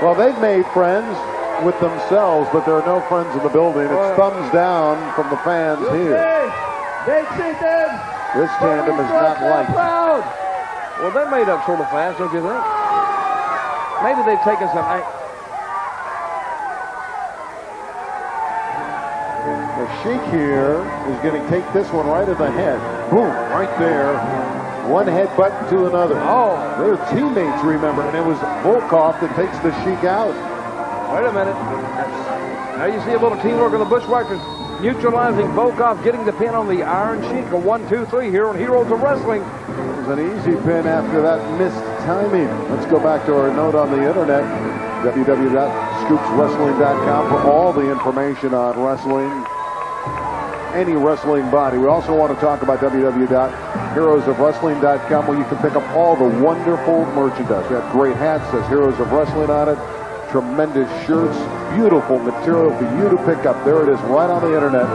Well, they've made friends with themselves, but there are no friends in the building. It's thumbs down from the fans here. They cheated. This tandem is not liked. Well, they made up sort of fans, don't you think? Maybe they've taken some. The Sheik here is going to take this one right in the head. Boom, right there. One headbutt to another. Oh. They're teammates, remember, and it was Volkoff that takes the Sheik out. Wait a minute. Now you see a little teamwork of the Bushwhackers neutralizing Volkoff, getting the pin on the Iron Sheik. A 1-2-3 here on Heroes of Wrestling. It was an easy pin after that missed timing. Let's go back to our note on the internet. www.scoopswrestling.com for all the information on wrestling. Any wrestling body. We also want to talk about www.heroesofwrestling.com where you can pick up all the wonderful merchandise. We have great hats, says Heroes of Wrestling on it. Tremendous shirts, beautiful material for you to pick up. There it is right on the internet.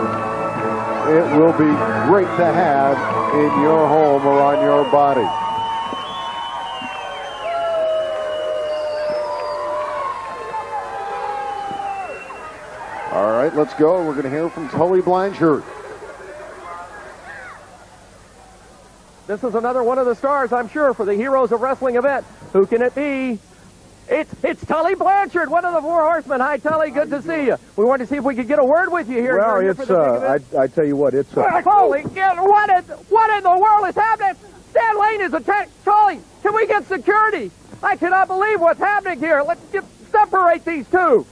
It will be great to have in your home or on your body. All right, let's go. We're going to hear from Tully Blanchard. This is another one of the stars, I'm sure, for the Heroes of Wrestling event. Who can it be? It's Tully Blanchard, one of the Four Horsemen. Hi, Tully. Good to see you. We wanted to see if we could get a word with you here. Well, it's I tell you what, it's holy, what in the world is happening? Stan Lane is attacked. Tully, can we get security? I cannot believe what's happening here. Let's separate these two.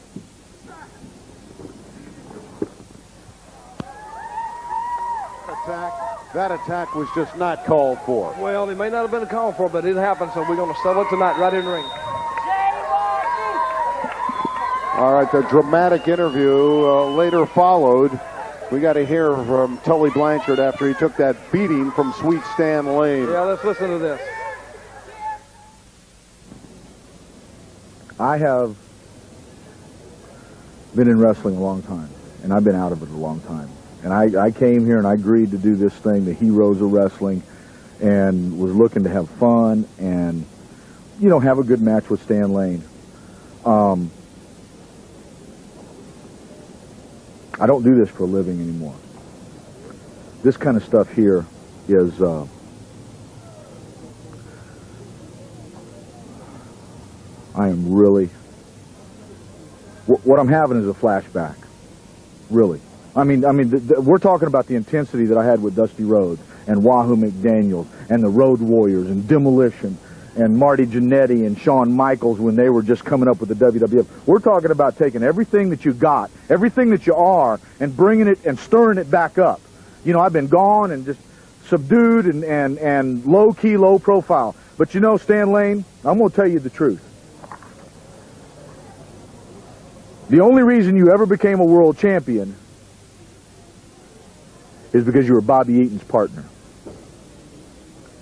That attack was just not called for. Well, it may not have been called for, but it happened, so we're going to settle it tonight right in the ring. All right, the dramatic interview later followed. We got to hear from Tully Blanchard after he took that beating from Sweet Stan Lane. Yeah, let's listen to this. I have been in wrestling a long time, and I've been out of it a long time. And I came here and I agreed to do this thing, the Heroes of Wrestling, and was looking to have fun and, you know, have a good match with Stan Lane. I don't do this for a living anymore. This kind of stuff here is, I am really, what I'm having is a flashback, really. I mean, we're talking about the intensity that I had with Dusty Rhodes and Wahoo McDaniels and the Road Warriors and Demolition and Marty Jannetty and Shawn Michaels when they were just coming up with the WWF. We're talking about taking everything that you got, everything that you are, and bringing it and stirring it back up. You know, I've been gone and just subdued and low-key, low profile. But you know, Stan Lane, I'm going to tell you the truth. The only reason you ever became a world champion is because you were Bobby Eaton's partner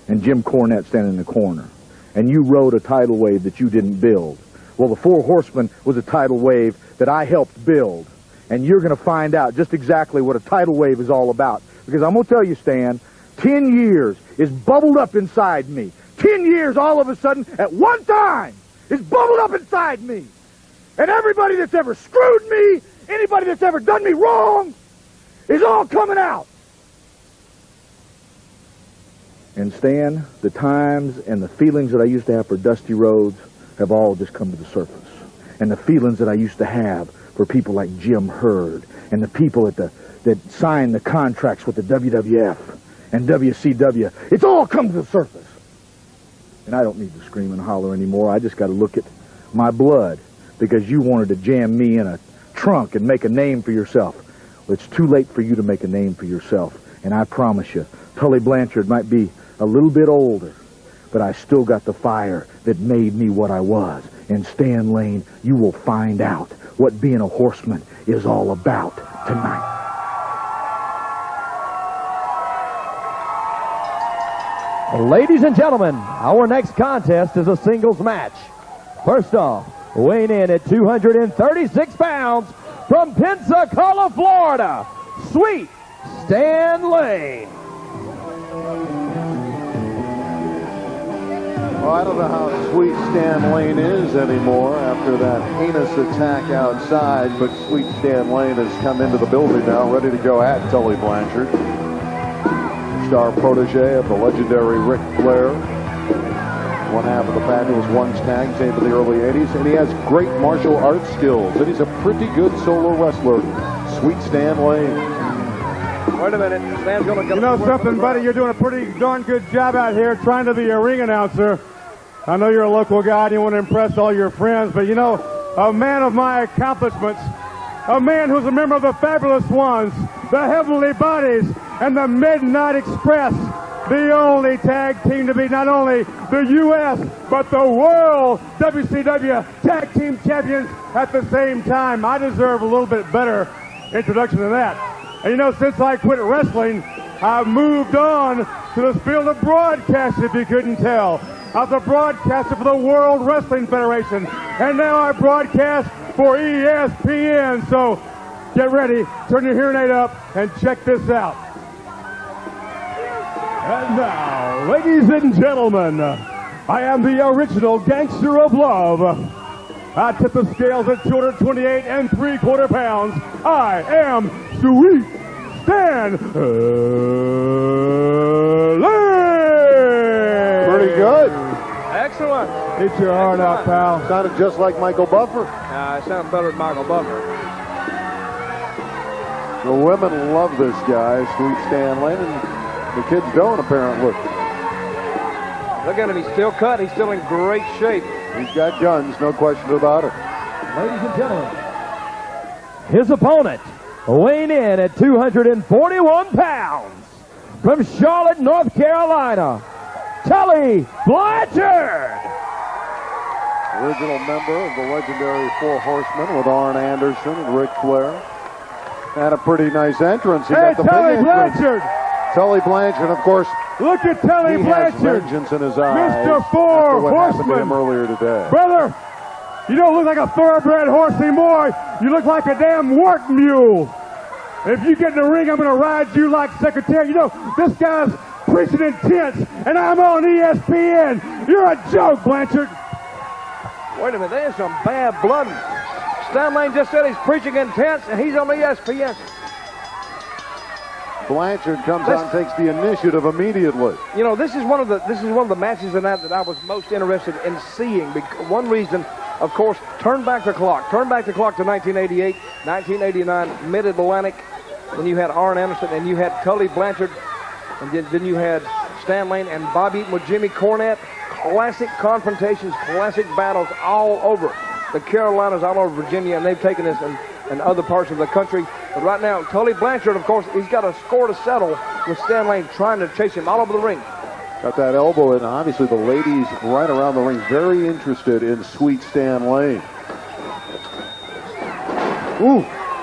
and Jim Cornette standing in the corner, and you rode a tidal wave that you didn't build. Well, the Four Horsemen was a tidal wave that I helped build, and you're going to find out just exactly what a tidal wave is all about, because I'm going to tell you, Stan, 10 years is bubbled up inside me. 10 years all of a sudden at one time is bubbled up inside me. And everybody that's ever screwed me, anybody that's ever done me wrong, is all coming out. And Stan, the times and the feelings that I used to have for Dusty Rhodes have all just come to the surface. And the feelings that I used to have for people like Jim Herd and the people that signed the contracts with the WWF and WCW, it's all come to the surface. And I don't need to scream and holler anymore. I just got to look at my blood because you wanted to jam me in a trunk and make a name for yourself. Well, it's too late for you to make a name for yourself. And I promise you, Tully Blanchard might be a little bit older, but I still got the fire that made me what I was. And Stan Lane, you will find out what being a horseman is all about tonight. Ladies and gentlemen, our next contest is a singles match. First off, weighing in at 236 pounds from Pensacola, Florida, Sweet Stan Lane. Well, I don't know how sweet Stan Lane is anymore after that heinous attack outside, but sweet Stan Lane has come into the building now, ready to go at Tully Blanchard. Star protege of the legendary Ric Flair. One half of the fabulous Ones tag team in the early 80s, and he has great martial arts skills, and he's a pretty good solo wrestler. Sweet Stan Lane. Wait a minute. Stan's going to get... You know something, buddy? You're doing a pretty darn good job out here trying to be a ring announcer. I know you're a local guy and you want to impress all your friends, but you know, a man of my accomplishments, a man who's a member of the Fabulous Ones, the Heavenly Bodies, and the Midnight Express, the only tag team to be not only the U.S., but the World WCW Tag Team Champions at the same time. I deserve a little bit better introduction than that. And you know, since I quit wrestling, I've moved on to the field of broadcasting, if you couldn't tell. I was a broadcaster for the World Wrestling Federation, and now I broadcast for ESPN. So get ready, turn your hearing aid up, and check this out. And now, ladies and gentlemen, I am the original gangster of love. I tip the scales at 228 3/4 pounds. I am Sweet Stan Lane. Pretty good. Excellent. Get your heart out, pal. Sounded just like Michael Buffer. It sounded better than Michael Buffer. The women love this guy, Sweet Stan Lane, and the kids don't, apparently. Look at him. He's still cut. He's still in great shape. He's got guns, no question about it. Ladies and gentlemen, his opponent, weighing in at 241 pounds, from Charlotte, North Carolina, Tully Blanchard. Original member of the legendary Four Horsemen with Arn Anderson and Ric Flair. Had a pretty nice entrance. He Hey, got the Tully big Blanchard. Tully Blanchard, of course. Look at Tully He Blanchard. has vengeance in his eyes. Mr. Four after what happened to Horsemen. him earlier today. Brother, you don't look like a thoroughbred horse anymore. You look like a damn work mule. If you get in the ring, I'm going to ride you like Secretary. You know, this guy's preaching intense, and I'm on ESPN. You're a joke, Blanchard. Wait a minute. There's some bad blood. Stan Lane just said he's preaching intense, and he's on ESPN. Blanchard comes out and takes the initiative immediately. You know, this is one of the matches tonight that I was most interested in seeing. One reason, of course, turn back the clock. Turn back the clock to 1988, 1989, Mid-Atlantic, when you had Arn Anderson and you had Tully Blanchard, and then you had Stan Lane and Bobby Eaton with Jimmy Cornette. Classic confrontations, classic battles all over the Carolinas, all over Virginia, and they've taken this in other parts of the country. But right now, Tully Blanchard, of course, he's got a score to settle with Stan Lane trying to chase him all over the ring. Got that elbow in. Obviously, the ladies right around the ring very interested in Sweet Stan Lane. Ooh,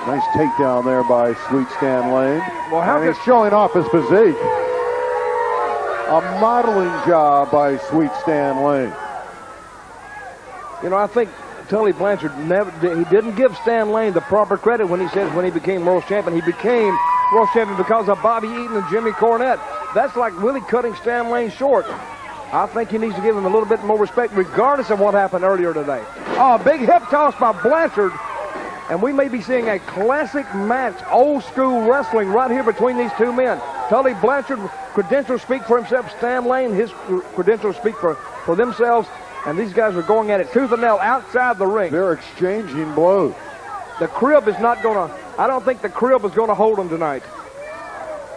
nice takedown there by Sweet Stan Lane. Well, and he's showing off his physique. A modeling job by Sweet Stan Lane. You know, I think Tully Blanchard he didn't give Stan Lane the proper credit when he says when he became world champion. He became world champion because of Bobby Eaton and Jimmy Cornette. That's like really cutting Stan Lane short. I think he needs to give him a little bit more respect regardless of what happened earlier today. Oh, big hip toss by Blanchard. And we may be seeing a classic match, old school wrestling right here between these two men. Tully Blanchard, credentials speak for himself. Stan Lane, his credentials speak for themselves. And these guys are going at it tooth and nail outside the ring. They're exchanging blows. The crib is not going to, I don't think the crib is going to hold them tonight.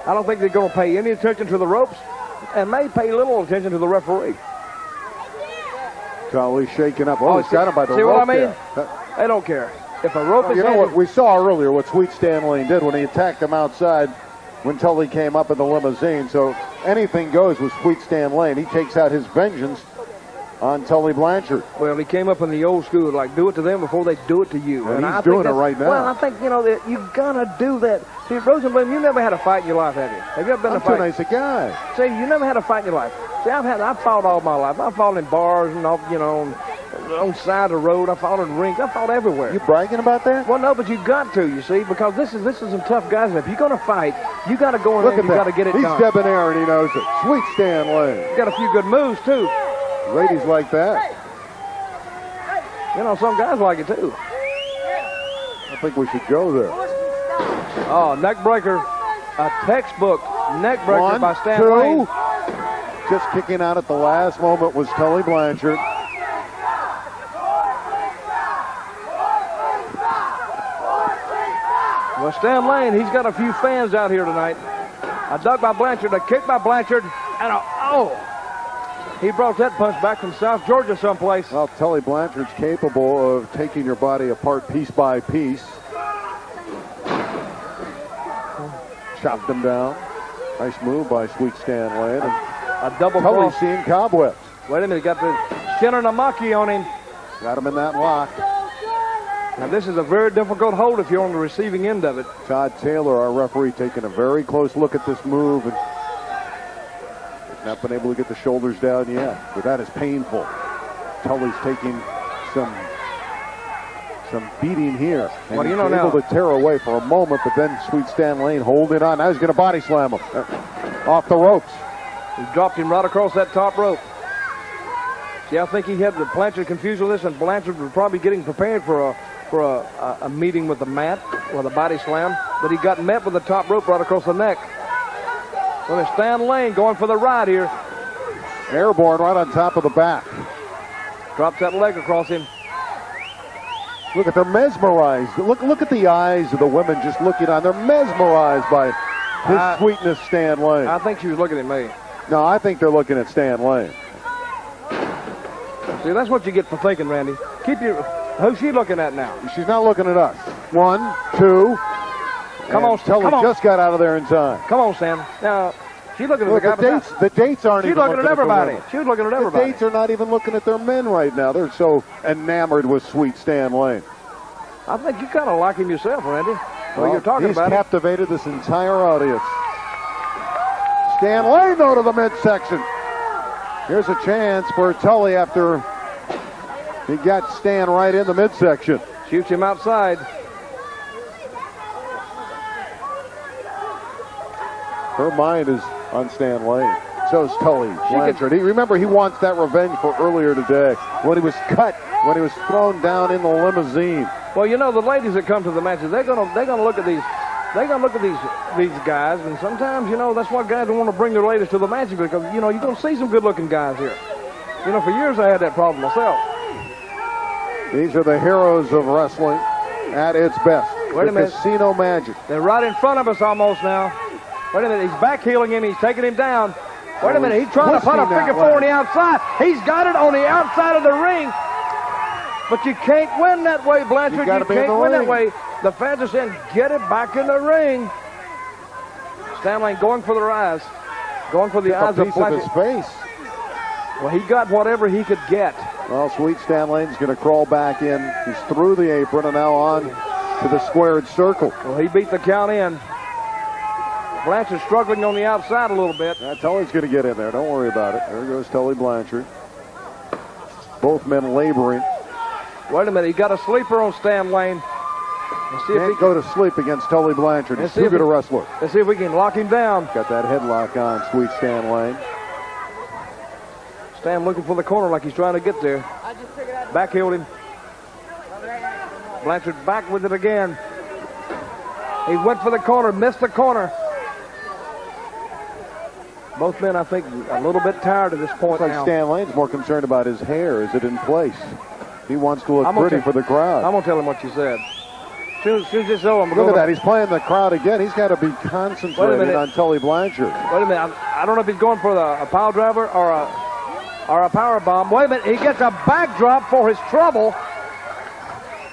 I don't think they're going to pay any attention to the ropes and may pay little attention to the referee. Tully shaking up. Oh, he's got him by the rope. See what I mean? There. They don't care. If a rope is you know what we saw earlier, what Sweet Stan Lane did when he attacked him outside when Tully came up in the limousine. So anything goes with Sweet Stan Lane. He takes out his vengeance on Tully Blanchard. Well, he came up in the old school, like do it to them before they do it to you. And he's doing it right now. Well, I think, you know, that you gotta do that. See, Rosenblum, you never had a fight in your life, have you? Have you ever been in a fight? I'm too nice a guy. See, you never had a fight in your life. See, I've fought all my life. I've fought in bars and off, you know, on side of the road. I fought in rings. I fought everywhere. You bragging about that? Well, no, but you got to, you see, because this is some tough guys. If you're gonna fight, you got to go in there and you got to get it done. He's debonair and he knows it. Sweet Stan Lane. He's got a few good moves too. Ladies like that. You know, some guys like it too. I think we should go there. Oh, neck breaker. A textbook neck breaker by Stan Lane. Just kicking out at the last moment was Tully Blanchard. Well, Stan Lane, he's got a few fans out here tonight. A duck by Blanchard, a kick by Blanchard, and he brought that punch back from South Georgia someplace. Well, Tully Blanchard's capable of taking your body apart piece by piece. Chopped him down. Nice move by Sweet Stan Lane. A double Tully cross. seeing cobwebs. Wait a minute, got the Shinner Namaki on him. Got him in that lock. Now, this is a very difficult hold if you're on the receiving end of it. Todd Taylor, our referee, taking a very close look at this move and not been able to get the shoulders down yet. But that is painful. Tully's taking some beating here. And what do you know he's now? able to tear away for a moment, but then Sweet Stan Lane holding on. Now he's going to body slam him off the ropes. He dropped him right across that top rope. See, I think he had the Blanchard confused with this, and Blanchard was probably getting prepared for a meeting with the mat, with a body slam, but he got met with the top rope right across the neck. Well, it's Stan Lane going for the ride here. Airborne right on top of the back. Drops that leg across him. Look at, they're mesmerized. Look at the eyes of the women just looking on. They're mesmerized by his sweetness, Stan Lane. I think she was looking at me. No, I think they're looking at Stan Lane. See, that's what you get for thinking, Randy. Who's she looking at now? She's not looking at us. 1, 2. Come on, Tully just got out of there in time. Come on, Sam. Now, she's looking at the guy. The dates aren't she's even looking at everybody. She was looking at everybody. The dates are not even looking at their men right now. They're so enamored with Sweet Stan Lane. I think you kind of like him yourself, Randy. Well, you're talking about he's captivated this entire audience. Stan Lane, though, to the midsection. Here's a chance for Tully after he got Stan right in the midsection. Shoots him outside. Her mind is on Stan Lane. So is Tully Blanchard. Remember, he wants that revenge for earlier today when he was cut, when he was thrown down in the limousine. Well, you know, the ladies that come to the matches, they're gonna look at these. They're gonna look at these guys, and sometimes, you know, that's why guys don't want to bring their ladies to the matches, because, you know, you're gonna see some good-looking guys here. You know, for years I had that problem myself. These are the heroes of wrestling at its best. Wait a minute. Casino Magic. They're right in front of us almost now. Wait a minute. He's backheeling him. He's taking him down. Wait a minute. He's trying to put a figure four on the outside. He's got it on the outside of the ring. But you can't win that way, Blanchard. You can't win that way. The fans are saying, get it back in the ring. Stan Lane going for the rise. Going for the eyes of Blanchard. His face. Well, he got whatever he could get. Well, Sweet Stan Lane's going to crawl back in. He's through the apron and now on to the squared circle. Well, he beat the count in. Blanchard struggling on the outside a little bit. Tully's going to get in there. Don't worry about it. There goes Tully Blanchard. Both men laboring. Wait a minute. He got a sleeper on Stan Lane. Can't go to sleep against Tully Blanchard. He's too good a wrestler. Let's see if we can lock him down. Got that headlock on Sweet Stan Lane. Stan looking for the corner like he's trying to get there. Back heeled him. Blanchard back with it again. He went for the corner, missed the corner. Both men, I think, a little bit tired at this point Looks like now. Stan Lane's more concerned about his hair. Is it in place? He wants to look pretty for the crowd. I'm going to tell him what you said. As soon as this over, Look at that. He's playing the crowd again. He's got to be concentrated on Tully Blanchard. Wait a minute. I don't know if he's going for a pile driver or a power bomb. Wait a minute. He gets a backdrop for his trouble.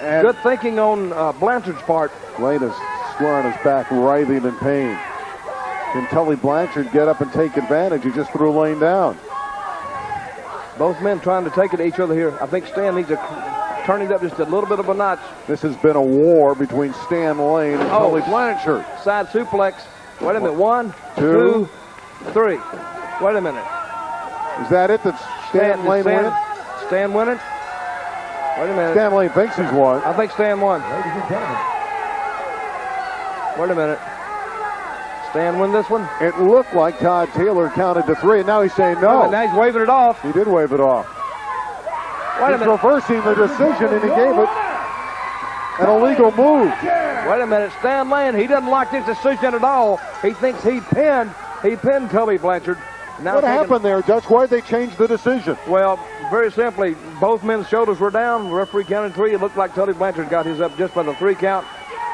And good thinking on Blanchard's part. Lane is still on his back, writhing in pain. Can Tully Blanchard get up and take advantage? He just threw Lane down. Both men trying to take it to each other here. I think Stan needs to turn it up just a little bit of a notch. This has been a war between Stan Lane and Tully Blanchard. Side suplex. Wait a minute. 1, 2, 3. Wait a minute. Is that it? That's Stan Lane winning? Stan winning? Wait a minute. Stan Lane thinks he's won. I think Stan won. Ladies and gentlemen. Wait a minute. Stan win this one? It looked like Todd Taylor counted to 3, and now he's saying no. Now he's waving it off. He did wave it off. Wait a minute. He's reversing the decision, and he gave it an illegal move. Wait a minute. Stan Lane, he doesn't like this decision at all. He thinks he pinned Tully Blanchard. Now what happened there, Dutch? Why did they change the decision? Well, very simply, both men's shoulders were down. The referee counted 3. It looked like Tully Blanchard got his up just by the 3 count.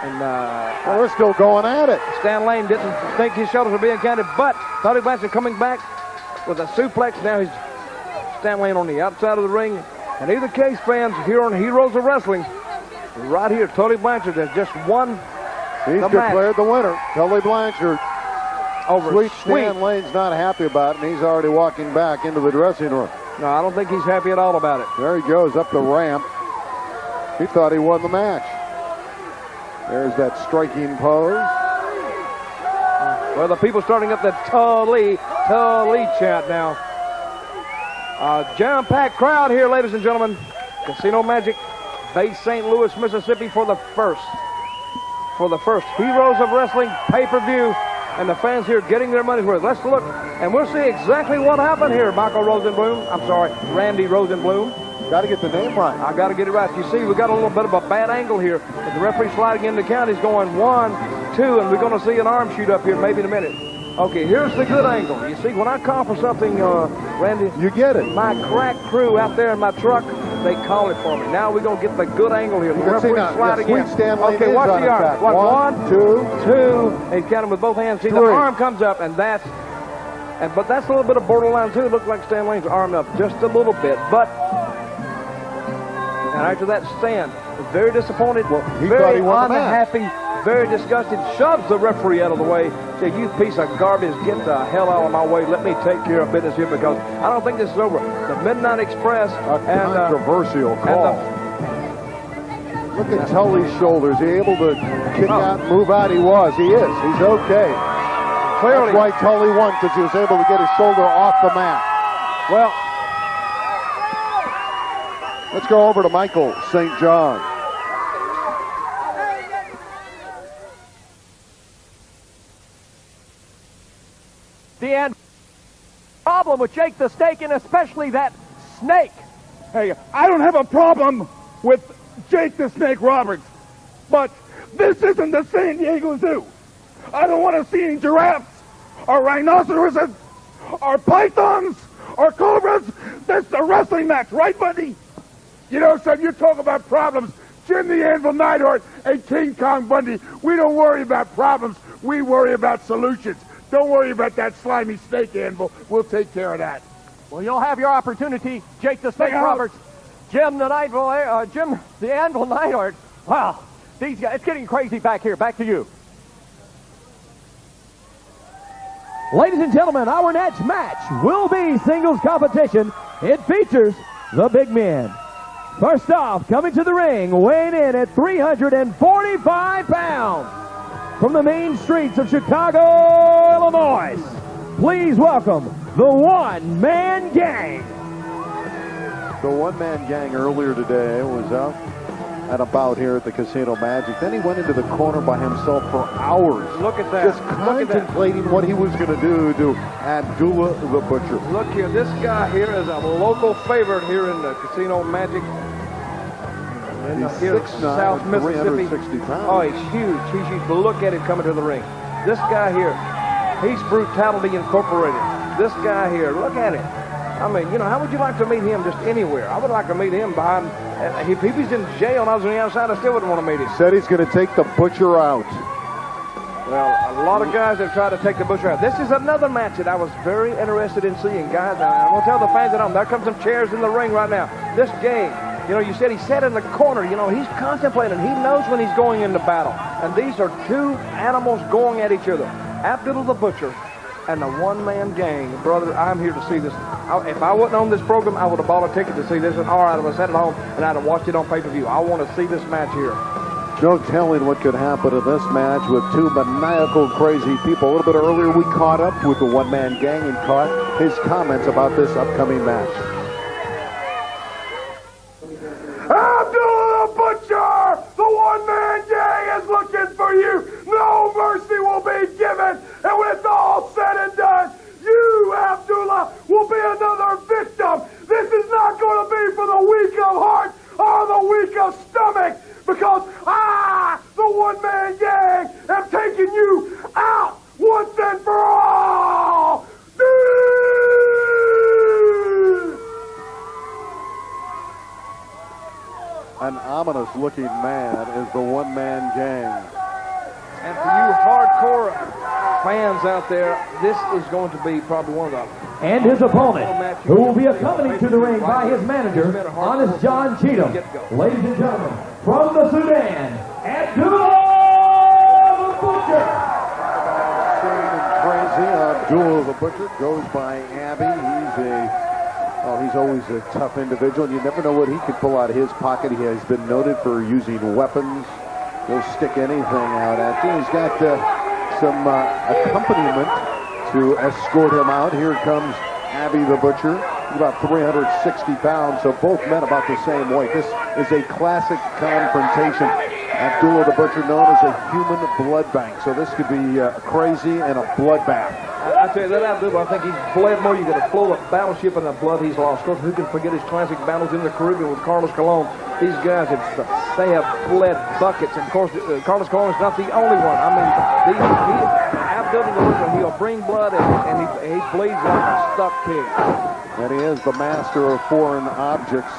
And well, they're still going at it. Stan Lane didn't think his shoulders were being counted, but Tully Blanchard coming back with a suplex. Now he's Stan Lane on the outside of the ring. In either case, fans, here on Heroes of Wrestling, right here, Tully Blanchard has just won. He's declared the winner. Tully Blanchard. Sweet Stan Lane's not happy about it, and he's already walking back into the dressing room. No, I don't think he's happy at all about it. There he goes up the ramp. He thought he won the match. There's that striking pose. Well, the people starting up the Tully chant now. Jam-packed crowd here, ladies and gentlemen. Casino Magic, Bay St. Louis, Mississippi for the first Heroes of Wrestling pay-per-view. And the fans here getting their money's worth. Let's look, and we'll see exactly what happened here. Randy Rosenblum. Got to get the name right. I got to get it right. You see, we got a little bit of a bad angle here. But the referee sliding in the count. He's going 1, 2, and we're going to see an arm shoot up here maybe in a minute. Okay, here's the good angle. You see, when I call for something, Randy, you get it. My crack crew out there in my truck, they call it for me. Now we're going to get the good angle here. The referee sliding in. Okay, watch the arm. 1, 2, and he's counting with both hands. See, the arm comes up, and but that's a little bit of borderline, too. It looks like Stan Lane's arm up just a little bit, and after that, Stan was very disappointed, very unhappy, very disgusted, shoves the referee out of the way, said, "You piece of garbage, get the hell out of my way. Let me take care of business here because I don't think this is over." The Midnight Express. Controversial call. Look at Tully's shoulders. Is he able to kick out and move out? He was. He is. He's okay. Clearly. That's why Tully won, because he was able to get his shoulder off the mat. Well, let's go over to Michael St. John. The end. Problem with Jake the Snake, and especially that snake. Hey, I don't have a problem with Jake the Snake Roberts, but this isn't the San Diego Zoo. I don't want to see any giraffes or rhinoceroses or pythons or cobras. This is a wrestling match, right, Bundy? You know, son, you talk about problems. Jim the Anvil Neidhart and King Kong Bundy, we don't worry about problems. We worry about solutions. Don't worry about that slimy snake, Anvil. We'll take care of that. Well, you'll have your opportunity, Jake the Snake Roberts. Jim the Anvil Neidhart. Wow, these guys, it's getting crazy back here. Back to you. Ladies and gentlemen, our next match will be singles competition. It features the big men. First off, coming to the ring, weighing in at 345 pounds. From the main streets of Chicago, Illinois, please welcome the One-Man Gang. The One-Man Gang earlier today was out at a bout here at the Casino Magic. Then he went into the corner by himself for hours. Look at that. Just contemplating what he was going to do to Abdullah the Butcher. Look here, this guy here is a local favorite here in the Casino Magic. He's Here, 6'9", South Mississippi. 360 pounds. Oh, he's huge. He's huge. But look at him coming to the ring. This guy here, he's Brutality Incorporated. This guy here, look at him. I mean, you know, how would you like to meet him just anywhere? I would like to meet him behind, if he was in jail and I was on the outside, I still wouldn't want to meet him. Said he's going to take the Butcher out. Well, a lot of guys have tried to take the Butcher out. This is another match that I was very interested in seeing, guys. I'm going to tell the fans at home, there comes some chairs in the ring right now. This game, you know, you said he sat in the corner. You know, he's contemplating. He knows when he's going into battle. And these are two animals going at each other. Abdullah the Butcher and the one-man gang. Brother, I'm here to see this. If I wasn't on this program, I would have bought a ticket to see this, or I would have sat at home and I'd have watched it on pay-per-view. I want to see this match here. No telling what could happen in this match with two maniacal, crazy people. A little bit earlier, we caught up with the one-man gang and caught his comments about this upcoming match. Abdullah the Butcher! The one-man gang is looking for you! No mercy will be given! And when it's all said and done, you, Abdullah, will be another victim! This is not going to be for the weak of heart or the weak of stomach! Because I, the one-man gang, am taking you out once and for all! An ominous-looking man is the one-man gang. And for you hardcore fans out there, this is going to be probably one of the... And his opponent, who will be accompanied to the ring by his manager, Honest John Cheatham. Ladies and gentlemen, from the Sudan, Abdullah the Butcher. Crazy. Abdullah the Butcher goes by Abby. He's always a tough individual, and you never know what he could pull out of his pocket. He has been noted for using weapons. He'll stick anything out at you. He's got some accompaniment to escort him out. Here comes Abby the Butcher. He's about 360 pounds, so both men about the same weight. This is a classic confrontation. Abdullah the Butcher known as a human blood bank, so this could be crazy and a bloodbath. I tell you that Abdullah, I think he's bled more. You got a flow of battleship and the blood he's lost. Of course, who can forget his classic battles in the Caribbean with Carlos Colon? These guys, they have bled buckets. And of course, Carlos Colon is not the only one. I mean, Abdullah the Butcher, he'll bring blood and he bleeds like a stuck pig. And he is the master of foreign objects.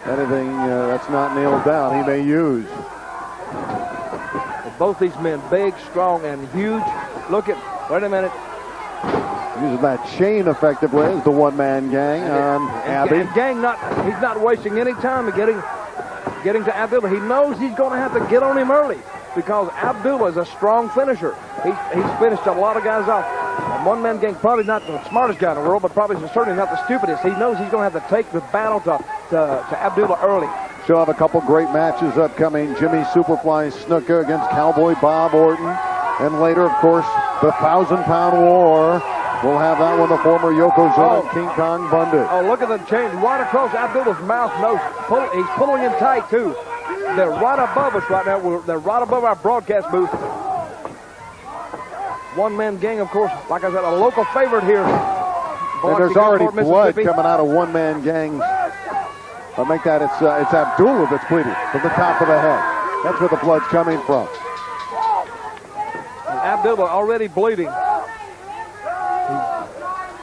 Anything that's not nailed down, he may use. Both these men, big, strong, and huge. Look at, wait a minute. Using that chain effectively as the one-man gang on Abby. And gang, he's not wasting any time in getting to Abdullah. He knows he's going to have to get on him early because Abdullah is a strong finisher. He's finished a lot of guys off. And one-man gang, probably not the smartest guy in the world, but probably certainly not the stupidest. He knows he's going to have to take the battle to Abdullah early. She'll have a couple great matches upcoming. Jimmy Superfly Snuka against Cowboy Bob Orton. And later, of course, the 1,000-pound war. We'll have that one, the former Yokozuna and King Kong Bundy. Oh, look at the change right across Abdullah's mouth, nose. He's pulling him tight, too. They're right above us right now. They're right above our broadcast booth. One-man gang, of course, like I said, a local favorite here. And there's already blood coming out of one-man gangs. I'll make that it's Abdullah that's bleeding from the top of the head. That's where the blood's coming from. And Abdullah already bleeding.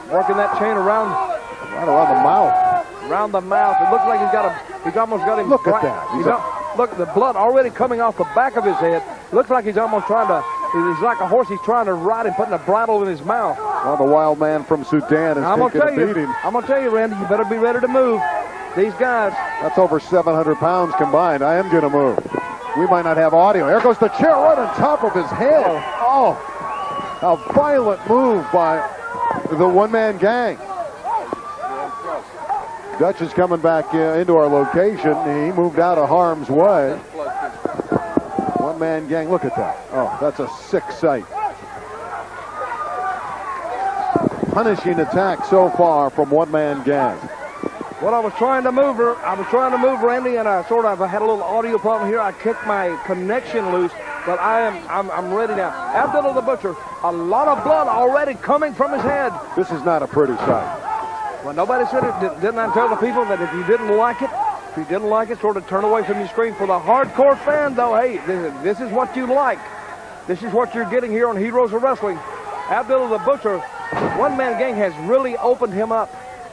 Working that chain around the mouth. Around the mouth. It looks like he's almost got him. Look at that. Look, the blood already coming off the back of his head. It looks like he's almost trying to, he's like a horse he's trying to ride and putting a bridle in his mouth. Well, the wild man from Sudan is taking a beating. I'm going to tell you, Randy, you better be ready to move. These guys. That's over 700 pounds combined. I am going to move. We might not have audio. There goes the chair right on top of his head. Oh, a violent move by the one-man gang. Dutch is coming back into our location. He moved out of harm's way. One-man gang, look at that. Oh, that's a sick sight. Punishing attack so far from one-man gang. Well, I was trying to move her. Randy, and I had a little audio problem here. I kicked my connection loose, but I'm ready now. Abdullah the Butcher, a lot of blood already coming from his head. This is not a pretty sight. Well, nobody said it. Didn't I tell the people that if you didn't like it, sort of turn away from your screen? For the hardcore fan, though, hey, this is what you like. This is what you're getting here on Heroes of Wrestling. Abdullah the Butcher, one-man gang has really opened him up.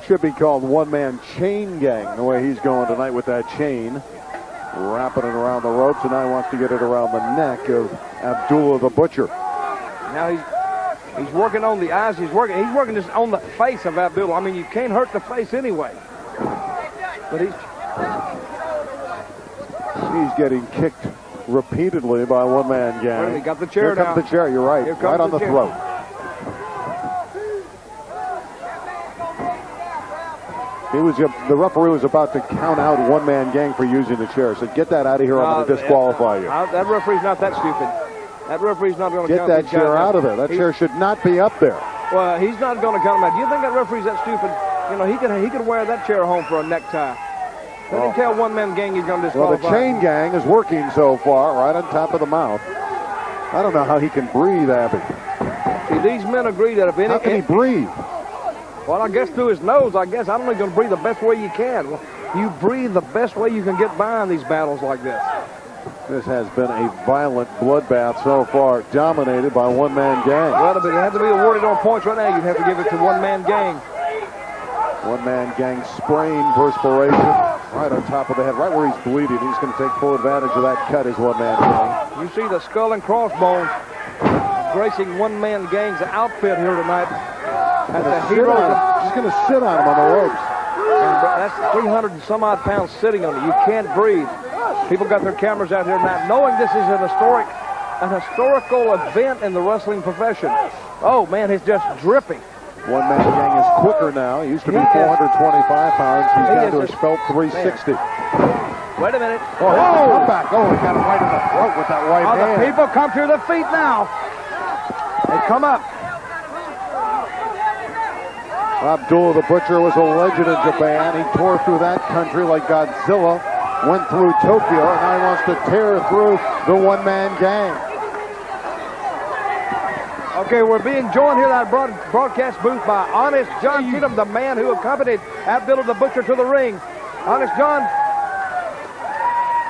Should be called one-man chain gang, the way he's going tonight with that chain. Wrapping it around the ropes, and now he wants to get it around the neck of Abdullah the Butcher. Now he's working on the eyes. He's working just on the face of Abdullah. I mean, you can't hurt the face anyway. But he's getting kicked repeatedly by one-man gang. Well, he got the chair Here comes now. the chair, you're right. Right on the throat. The referee was about to count out one-man gang for using the chair. So get that out of here. I'm going to disqualify you. That referee's not that stupid. That referee's not going to count that chair out of there. That chair should not be up there. Well, he's not going to count him out. Do you think that referee's that stupid? You know, he could wear that chair home for a necktie. Let him tell one-man gang he's going to disqualify. Well, the chain gang is working so far, right on top of the mouth. I don't know how he can breathe, Abby. See, these men agree that if any... How can he breathe? Well, I guess through his nose, I guess. I don't know, going to breathe the best way you can. Well, you breathe the best way you can get by in these battles like this. This has been a violent bloodbath so far, dominated by one-man gang. Well, if it had to be awarded on points right now, you'd have to give it to one-man gang. One-man gang spraying perspiration right on top of the head, right where he's bleeding. He's going to take full advantage of that cut as one-man gang. You see the skull and crossbones gracing one-man gang's outfit here tonight. He's going to sit on him on the ropes. And that's 300 and some odd pounds sitting on it. You can't breathe. People got their cameras out here now, knowing this is an historical event in the wrestling profession. Oh man, he's just dripping. One-man gang is quicker now. He used to be 425 pounds. He's down to a spelt 360. Wait a minute. Oh, come back. Oh, he got him right in the throat with that right hand. The people come to their feet now. They come up. Abdullah the Butcher was a legend in Japan. He tore through that country like Godzilla, went through Tokyo, and now he wants to tear through the one-man gang. Okay, we're being joined here in that broadcast booth by Honest John Cheatham, the man who accompanied Abdullah the Butcher to the ring. Honest John,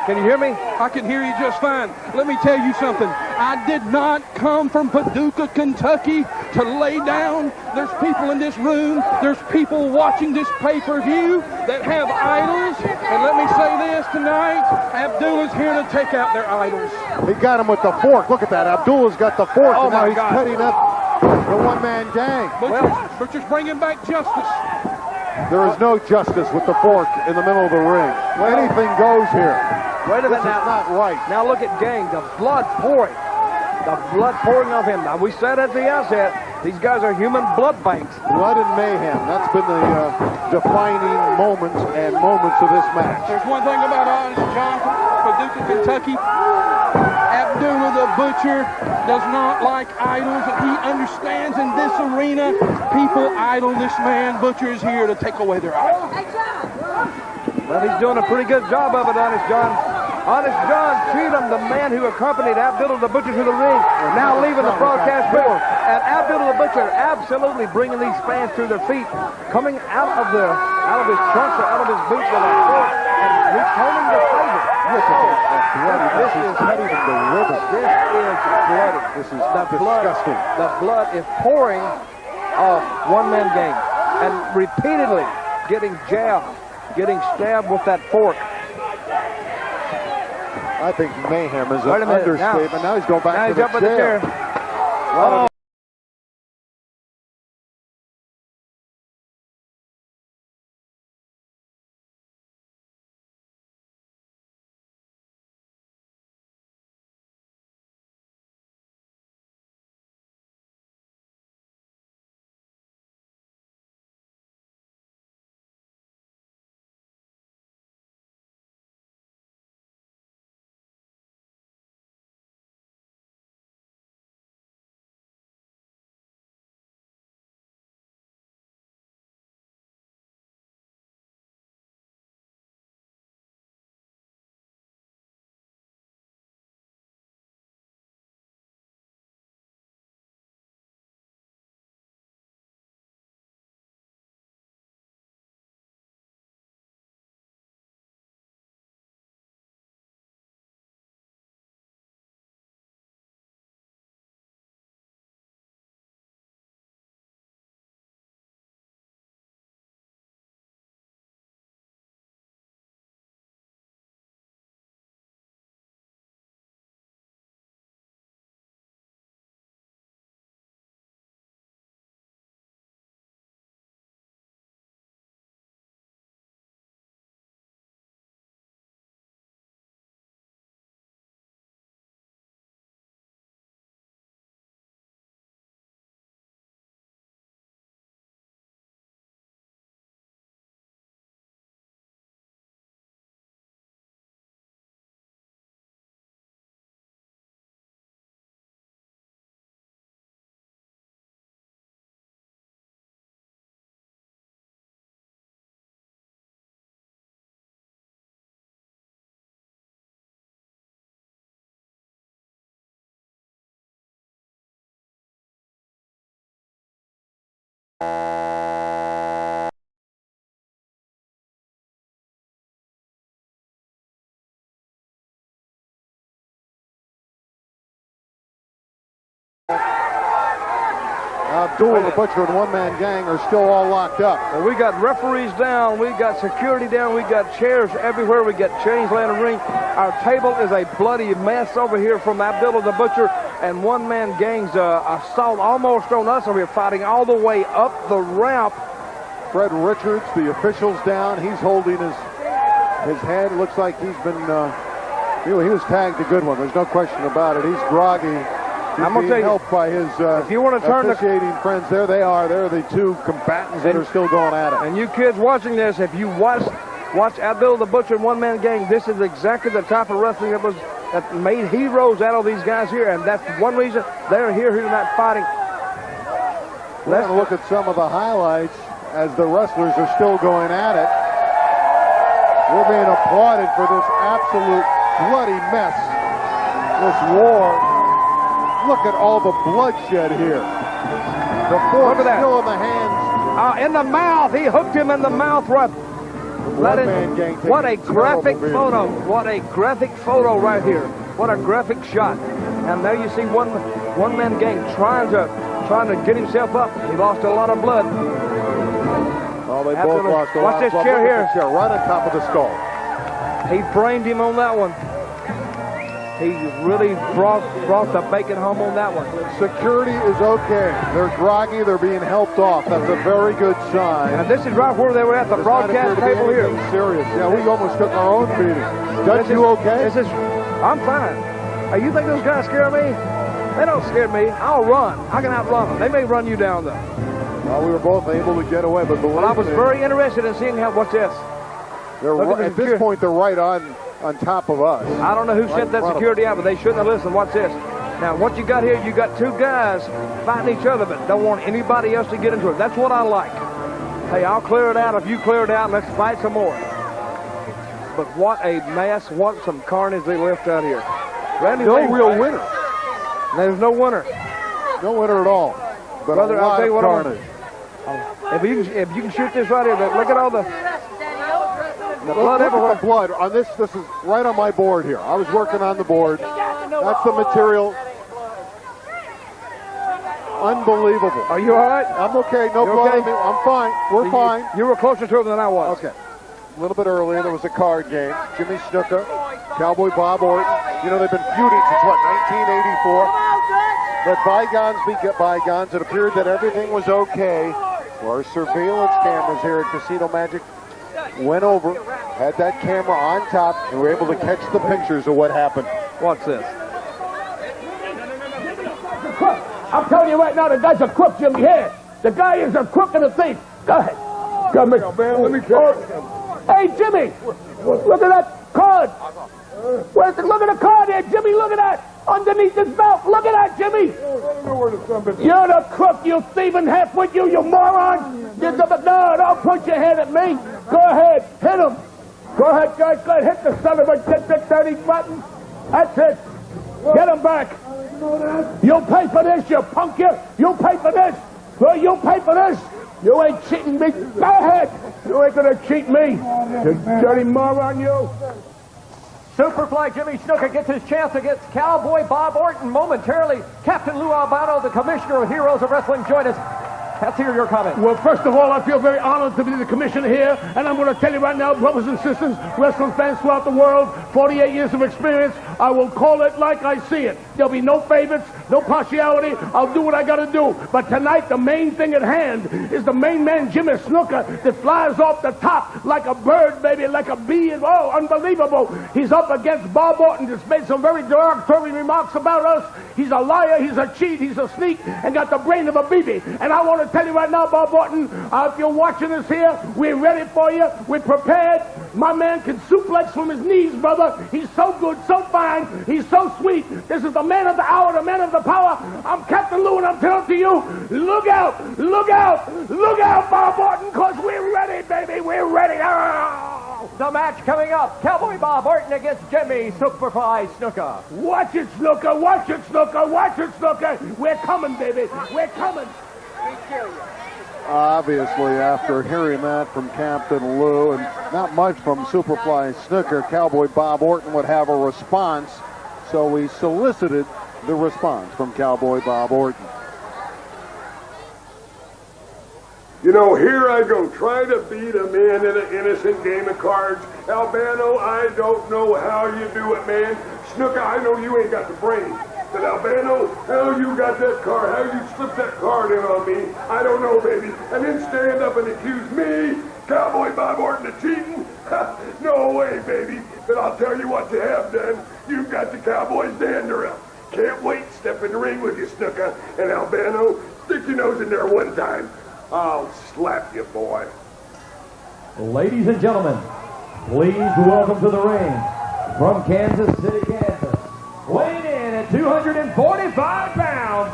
can you hear me? I can hear you just fine. Let me tell you something. I did not come from Paducah, Kentucky to lay down. There's people in this room. There's people watching this pay-per-view that have idols. And let me say this tonight. Abdullah's here to take out their idols. He got him with the fork. Look at that. Abdullah's got the fork. Oh, and now my he's God. cutting up the one-man gang. Butcher's bringing back justice. There is no justice with the fork in the middle of the ring. Anything goes here. Wait a minute This now. is not right. Now look at Gang, the blood pouring. The blood pouring of him. Now we said at the outset, these guys are human blood banks. Blood and mayhem. That's been the defining moments of this match. There's one thing about Honest John from Paducah, Kentucky. Abdullah the Butcher does not like idols, and he understands in this arena, people idol this man. Butcher is here to take away their idols. Well, he's doing a pretty good job of it, Honest John. Honest John Cheatham, the man who accompanied Abdullah the Butcher to the ring, now leaving the broadcast booth. And Abdullah the Butcher absolutely bringing these fans to their feet, coming out of his trunks or out of his boots with a fork and returning the favor. Look at that. This is cutting him to ribbons. This is bloody. This is disgusting. The blood is pouring off one-man gang and repeatedly getting jabbed, getting stabbed with that fork. I think mayhem is an understatement. Now he's going back to the chair. Oh. Abdullah, the Butcher, and one-man gang are still all locked up. Well, we got referees down, we got security down, we got chairs everywhere, we got chains laying in the ring. Our table is a bloody mess over here from Abdullah the Butcher, and one-man gang's assault almost on us over here, fighting all the way up the ramp. Fred Richards, the official's down. He's holding his head. Looks like he's been, he was tagged a good one. There's no question about it. He's groggy. I'm going to tell you, helped by his if you want to turn officiating friends. There they are. They're the two combatants that are still going at it. And you kids watching this, if you watch Abdullah the Butcher and one-man gang, this is exactly the type of wrestling that made heroes out of these guys here, and that's one reason they're here tonight fighting. Let's look at some of the highlights as the wrestlers are still going at it. We're being applauded for this absolute bloody mess, this war. Look at all the bloodshed here. The fork still in the hands. In the mouth. He hooked him in the mouth. Right. What a graphic photo. What a graphic photo right here. What a graphic shot. And there you see one-man gang trying to get himself up. He lost a lot of blood. Oh, they both lost a lot. Watch this chair here. Chair right on top of the skull. He brained him on that one. He really brought the bacon home on that one. Security is okay. They're groggy. They're being helped off. That's a very good sign. And this is right where they were at the broadcast table here. Serious. Yeah, we almost took our own beating. Judge, you okay? I'm fine. Hey, you think those guys scare me? They don't scare me. I'll run. I can outrun them. They may run you down, though. Well, we were both able to get away, but I was very interested in seeing what's this. At this point, they're right on top of us. I don't know who sent that security out, but they shouldn't have listened. Watch this. Now, what you got here, you got two guys fighting each other, but don't want anybody else to get into it. That's what I like. Hey, I'll clear it out if you clear it out. Let's fight some more. But what a mess. What some carnage they left out here. No real winner. There's no winner. No winner at all. But brother, I'll tell you what. Carnage. If you can shoot this right here, look at all the blood everywhere. The blood on this is right on my board here. I was working on the board. That's the material. Unbelievable. Are you all right? I'm okay. No blood. Okay? I'm fine. We're fine. You were closer to him than I was. Okay. A little bit earlier, there was a card game. Jimmy Snuka, Cowboy Bob Orton. You know, they've been feuding since, 1984? But bygones be bygones. It appeared that everything was okay. Well, our surveillance cameras here at Casino Magic went over, had that camera on top, and were able to catch the pictures of what happened. What's this? I'm telling you right now, the guy's a crook, Jimmy. Here, the guy is a crook and a thief. Go ahead. Come here. Man, let me Hey, Jimmy, look at that card. Look at the card there, Jimmy. Look at that. Underneath his belt. Look at that, Jimmy. You're the crook, you thieving half-wit, you moron. No, don't put your head at me. Go ahead, hit him. Go ahead, guys. Go ahead, hit the son of a dirty button. That's it. Get him back. You'll pay for this, you punk. You'll pay for this. Well, you'll pay for this. You ain't cheating me. Go ahead. You ain't gonna cheat me. You dirty moron, you. Superfly Jimmy Snuka gets his chance against Cowboy Bob Orton momentarily. Captain Lou Albano, the Commissioner of Heroes of Wrestling, join us. Let's hear your comment. Well, first of all, I feel very honored to be the commissioner here, and I'm going to tell you right now, brothers and sisters, wrestling fans throughout the world, 48 years of experience, I will call it like I see it. There'll be no favorites, no partiality. I'll do what I got to do. But tonight, the main thing at hand is the main man, Jimmy Snuka, that flies off the top like a bird, baby, like a bee. Oh, unbelievable. He's up against Bob Orton, that's made some very derogatory remarks about us. He's a liar, he's a cheat, he's a sneak, and got the brain of a BB. And I want to tell you right now, Bob Orton, if you're watching us here, we're ready for you. We're prepared. My man can suplex from his knees, brother. He's so good, so fine. He's so sweet. This is the man of the hour, the man of the power. I'm Captain Lou, and I'm telling to you, look out, look out, look out, Bob Orton, because we're ready, baby. We're ready. The match coming up, Cowboy Bob Orton against Jimmy Superfly Snuka. Watch it, Snuka. Watch it, Snuka. Watch it, Snuka. We're coming, baby. We're coming. We kill you. Obviously, after hearing that from Captain Lou and not much from Superfly Snuka, Cowboy Bob Orton would have a response. So we solicited the response from Cowboy Bob Orton. You know, here I go, trying to beat a man in an innocent game of cards. Albano, I don't know how you do it, man. Snuka, I know you ain't got the brain. But Albano, how you got that card? How you slipped that card in on me? I don't know, baby. And then stand up and accuse me, Cowboy Bob Orton, of cheating? No way, baby. But I'll tell you what you have done. You've got the Cowboys dander up. Can't wait to step in the ring with you, Snuka. And Albano, stick your nose in there one time. I'll slap you, boy. Ladies and gentlemen, please welcome to the ring from Kansas City, Kansas, weighing in at 245 pounds,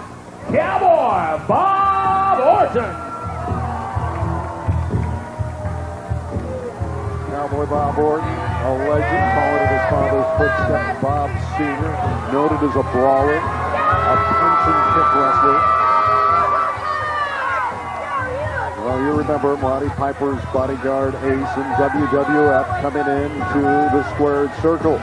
Cowboy Bob Orton. Cowboy Bob Orton, a legend, followed in his father's footsteps. Bob Sr., noted as a brawler, a punch and kick wrestler. Well, you remember Roddy Piper's bodyguard ace in WWF coming into the squared circle.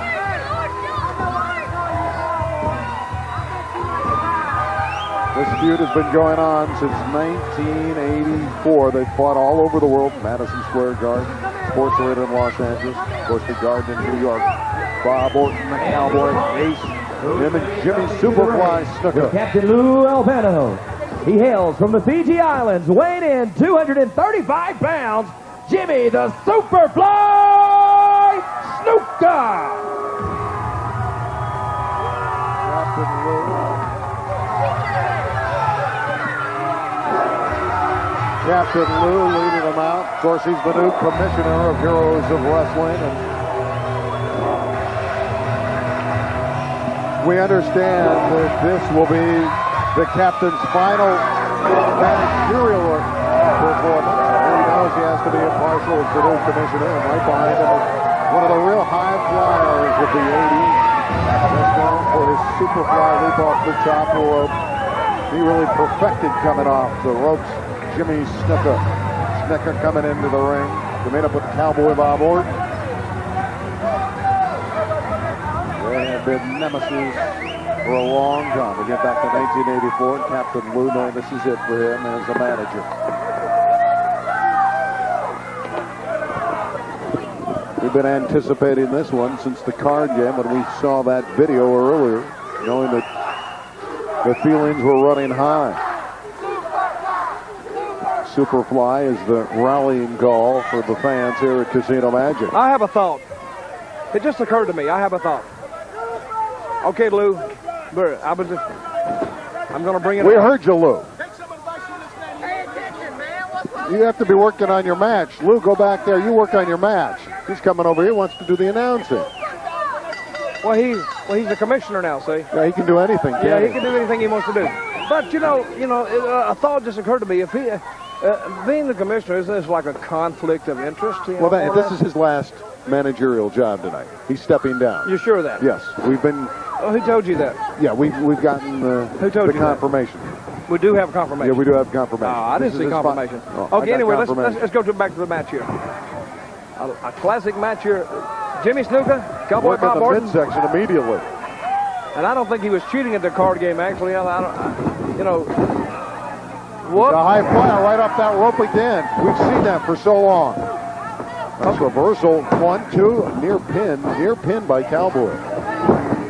This feud has been going on since 1984. They've fought all over the world. Madison Square Garden, Sports Arena in Los Angeles, of course the Garden in New York. Bob Orton, the Cowboy ace, him and Jimmy Superfly Snuka. Captain Lou Albano. He hails from the Fiji Islands, weighing in 235 pounds, Jimmy the Superfly Snuka. Captain Lou. Captain Lou leading them out. Of course, he's the new commissioner of Heroes of Wrestling. And we understand that this will be the captain's final managerial performance. He knows he has to be impartial as the new commissioner, and right behind him is one of the real high flyers of the 80s. Best known for his Superfly leap off the top rope. He really perfected coming off the ropes. Jimmy Snuka. Snuka coming into the ring to meet up with Cowboy Bob Orton. They have been nemesis for a long time. We get back to 1984, and Captain Lou knowing this is it for him as a manager. We've been anticipating this one since the card game when we saw that video earlier, knowing that the feelings were running high. Superfly is the rallying call for the fans here at Casino Magic. I have a thought. It just occurred to me. I have a thought. Okay, Lou. I'm going to bring it We up. heard you, Lou. You have to be working on your match. Lou, go back there. You work on your match. He's coming over here, wants to do the announcing. Well, he's the commissioner now, see? Yeah, he can do anything, Yeah, he can do anything he wants to do. But, a thought just occurred to me. If he, being the commissioner, isn't this like a conflict of interest? Well, this is his last managerial job tonight. He's stepping down. You sure of that? Yes. We've been... Oh, who told you that? Yeah, we've gotten the confirmation. We do have confirmation. Yeah, we do have confirmation. Oh, I didn't see confirmation. Okay, anyway, let's go back to the match here. A classic match here. Jimmy Snuka, Cowboy Bob Orton. Work the midsection immediately. And I don't think he was cheating at the card game, actually. Whoop. A high flyer right off that rope again. We've seen that for so long. That's reversal. 1, 2, near pin by Cowboy.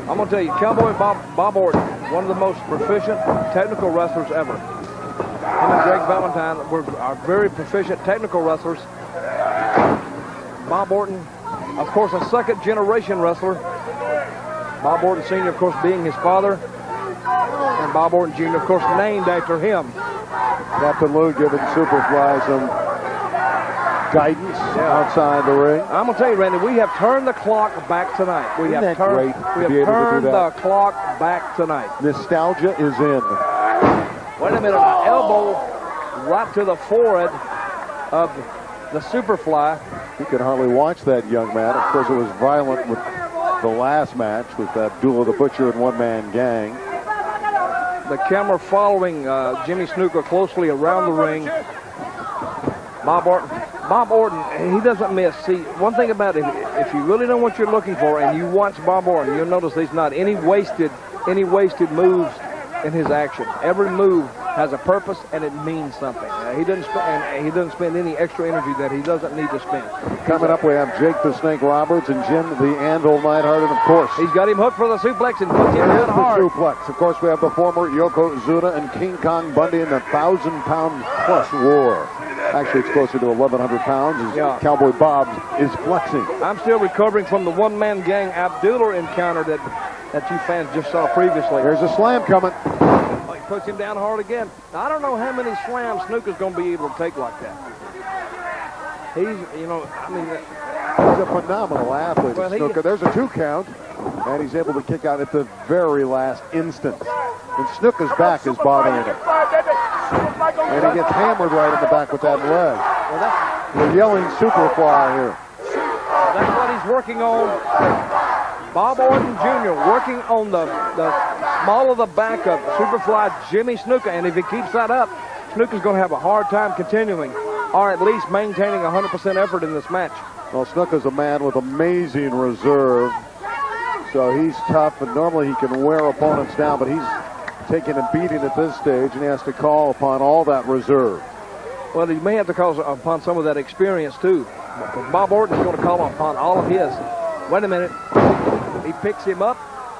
I'm going to tell you, Cowboy Bob Orton, one of the most proficient technical wrestlers ever. Him and Jake Valentine are very proficient technical wrestlers. Bob Orton, of course, a second-generation wrestler. Bob Orton Sr., of course, being his father. And Bob Orton Jr., of course, named after him. Captain Lou giving Superfly some guidance outside the ring. I'm going to tell you, Randy, we have turned the clock back tonight. We have turned the clock back tonight. Nostalgia is in. Wait a minute, an elbow right to the forehead of the Superfly. You could hardly watch that young man. Of course, it was violent with the last match with Abdullah the Butcher and one-man gang. The camera following Jimmy Snuka closely around the ring. Bob Orton, he doesn't miss. See, one thing about it, if you really know what you're looking for and you watch Bob Orton, you'll notice there's not any wasted moves in his action. Every move has a purpose and it means something. He doesn't spend any extra energy that he doesn't need to spend. Coming up, we have Jake the Snake Roberts and Jim the Anvil Neidhart, and of course, he's got him hooked for the suplex and puts him down hard. The suplex. Of course, we have the former Yokozuna and King Kong Bundy in the 1,000-pound plus war. Actually, it's closer to 1,100 pounds as Cowboy Bob is flexing. I'm still recovering from the one-man gang Abdullah encounter that you fans just saw previously. There's a slam coming. He puts him down hard again. Now, I don't know how many slams Snuka's going to be able to take like that. He's a phenomenal athlete, well, Snuka. There's a 2 count, and he's able to kick out at the very last instant. And Snuka's back is bothering him. And he gets hammered right in the back with that leg. Well, we're yelling Superfly here. That's what he's working on. Bob Orton Jr. working on the small of the back of Superfly Jimmy Snuka. And if he keeps that up, Snuka's going to have a hard time continuing, or at least maintaining 100% effort in this match. Well, Snuka's a man with amazing reserve. So he's tough, and normally he can wear opponents down, but he's taking a beating at this stage, and he has to call upon all that reserve. Well, he may have to call upon some of that experience, too. Because Bob Orton is going to call upon all of his. Wait a minute. He picks him up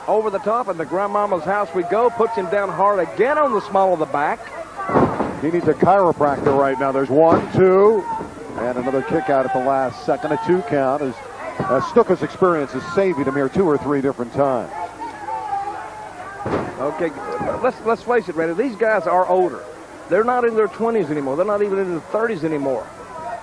over the top, and the grandmama's house we go, puts him down hard again on the small of the back. He needs a chiropractor right now. There's 1, 2, and another kick out at the last second. A 2 count as Snuka's experience is saving him here 2 or 3 different times. Okay, let's face it, Randy. These guys are older. They're not in their 20s anymore. They're not even in their 30s anymore.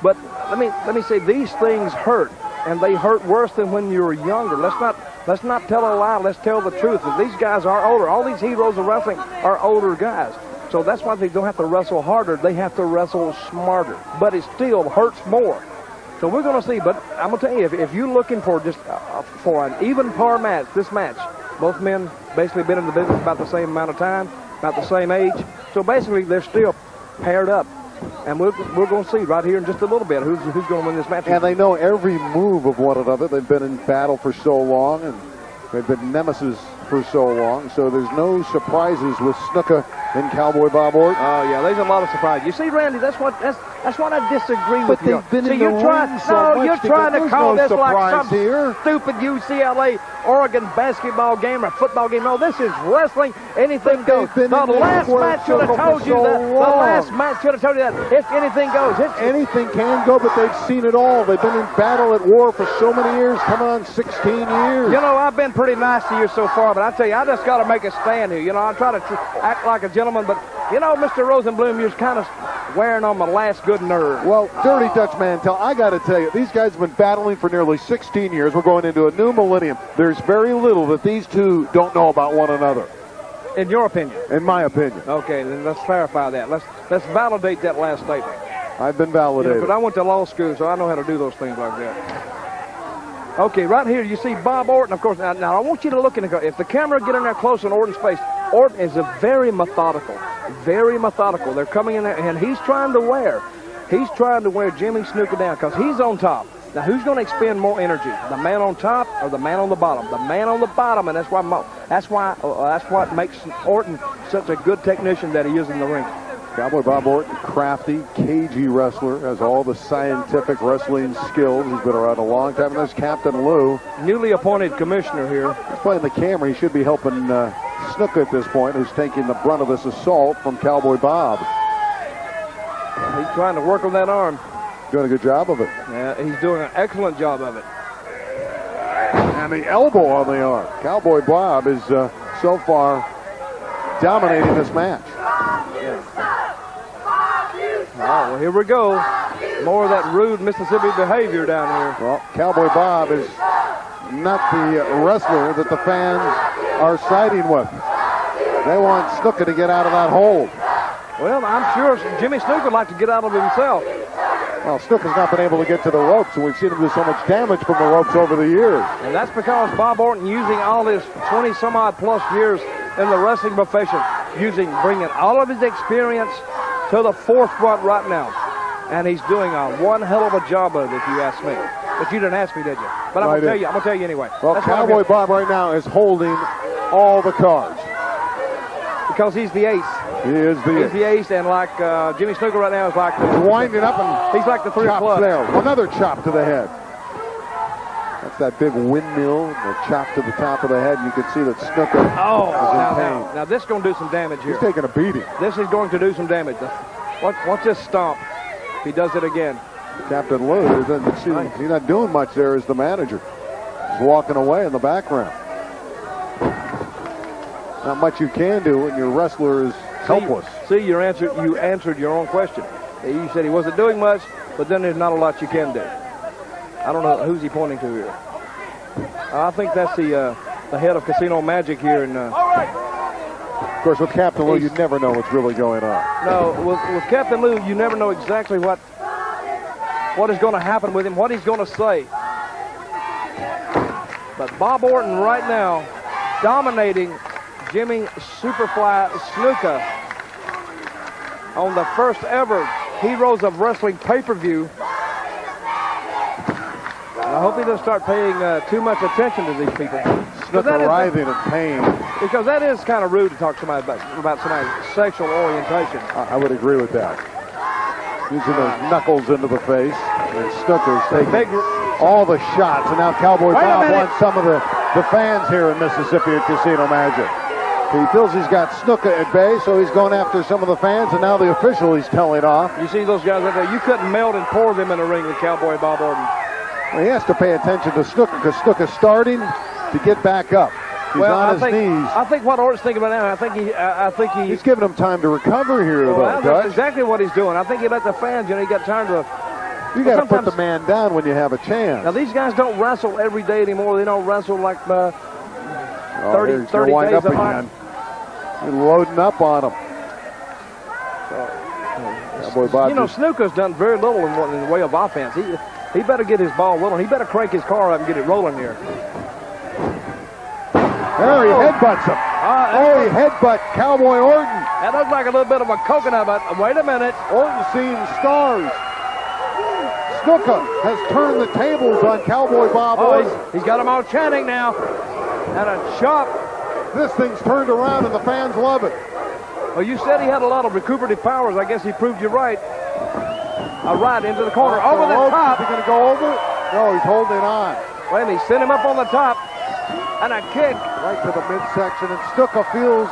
But let me say, these things hurt, and they hurt worse than when you were younger. Let's not tell a lie. Let's tell the truth. These guys are older. All these heroes of wrestling are older guys. So that's why they don't have to wrestle harder. They have to wrestle smarter. But it still hurts more. So we're going to see. But I'm going to tell you, if you're looking for just for an even par match, this match, both men basically been in the business about the same amount of time, about the same age. So basically, they're still paired up. And we're going to see right here in just a little bit who's going to win this match. And they know every move of one another. They've been in battle for so long, and they've been nemesis for so long. So there's no surprises with Snuka and Cowboy Bob Orton. Oh yeah, there's a lot of surprises. You see, Randy, that's what I disagree with you. But they've been in the ring so much. You're trying to call this like some here. stupid UCLA Oregon basketball game or football game. No, this is wrestling. Anything goes. The last match should have told you that. The last match should have told you that. If anything goes. Anything can go, but they've seen it all. They've been in battle at war for so many years, coming on 16 years. You know, I've been pretty nice to you so far, but I tell you, I just got to make a stand here. You know, I try to act like a gentleman, but, you know, Mr. Rosenblum, you're kind of wearing on my last good nerve. Well, Dirty Dutch Mantel, I got to tell you, these guys have been battling for nearly 16 years. We're going into a new millennium. There's very little that these two don't know about one another. In your opinion? In my opinion. Okay, then let's clarify that. Let's validate that last statement. I've been validated. But I went to law school, so I know how to do those things like that. Okay, right here you see Bob Orton, of course. Now I want you to look in if the camera get in there close on Orton's face, Orton is a very methodical. They're coming in there, and he's trying to wear Jimmy Snuka down because he's on top. Now, who's going to expend more energy, the man on top or the man on the bottom? The man on the bottom, and that's what makes Orton such a good technician that he is in the ring. Cowboy Bob Orton, crafty, cagey wrestler, has all the scientific wrestling skills. He's been around a long time. And there's Captain Lou, newly appointed commissioner here. He's playing the camera. He should be helping Snuka at this point, who's taking the brunt of this assault from Cowboy Bob. He's trying to work on that arm. Doing a good job of it. Yeah, he's doing an excellent job of it. And the elbow on the arm. Cowboy Bob is so far dominating this match. Oh, well, here we go. More of that rude Mississippi behavior down here. Well, Cowboy Bob is not the wrestler that the fans are siding with. They want Snuka to get out of that hold. Well, I'm sure Jimmy Snuka would like to get out of himself. Well, Snuka's not been able to get to the ropes, and we've seen him do so much damage from the ropes over the years. And that's because Bob Orton, using all his 20-some-odd plus years in the wrestling profession, bringing all of his experience to the forefront right now. and he's doing one hell of a job of it, if you ask me. But you didn't ask me, did you? But I'm going to tell you anyway. Well, Cowboy Bob right now is holding all the cards. Because he's the ace. He is the ace. He's the ace, and like Jimmy Snuka right now is like the... He's winding up and he's like the three chops club. there. Another chop to the head. That's that big windmill, the chop to the top of the head. You can see that Snuka is in pain. Now this is going to do some damage here. He's taking a beating. This is going to do some damage. Watch this stomp. He does it again. Captain Lou, he's not doing much there as the manager. He's walking away in the background. Not much you can do when your wrestler is helpless. See, you answered your own question. You said he wasn't doing much, but then there's not a lot you can do. I don't know who's he pointing to here. I think that's the head of Casino Magic here. And of course, with Captain Lou, you never know what's really going on. No, with Captain Lou, you never know exactly what is going to happen with him, what he's going to say. But Bob Orton right now dominating Jimmy Superfly Snuka on the first ever Heroes of Wrestling pay-per-view. I hope he doesn't start paying too much attention to these people. Snuka writhing in pain. Because that is kind of rude to talk to somebody about somebody's sexual orientation. I would agree with that. Using those knuckles into the face. And Snuka's taking all the shots. And now Cowboy Bob wants some of the fans here in Mississippi at Casino Magic. He feels he's got Snuka at bay, so he's going after some of the fans, and now the official he's telling off. You see those guys out there? You couldn't melt and pour them in the ring with Cowboy Bob Orton. Well, he has to pay attention to Snuka because Snuka's starting to get back up. He's on his knees. I think what Orton's thinking about now, I think he's giving him time to recover here, though. That's exactly what he's doing. I think he let the fans, he got time to. You got to put the man down when you have a chance. Now these guys don't wrestle every day anymore. They don't wrestle like 30 days a month. You're loading up on him. Boy, Bob Snuka's done very little in the way of offense. He better get his ball rolling. He better crank his car up and get it rolling here. There he headbutts him. He headbutt Cowboy Orton. That looks like a little bit of a coconut, but wait a minute. Orton's seeing stars. Snuka has turned the tables on Cowboy Bob Orton. He's got them all chanting now. And a chop. This thing's turned around and the fans love it. Well, you said he had a lot of recuperative powers. I guess he proved you right. A right into the corner. Over the top. Is he going to go over? No, he's holding on. Wait a minute. He sent him up on the top. And a kick. Right to the midsection. And Snuka feels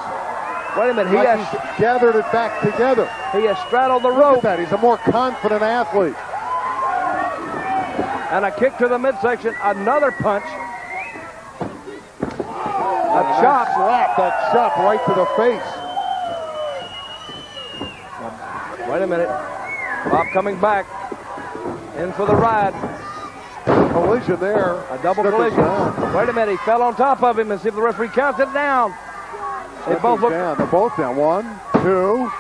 wait a minute. He's gathered it back together. He has straddled the rope. Look at that. He's a more confident athlete. And a kick to the midsection. Another punch. Chop. That chop right to the face. Wait a minute. Bob coming back. In for the ride. Collision there. A double collision. Wait a minute. He fell on top of him and see if the referee counts it down. They both look down. They're both down. 1, 2.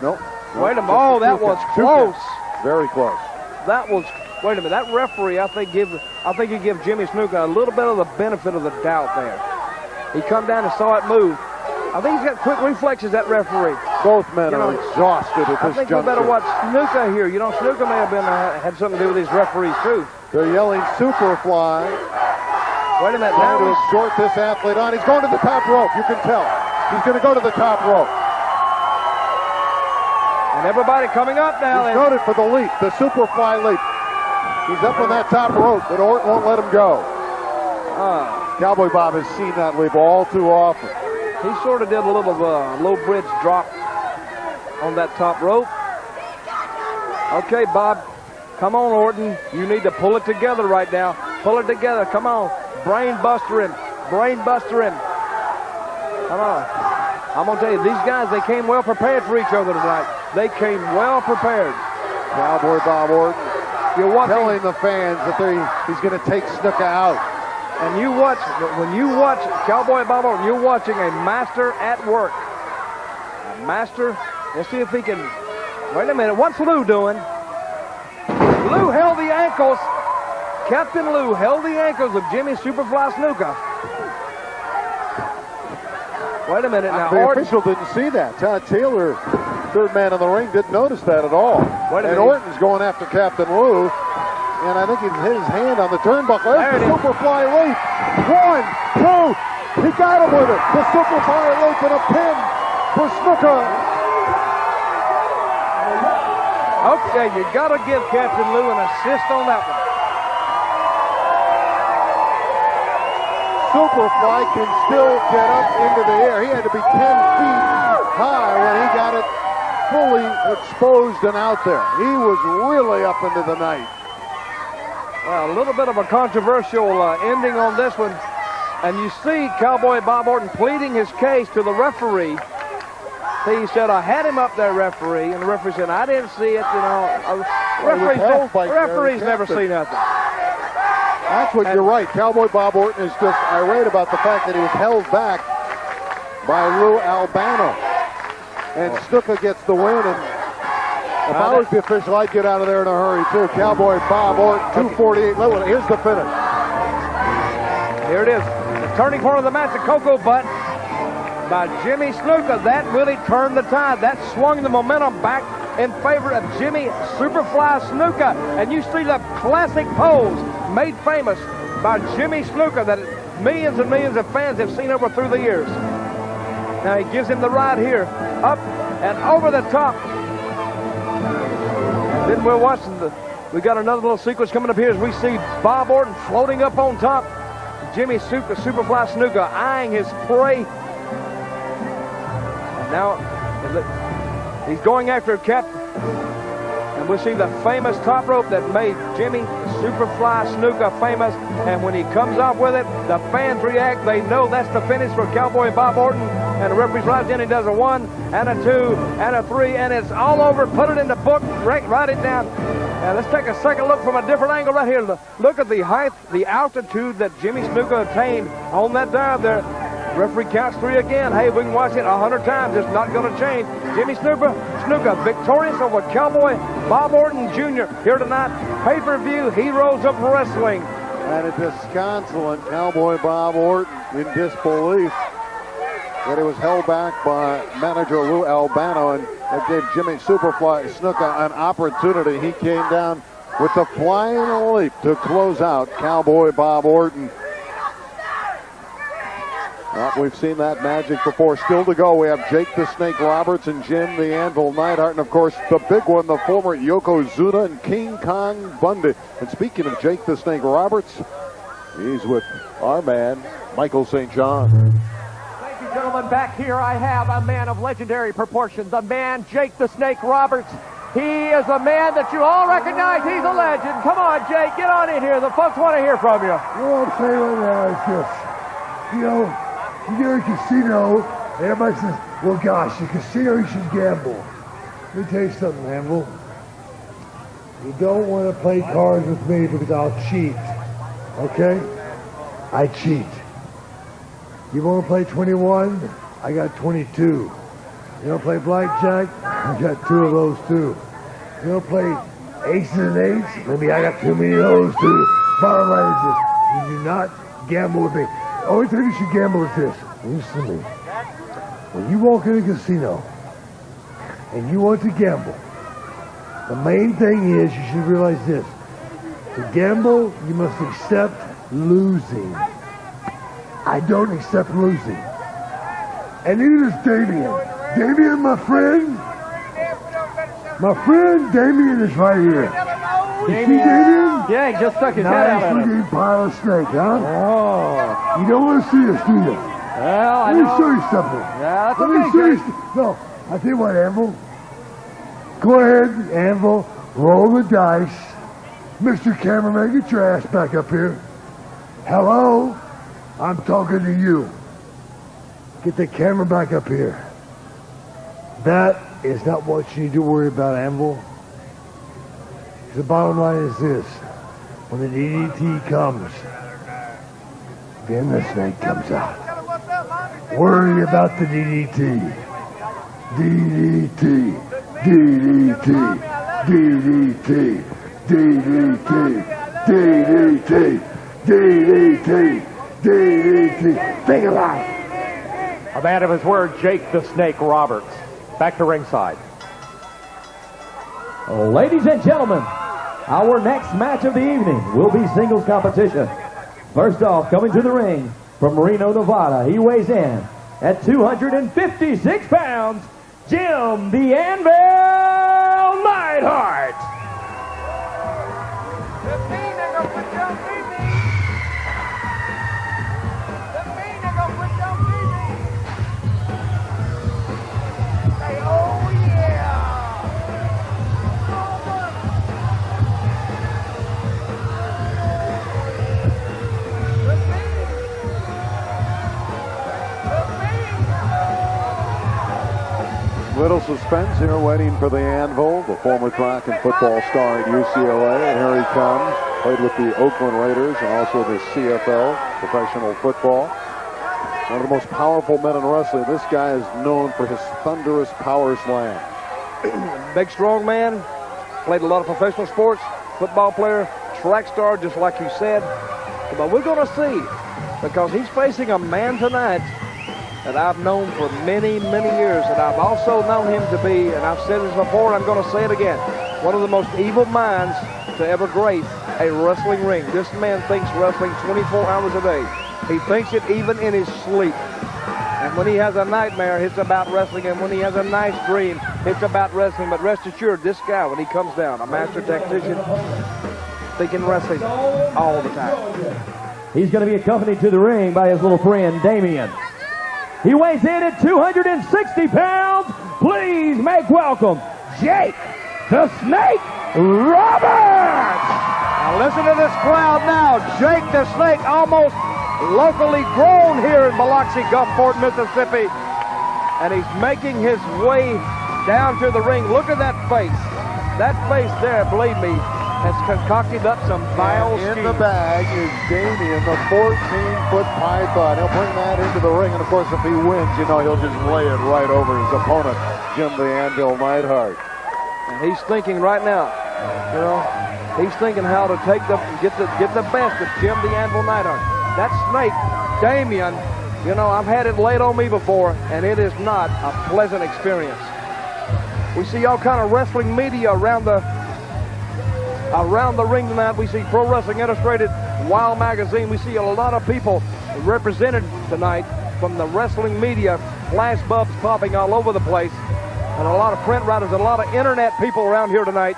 Nope. Wait a minute. Oh, that was close. Very close. That was. Wait a minute. That referee, I think he gave Jimmy Snuka a little bit of the benefit of the doubt there. He come down and saw it move. I think he's got quick reflexes, that referee. Both men are exhausted at this juncture. I think we better watch Snuka here. Snuka may have had something to do with these referees, too. They're yelling Superfly. Wait a minute. Trying to exhort this athlete on. He's going to the top rope. You can tell. He's going to go to the top rope. And everybody coming up now. He's noted for the leap, the Superfly leap. He's up on that top rope, but Orton won't let him go. Cowboy Bob has seen that leap all too often. He sort of did a little low bridge drop on that top rope. Okay, Bob. Come on, Orton. You need to pull it together right now. Pull it together. Come on. Brain buster him. Brain buster him. Come on. I'm going to tell you, these guys, they came well prepared for each other tonight. They came well prepared. Cowboy Bob Orton. You're watching, telling the fans that he's going to take Snuka out. And when you watch Cowboy Bob Orton, you're watching a master at work. A master. We'll see if he can. Wait a minute. What's Lou doing? Lou held the ankles. Captain Lou held the ankles of Jimmy Superfly Snuka. Wait a minute now. The official didn't see that. Todd Taylor third man in the ring didn't notice that at all. And Orton's going after Captain Lou. And I think he hit his hand on the turnbuckle. There's the Superfly leap. 1, 2. He got him with it. The Superfly leap and a pin for Snuka. Okay, you got to give Captain Lou an assist on that one. Superfly can still get up into the air. He had to be 10 feet high when he got it fully exposed and out there. He was really up into the night. Well, a little bit of a controversial ending on this one. And you see Cowboy Bob Orton pleading his case to the referee. He said, I had him up there, referee. And the referee said, I didn't see it, you know. Referees never see nothing. That's what you're right. Cowboy Bob Orton is just irate about the fact that he was held back by Lou Albano. And Snuka gets the win. And if I was the official, I'd get out of there in a hurry, too. Cowboy Bob Orton, 248. Here's the finish. Here it is. The turning point of the match, the Cocoa Butt by Jimmy Snuka. That really turned the tide. That swung the momentum back in favor of Jimmy Superfly Snuka. And you see the classic pose made famous by Jimmy Snuka that millions and millions of fans have seen over through the years. Now he gives him the ride here, up and over the top. And then we're watching we got another little sequence coming up here as we see Bob Orton floating up on top. Jimmy Superfly Snuka eyeing his prey. And now he's going after Cap. And we'll see the famous top rope that made Jimmy Superfly Snuka famous. And when he comes off with it, the fans react. They know that's the finish for Cowboy Bob Orton. And the referee rides in. He does a 1 and a 2 and a 3. And it's all over. Put it in the book. Write it down. And let's take a second look from a different angle right here. Look at the height, the altitude that Jimmy Snuka attained on that dive there. Referee counts 3 again. Hey, we can watch it 100 times. It's not going to change. Jimmy Snuka victorious over Cowboy Bob Orton Jr. here tonight. Pay-per-view Heroes of Wrestling. And a disconsolate Cowboy Bob Orton in disbelief that he was held back by manager Lou Albano, and that gave Jimmy Superfly Snuka an opportunity. He came down with the flying leap to close out Cowboy Bob Orton. Well, we've seen that magic before. Still to go, we have Jake the Snake Roberts and Jim the Anvil Neidhart, and of course the big one, the former Yokozuna and King Kong Bundy. And speaking of Jake the Snake Roberts, he's with our man Michael St. John. Thank you, gentlemen. Back here I have a man of legendary proportions, a man, Jake the Snake Roberts. He is a man that you all recognize. He's a legend. Come on, Jake, get on in here. The folks want to hear from you. What I'm saying right now is this. You know, you get a casino, and everybody says, well, gosh, a casino, you should gamble. Let me tell you something, Anvil. You don't want to play cards with me because I'll cheat. Okay? I cheat. You want to play 21? I got 22. You want to play blackjack? I got 2 of those too. You want to play aces and eights? Maybe I got too many of those too. Bottom line is this. You do not gamble with me. The only thing you should gamble is this. Listen to me. When you walk in a casino and you want to gamble, the main thing is you should realize this. To gamble, you must accept losing. I don't accept losing. And neither does Damien. Damien, my friend. My friend Damien is right here. You see Damien? Yeah, he just stuck his head out at Nice pile of snake, huh? Oh. You don't want to see us, do you? Well, I Let me know. show you something. Yeah, that's Let okay, me show you Jake. No, I tell you what, Anvil. Go ahead, Anvil. Roll the dice. Mr. Cameraman, get your ass back up here. Hello? I'm talking to you. Get the camera back up here. That is not what you need to worry about, Anvil. The bottom line is this. When the DDT comes, then the snake comes out. Worry about the DDT. DDT. DDT. DDT. DDT. DDT. DDT. DDT. Think about it. A man of his word, Jake the Snake Roberts. Back to ringside. Ladies and gentlemen, our next match of the evening will be singles competition. First off, coming to the ring from Reno, Nevada, he weighs in at 256 pounds, Jim the Anvil Neidhart. Little suspense here waiting for the Anvil, the former track and football star at UCLA. And here he comes. Played with the Oakland Raiders and also the CFL, professional football. One of the most powerful men in wrestling. This guy is known for his thunderous power slam. Big, strong man. Played a lot of professional sports. Football player, track star, just like you said. But we're going to see, because he's facing a man tonight that I've known for many, many years, and I've also known him to be, and I've said this before, and I'm going to say it again, one of the most evil minds to ever grace a wrestling ring. This man thinks wrestling 24 hours a day. He thinks it even in his sleep. And when he has a nightmare, it's about wrestling, and when he has a nice dream, it's about wrestling. But rest assured, this guy, when he comes down, a master tactician, thinking wrestling all the time. He's going to be accompanied to the ring by his little friend, Damien. He weighs in at 260 pounds. Please make welcome Jake the Snake Roberts. Now listen to this crowd now. Jake the Snake, almost locally grown here in Biloxi, Gulfport, Mississippi. And he's making his way down to the ring. Look at that face. That face there, believe me, has concocted up some vile schemes. In the bag is Damien, the 14-foot python. He'll bring that into the ring, and of course, if he wins, you know, he'll just lay it right over his opponent, Jim the Anvil Neidhart. And he's thinking right now, you know, he's thinking how to get the best of Jim the Anvil Neidhart. That snake, Damien, you know, I've had it laid on me before, and it is not a pleasant experience. We see all kind of wrestling media around the ring tonight. We see Pro Wrestling Illustrated, Wild Magazine. We see a lot of people represented tonight from the wrestling media. Flash bulbs popping all over the place. And a lot of print writers, a lot of internet people around here tonight.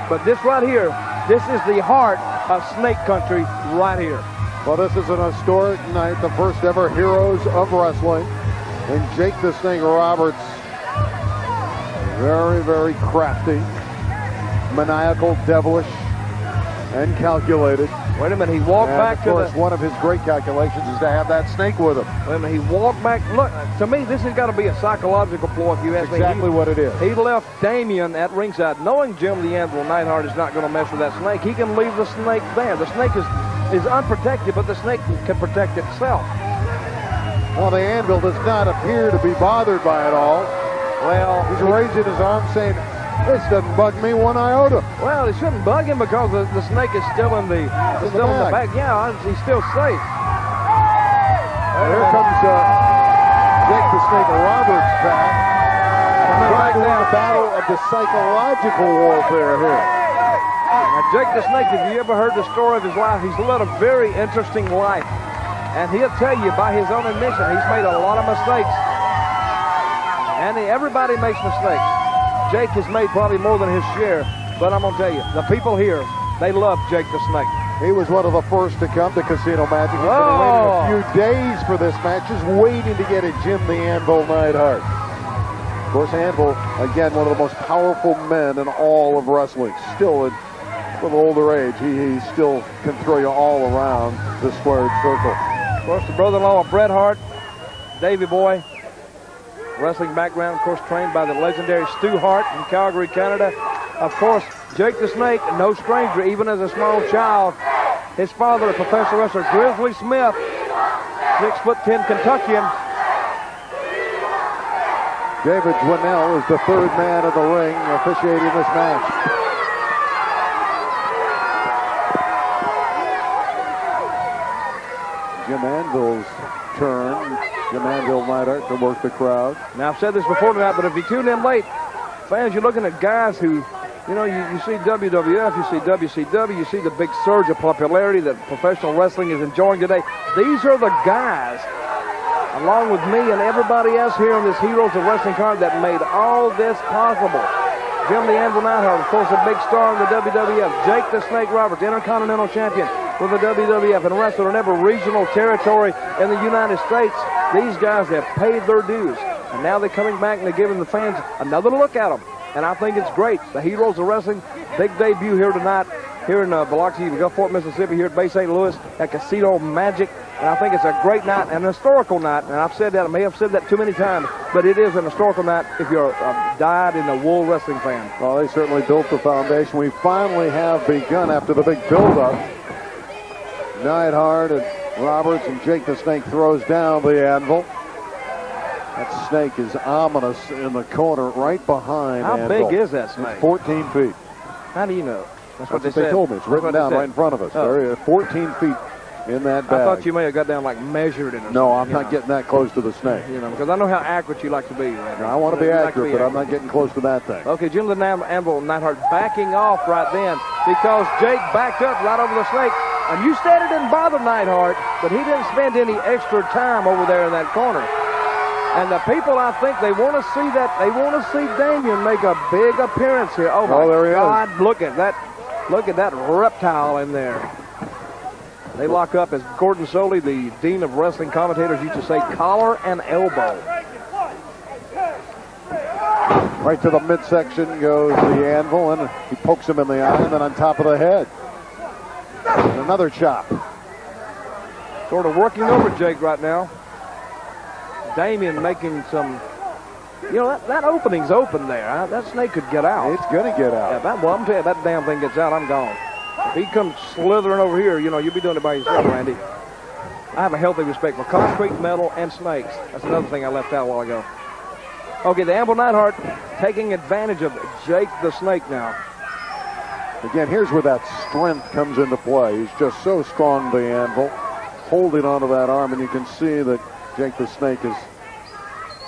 But this right here, this is the heart of Snake Country right here. Well, this is an historic night, the first ever Heroes of Wrestling. And Jake the Snake Roberts, very, very crafty, maniacal, devilish, and calculated. Wait a minute, he walked back to the... Of course, one of his great calculations is to have that snake with him. Wait a minute, he walked back... Look, to me, this has got to be a psychological ploy, if you ask me. Exactly what it is. He left Damien at ringside, knowing Jim the Anvil Neidhart is not going to mess with that snake. He can leave the snake there. The snake is unprotected, but the snake can protect itself. Well, the Anvil does not appear to be bothered by it all. Well, he's raising his arm saying, this doesn't bug me one iota. Well, it shouldn't bug him because the snake is still in the bag. Yeah, he's still safe. Here comes Jake the Snake Roberts back. Trying to win the battle of the psychological warfare here. Now, Jake the Snake, have you ever heard the story of his life? He's led a very interesting life. And he'll tell you by his own admission, he's made a lot of mistakes. And everybody makes mistakes. Jake has made probably more than his share, but I'm going to tell you, the people here, they love Jake the Snake. He was one of the first to come to Casino Magic. He's been waiting a few days for this match, just waiting to get at Jim the Anvil Neidhart. Of course, Anvil, again, one of the most powerful men in all of wrestling. Still in a little older age, he still can throw you all around the squared circle. Of course, the brother-in-law of Bret Hart, Davey Boy, wrestling background, of course, trained by the legendary Stu Hart in Calgary, Canada. Of course, Jake the Snake, no stranger, even as a small child. His father, a professional wrestler, Grizzly Smith, 6'10" Kentuckian. David Dwinell is the third man in the ring officiating this match. Jim Anvil's turn. Jim Anvil Neidhart to work the crowd. Now, I've said this before tonight, but if you tune in late, Fans, you're looking at guys who, you know, you see WWF, you see WCW, you see the big surge of popularity that professional wrestling is enjoying today. These are the guys, along with me and everybody else here on this Heroes of Wrestling card, that made all this possible. Jim the Anvil Neidhart, of course, a big star in the WWF. Jake the Snake Roberts, Intercontinental Champion with the WWF and wrestler in every regional territory in the United States. These guys have paid their dues. And now they're coming back and they're giving the fans another look at them. And I think it's great. The Heroes of Wrestling, big debut here tonight, here in Biloxi, Gulfport, Mississippi, here at Bay St. Louis at Casino Magic. And I think it's a great night, an historical night. And I've said that, I may have said that too many times, but it is an historical night if you're a dyed-in-the-wool wrestling fan. Well, they certainly built the foundation. We finally have begun after the big build-up. Neidhart and Roberts and Jake the Snake throws down the anvil. That snake is ominous in the corner right behind How Anvil. big is that snake? It's 14 feet. How do you know? That's what they told me. It's written down right in front of us. Oh. There, 14 feet in that bag. I thought you may have got down like measured it or No, something, I'm not getting that close to the snake. You know, because I know how accurate you like to be. Randy. I want to be You like accurate, but I'm not getting close to that thing. Okay, Jim the Anvil Neidhart backing off right then because Jake backed up right over the snake. And you said it didn't bother Neidhart, but he didn't spend any extra time over there in that corner. And the people, I think, they want to see that. They want to see Damien make a big appearance here. Oh, my there he God, look at that. Look at that reptile in there. They lock up, as Gordon Soley, the Dean of Wrestling Commentators, used to say, collar and elbow. Right to the midsection goes the anvil, and he pokes him in the eye, and then on top of the head. And another chop. Sort of working over Jake right now. Damien making some, you know, that opening's open there. That snake could get out. It's going to get out. Yeah, well, I'm telling you, that damn thing gets out, I'm gone. If he comes slithering over here, you know, you'll be doing it by yourself, Randy. I have a healthy respect for concrete, metal, and snakes. That's another thing I left out a while ago. Okay, the Anvil Neidhart taking advantage of Jake the Snake now. Again, here's where that strength comes into play. He's just so strong, the anvil, holding onto that arm, and you can see that Jake the Snake is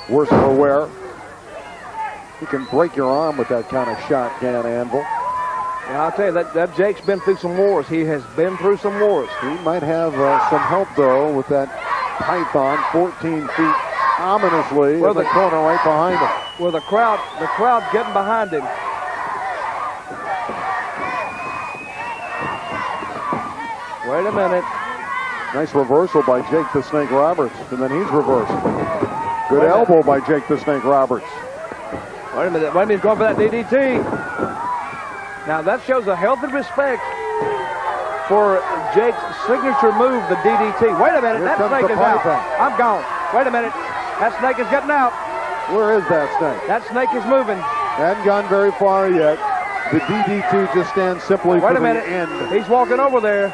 worse for wear. He can break your arm with that kind of shot, can Anvil. Yeah, I'll tell you, that Jake's been through some wars. He has been through some wars. He might have some help, though, with that python, 14 feet ominously in the corner right behind him. Well, the crowd getting behind him. Wait a minute. Nice reversal by Jake the Snake Roberts, and then he's reversed. Good elbow by Jake the Snake Roberts. Wait a minute, he's going for that DDT. Now that shows a healthy respect for Jake's signature move, the DDT. Wait a minute, that snake is out. I'm gone. Wait a minute, that snake is getting out. Where is that snake? That snake is moving. Hadn't gone very far yet. The DDT just stands simply for the end. He's walking over there.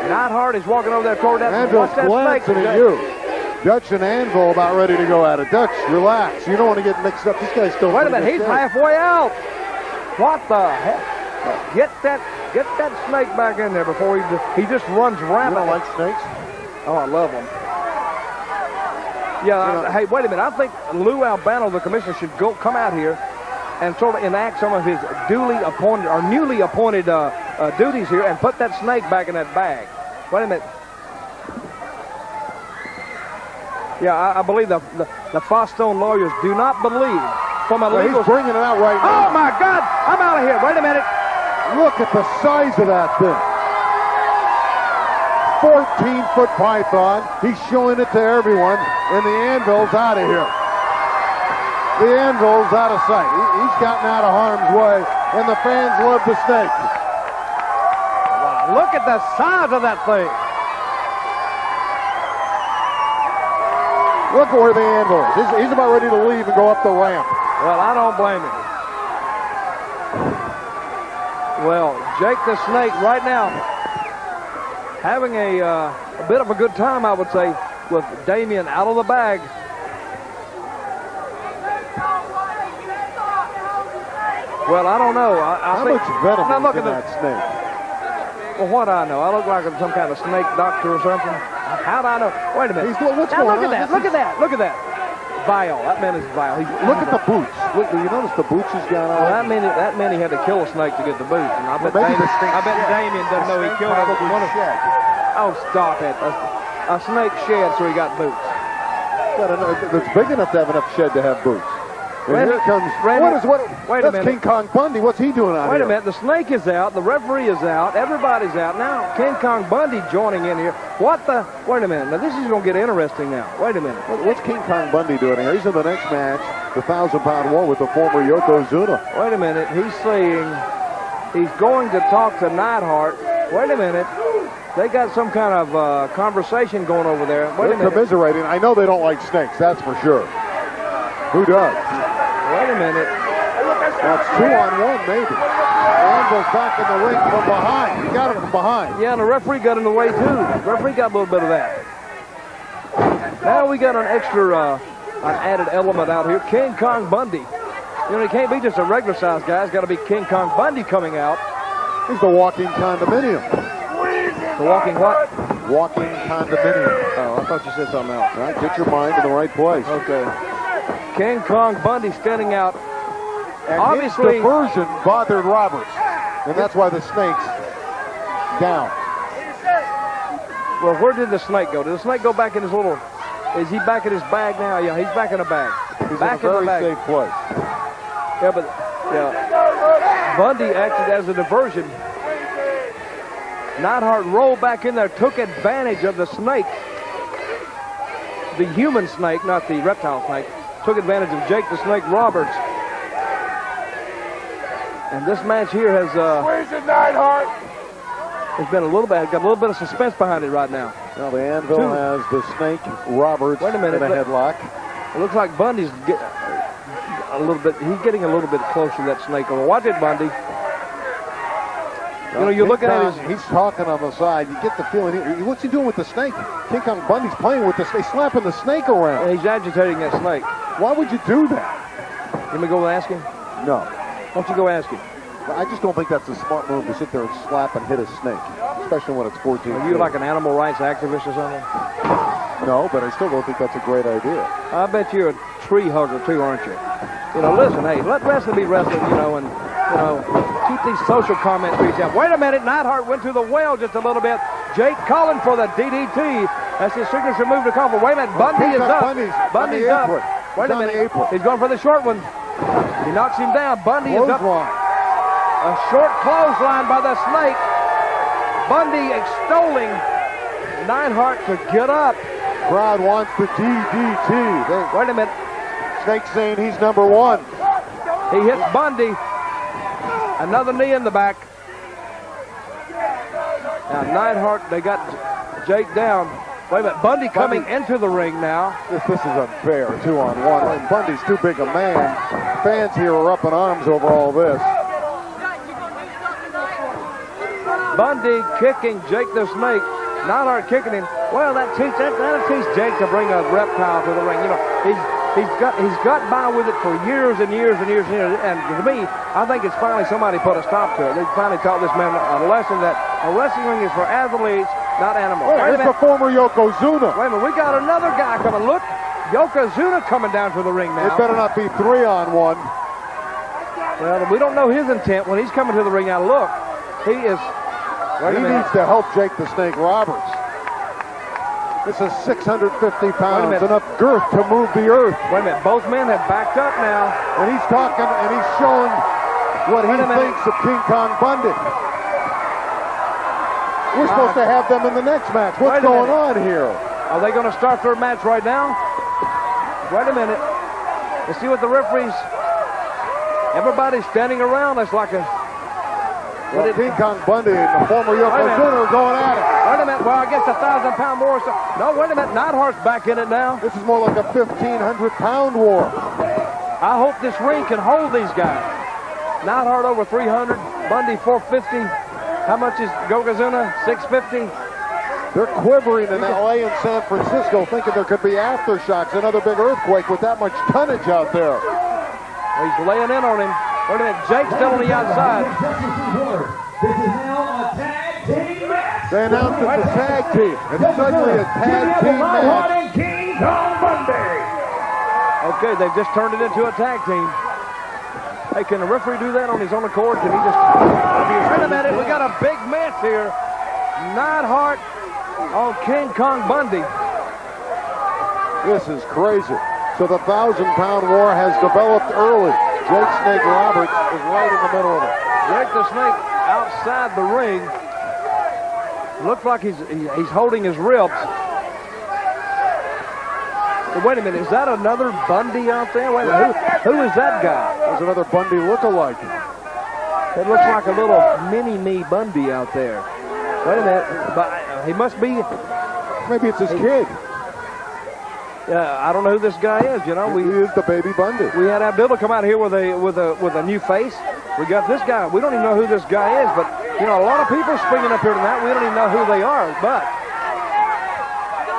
Neidhart is walking over there toward that. Anvil's glancing at you. Dutch and Anvil about ready to go at it. Dutch, relax. You don't want to get mixed up. This guy's still. Wait a minute, he's halfway out. What the heck? Get that snake back in there before he just runs rampant. You don't like snakes? Oh, I love them. Yeah. Hey, wait a minute. I think Lou Albano, the commissioner, should come out here and sort of enact some of his newly appointed duties here and put that snake back in that bag. Wait a minute. Yeah, I believe the Fostone lawyers do not believe from a legal... He's bringing it out right now. Oh, my God! I'm out of here. Wait a minute. Look at the size of that thing. 14-foot python. He's showing it to everyone, and the Anvil's out of here. The Anvil's out of sight. He's gotten out of harm's way, and the fans love the snake. Wow, look at the size of that thing. Look at where the Anvil is. He's about ready to leave and go up the ramp. Well, I don't blame him. Well, Jake the Snake right now having a bit of a good time, I would say, with Damien out of the bag. Well, I don't know. How much venom is in that snake? Well, what do I know? I look like I'm some kind of snake doctor or something. How do I know? Wait a minute. What's now going look on? at that. Look at that. Look at that. vile. That man is vile. Look at the boots. Look, do you notice the boots he's got on? Well, that meant he had to kill a snake to get the boots. And I bet Damien doesn't know he killed him. Oh, stop it. A snake shed, so he got boots. It's big enough to have enough shed to have boots. And Randy, here comes, wait a minute. King Kong Bundy. What's he doing out here? Wait a minute. The snake is out. The referee is out. Everybody's out. Now, King Kong Bundy joining in here. What the? Wait a minute. Now, this is going to get interesting now. Wait a minute. What's King Kong Bundy doing here? He's in the next match, the 1,000-pound war with the former Yokozuna. Wait a minute. He's saying he's going to talk to Neidhart. Wait a minute. They got some kind of conversation going over there. Wait a minute. Commiserating. I know they don't like snakes. That's for sure. Who does? Wait a minute. That's 2-on-1, maybe. Anvil's back in the ring from behind. He got him from behind. Yeah, and the referee got in the way, too. The referee got a little bit of that. Now we got an extra, an added element out here. King Kong Bundy. You know, he can't be just a regular-sized guy. It's got to be King Kong Bundy coming out. He's the walking condominium. The walking what? Walking condominium. Oh, I thought you said something else. All right, get your mind in the right place. Okay. King Kong Bundy standing out. And obviously, his diversion bothered Roberts, and that's why the snake's down. Well, where did the snake go? Did the snake go back in his little? Is he back in his bag now? Yeah, he's back in a bag. He's back in a the very bag. safe place. Yeah, but Bundy acted as a diversion. Neidhart rolled back in there, took advantage of the snake, the human snake, not the reptile snake. Took advantage of Jake the Snake Roberts. And this match here has Where's it, Neidhart? It's been got a little bit of suspense behind it right now. Now the Anvil has the Snake Roberts in a headlock. It looks like Bundy's he's getting a little bit closer to that snake. Watch it, Bundy. You know, you're looking at his... He's talking on the side. You get the feeling... What's he doing with the snake? King Kong Bundy's playing with the snake, slapping the snake around. And he's agitating that snake. Why would you do that? Let me go ask him? No. Why don't you go ask him? I just don't think that's a smart move to sit there and slap and hit a snake, especially when it's 14. Are you like an animal rights activist or something? No, but I still don't think that's a great idea. I bet you're a tree hugger too, aren't you? You know, listen, hey, let wrestling be wrestling, you know, and, you know, keep these social comments to yourself. Wait a minute, Neidhart went to the well just a little bit. Jake calling for the DDT. That's his signature move to call for. Wait a minute, Bundy is up. Bundy's up. Wait a minute, he's going for the short one. He knocks him down. Bundy is up. A short clothesline by the snake. Bundy extolling Neidhart to get up. Crowd wants the DDT. Wait a minute. Snake saying he's number one. He hits Bundy. Another knee in the back. Now Neidhart, they got Jake down. Wait a minute, Bundy coming into the ring now. This is unfair, 2-on-1. Bundy's too big a man. Fans here are up in arms over all this. Bundy kicking Jake the Snake. Neidhart kicking him. Well, that'll teach Jake to bring a reptile to the ring. You know, he's got by with it for years and years and years and years. And to me, I think it's finally somebody put a stop to it. They finally taught this man a lesson that a wrestling ring is for athletes, not animals. Well, it's the former Yokozuna. Wait a minute, we got another guy coming. Look, Yokozuna coming down to the ring now. It better not be 3-on-1. Well, we don't know his intent when he's coming to the ring. Now look, he is. He needs to help Jake the Snake Roberts. This is 650 pounds, enough girth to move the earth. Wait a minute, both men have backed up now. And he's talking and he's showing what he thinks of King Kong Bundy. We're supposed to have them in the next match. What's going on here? Are they going to start their match right now? Wait a minute. Let's see what the referees... Everybody's standing around. It's like a... Well, King Kong Bundy and the former Yokozuna are going at it. Wait a minute. Well, I guess 1,000-pound war. No, wait a minute. Neidhart's back in it now. This is more like a 1,500-pound war. I hope this ring can hold these guys. Neidhart over 300. Bundy 450. How much is Yokozuna? 650. They're quivering in L.A. and San Francisco, thinking there could be aftershocks, another big earthquake with that much tonnage out there. He's laying in on him. Wait a minute, Jake's still on the outside. This is now a tag team match. They announced it's a tag team. It's suddenly a tag team match. King Kong Bundy. Okay, they've just turned it into a tag team. Hey, can the referee do that on his own accord? Can he just... Wait a minute, we got a big match here. Neidhart on King Kong Bundy. This is crazy. So the 1,000-pound war has developed early. Jake Snake Roberts is right in the middle of it. Jake the Snake outside the ring. Looks like he's holding his ribs. Wait a minute, is that another Bundy out there? Wait a minute, who is that guy? There's another Bundy look-alike. It looks like a little mini-me Bundy out there. Wait a minute, but he must be... Maybe it's his kid. I don't know who this guy is. You know, he is the baby Bundy. We had Abdullah come out here with a new face. We got this guy. We don't even know who this guy is, but you know, a lot of people springing up here tonight. We don't even know who they are, but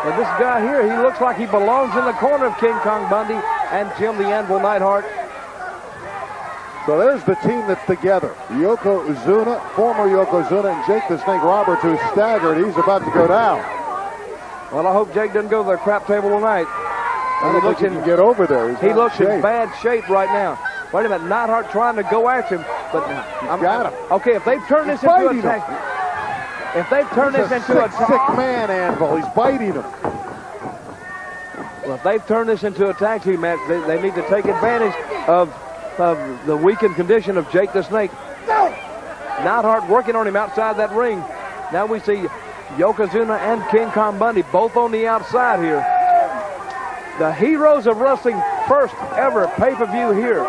this guy here, he looks like he belongs in the corner of King Kong Bundy and Jim the Anvil Neidhart. So there's the team that's together. Yokozuna, former Yokozuna, and Jake the Snake Roberts, who's staggered. He's about to go down. Well, I hope Jake doesn't go to the crap table tonight. I don't think he can get over there. He looks in bad shape right now. Wait a minute, Neidhart trying to go at him, but he's got him. Okay, if they've turned this into a tag, if they've turned this into a sick man, Anvil, he's biting him. Well, if they've turned this into a tag team match, they need to take advantage of the weakened condition of Jake the Snake. Neidhart working on him outside that ring. Now we see Yokozuna and King Kong Bundy both on the outside here. The Heroes of Wrestling first ever pay-per-view here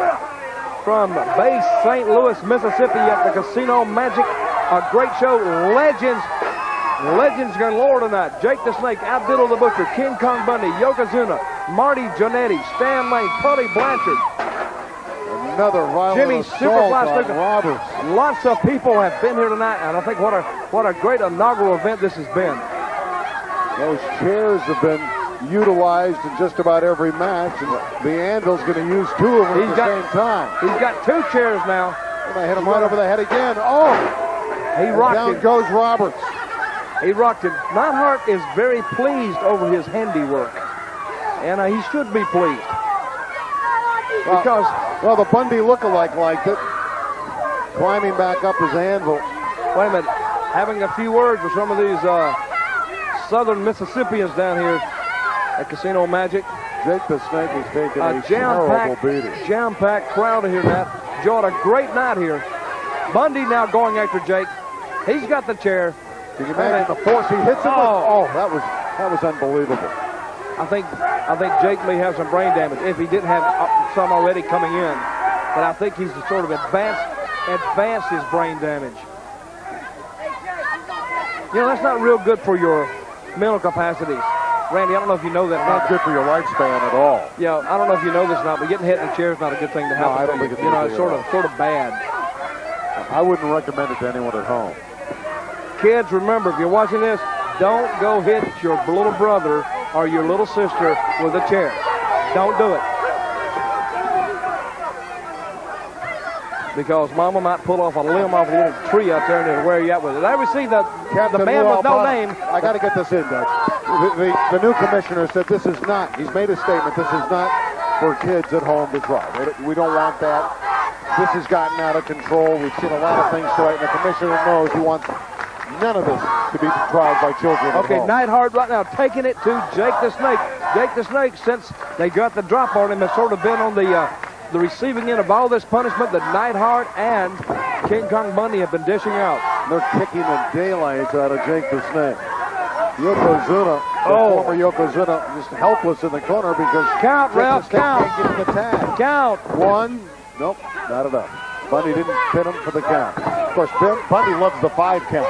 from Bay St. Louis, Mississippi at the Casino Magic. A great show. Legends galore tonight. Jake the Snake, Abdullah the Butcher, King Kong Bundy, Yokozuna, Marty Jannetty, Stan Lane, Tully, Blanchard. Another violent Jimmy assault on Roberts. Lots of people have been here tonight, and I think what a great inaugural event this has been. Those chairs have been utilized in just about every match, and the Anvil's going to use two of them at the same time. He's got two chairs now. And they hit him right over the head again. Oh! He rocked him. Down goes Roberts. He rocked him. Neidhart is very pleased over his handiwork, and he should be pleased. Because the Bundy look-alike liked it. Climbing back up his Anvil. Wait a minute. Having a few words with some of these southern Mississippians down here at Casino Magic. Jake the Snake is taking a terrible beating. Jam-packed crowd here tonight. Enjoyed a great night here. Bundy now going after Jake. He's got the chair. Can you imagine the force he hits him with? Oh, that was unbelievable. I think Jake may have some brain damage if he didn't have some already coming in. But I think he's sort of advanced his brain damage. You know, that's not real good for your mental capacities. Randy, I don't know if you know that. Not good for your lifespan at all. Yeah, I don't know if you know this or not, but getting hit in the chair is not a good thing to happen. No, I don't think it's sort of bad. I wouldn't recommend it to anyone at home. Kids, remember, if you're watching this, don't go hit your little brother or your little sister with a chair. Don't do it. Because Mama might pull off a limb off a little tree out there and it'll wear you out with it. I ever see the man with no name. I got to get this in, Dutch. The new commissioner said this is not, he's made a statement, this is not for kids at home to try. We don't want that. This has gotten out of control. We've seen a lot of things to it, and the commissioner knows he wants none of this to be tried by children. Okay, Neidhart right now taking it to Jake the Snake. Jake the Snake, since they got the drop on him, has sort of been on the receiving end of all this punishment that Neidhart and King Kong Bundy have been dishing out. They're kicking the daylights out of Jake the Snake. Yokozuna, former Yokozuna, just helpless in the corner because count, Ralph, count. Can't get the tag. Count. One. Nope, not enough. Bundy didn't pin him for the count. Of course, Bundy loves the 5 count.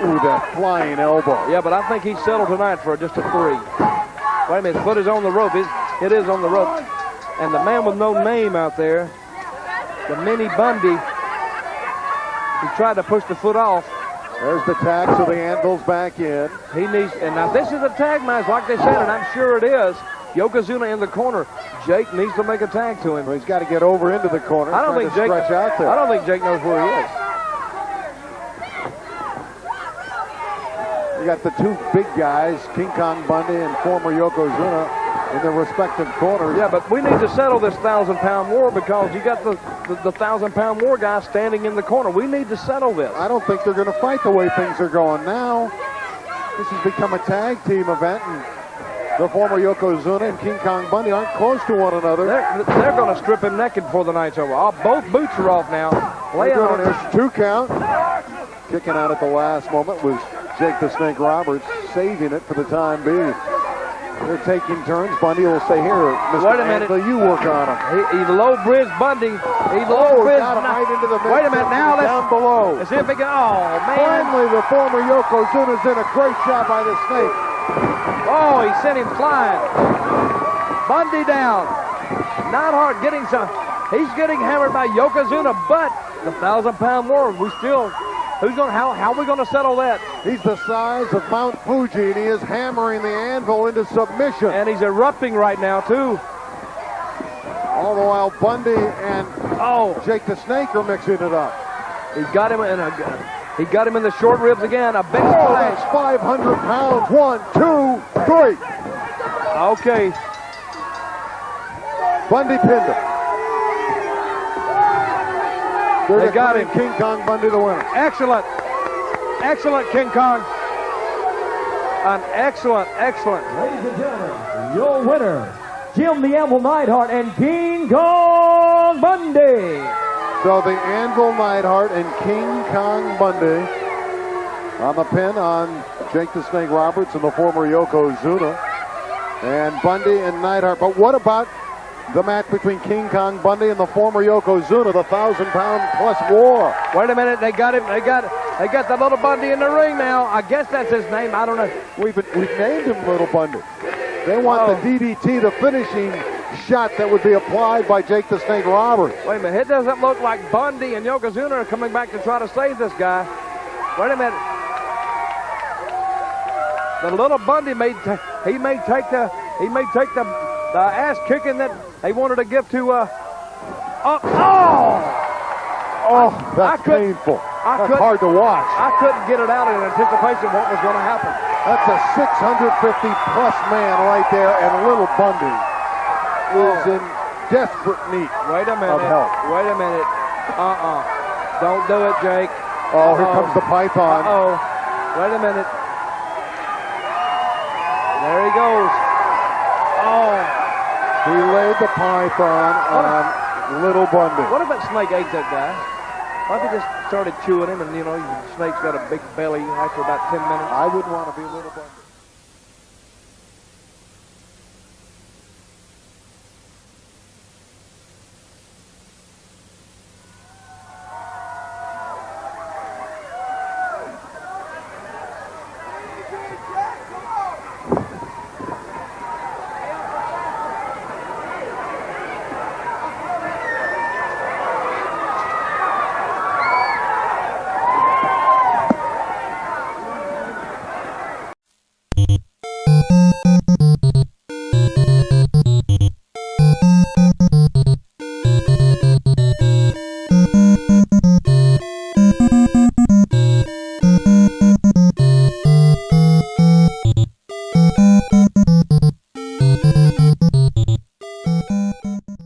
Ooh, that flying elbow. Yeah, but I think he's settled tonight for just a 3. Wait a minute, his foot is on the rope. It is on the rope. And the man with no name out there, the mini Bundy, he tried to push the foot off. There's the tag, so the Anvil's back in. He needs, and now this is a tag match, like they said, and I'm sure it is. Yokozuna in the corner. Jake needs to make a tag to him. Well, he's got to get over into the corner. I don't think Jake knows where he is. You got the two big guys, King Kong Bundy and former Yokozuna, in their respective corners. Yeah, but we need to settle this 1,000-pound war because you got the 1,000-pound war guy standing in the corner. We need to settle this. I don't think they're going to fight the way things are going now. This has become a tag team event, and the former Yokozuna and King Kong Bundy aren't close to one another. They're going to strip him naked before the night's over. Both boots are off now. Laying on him. There's 2 count. Kicking out at the last moment was Jake the Snake Roberts, saving it for the time being. They're taking turns. Bundy will say, here, Mr. Wait a minute. Anvil, you work on him. He low-bridge Bundy. He low-bridge. Got him right into the Wait a minute. Now down below. Let's see if he can. Oh, man. Finally, the former Yokozuna's in a great job by the Snake. Oh, he sent him flying. Bundy down. Neidhart getting some. He's getting hammered by Yokozuna, but the 1,000-pound war, we still. How are we going to settle that? He's the size of Mount Fuji, and he is hammering the anvil into submission. And he's erupting right now, too. All the while, Bundy and Jake the Snake are mixing it up. He got him in the short ribs again. A big splash. That's 500 pounds. 1, 2, 3. Okay. Bundy pinned him. They got him. King Kong Bundy the winner. Excellent. Excellent, King Kong. An excellent. Ladies and gentlemen, your winner, Jim the Anvil Neidhart and King Kong Bundy. So the Anvil Neidhart and King Kong Bundy on the pin on Jake the Snake Roberts and the former Yokozuna. And Bundy and Neidhart. But what about the match between King Kong Bundy and the former Yokozuna, the 1,000-pound plus war? Wait a minute, they got him. They got the little Bundy in the ring now. I guess that's his name. I don't know. We've named him Little Bundy. They want the DDT, the finishing shot that would be applied by Jake the Snake Roberts. Wait a minute, it doesn't look like Bundy and Yokozuna are coming back to try to save this guy. Wait a minute. The little Bundy may take the ass kicking that they wanted to give to that's painful. That's hard to watch. I couldn't get it out in anticipation of what was going to happen. That's a 650-plus man right there, and little Bundy is in desperate need of help. Wait a minute. Don't do it, Jake. Oh, here comes the python. Wait a minute. There he goes. He laid the python on little Bundy. What if that snake ate that guy? What if he just started chewing him and, the snake's got a big belly after about 10 minutes? I wouldn't want to be little Bundy.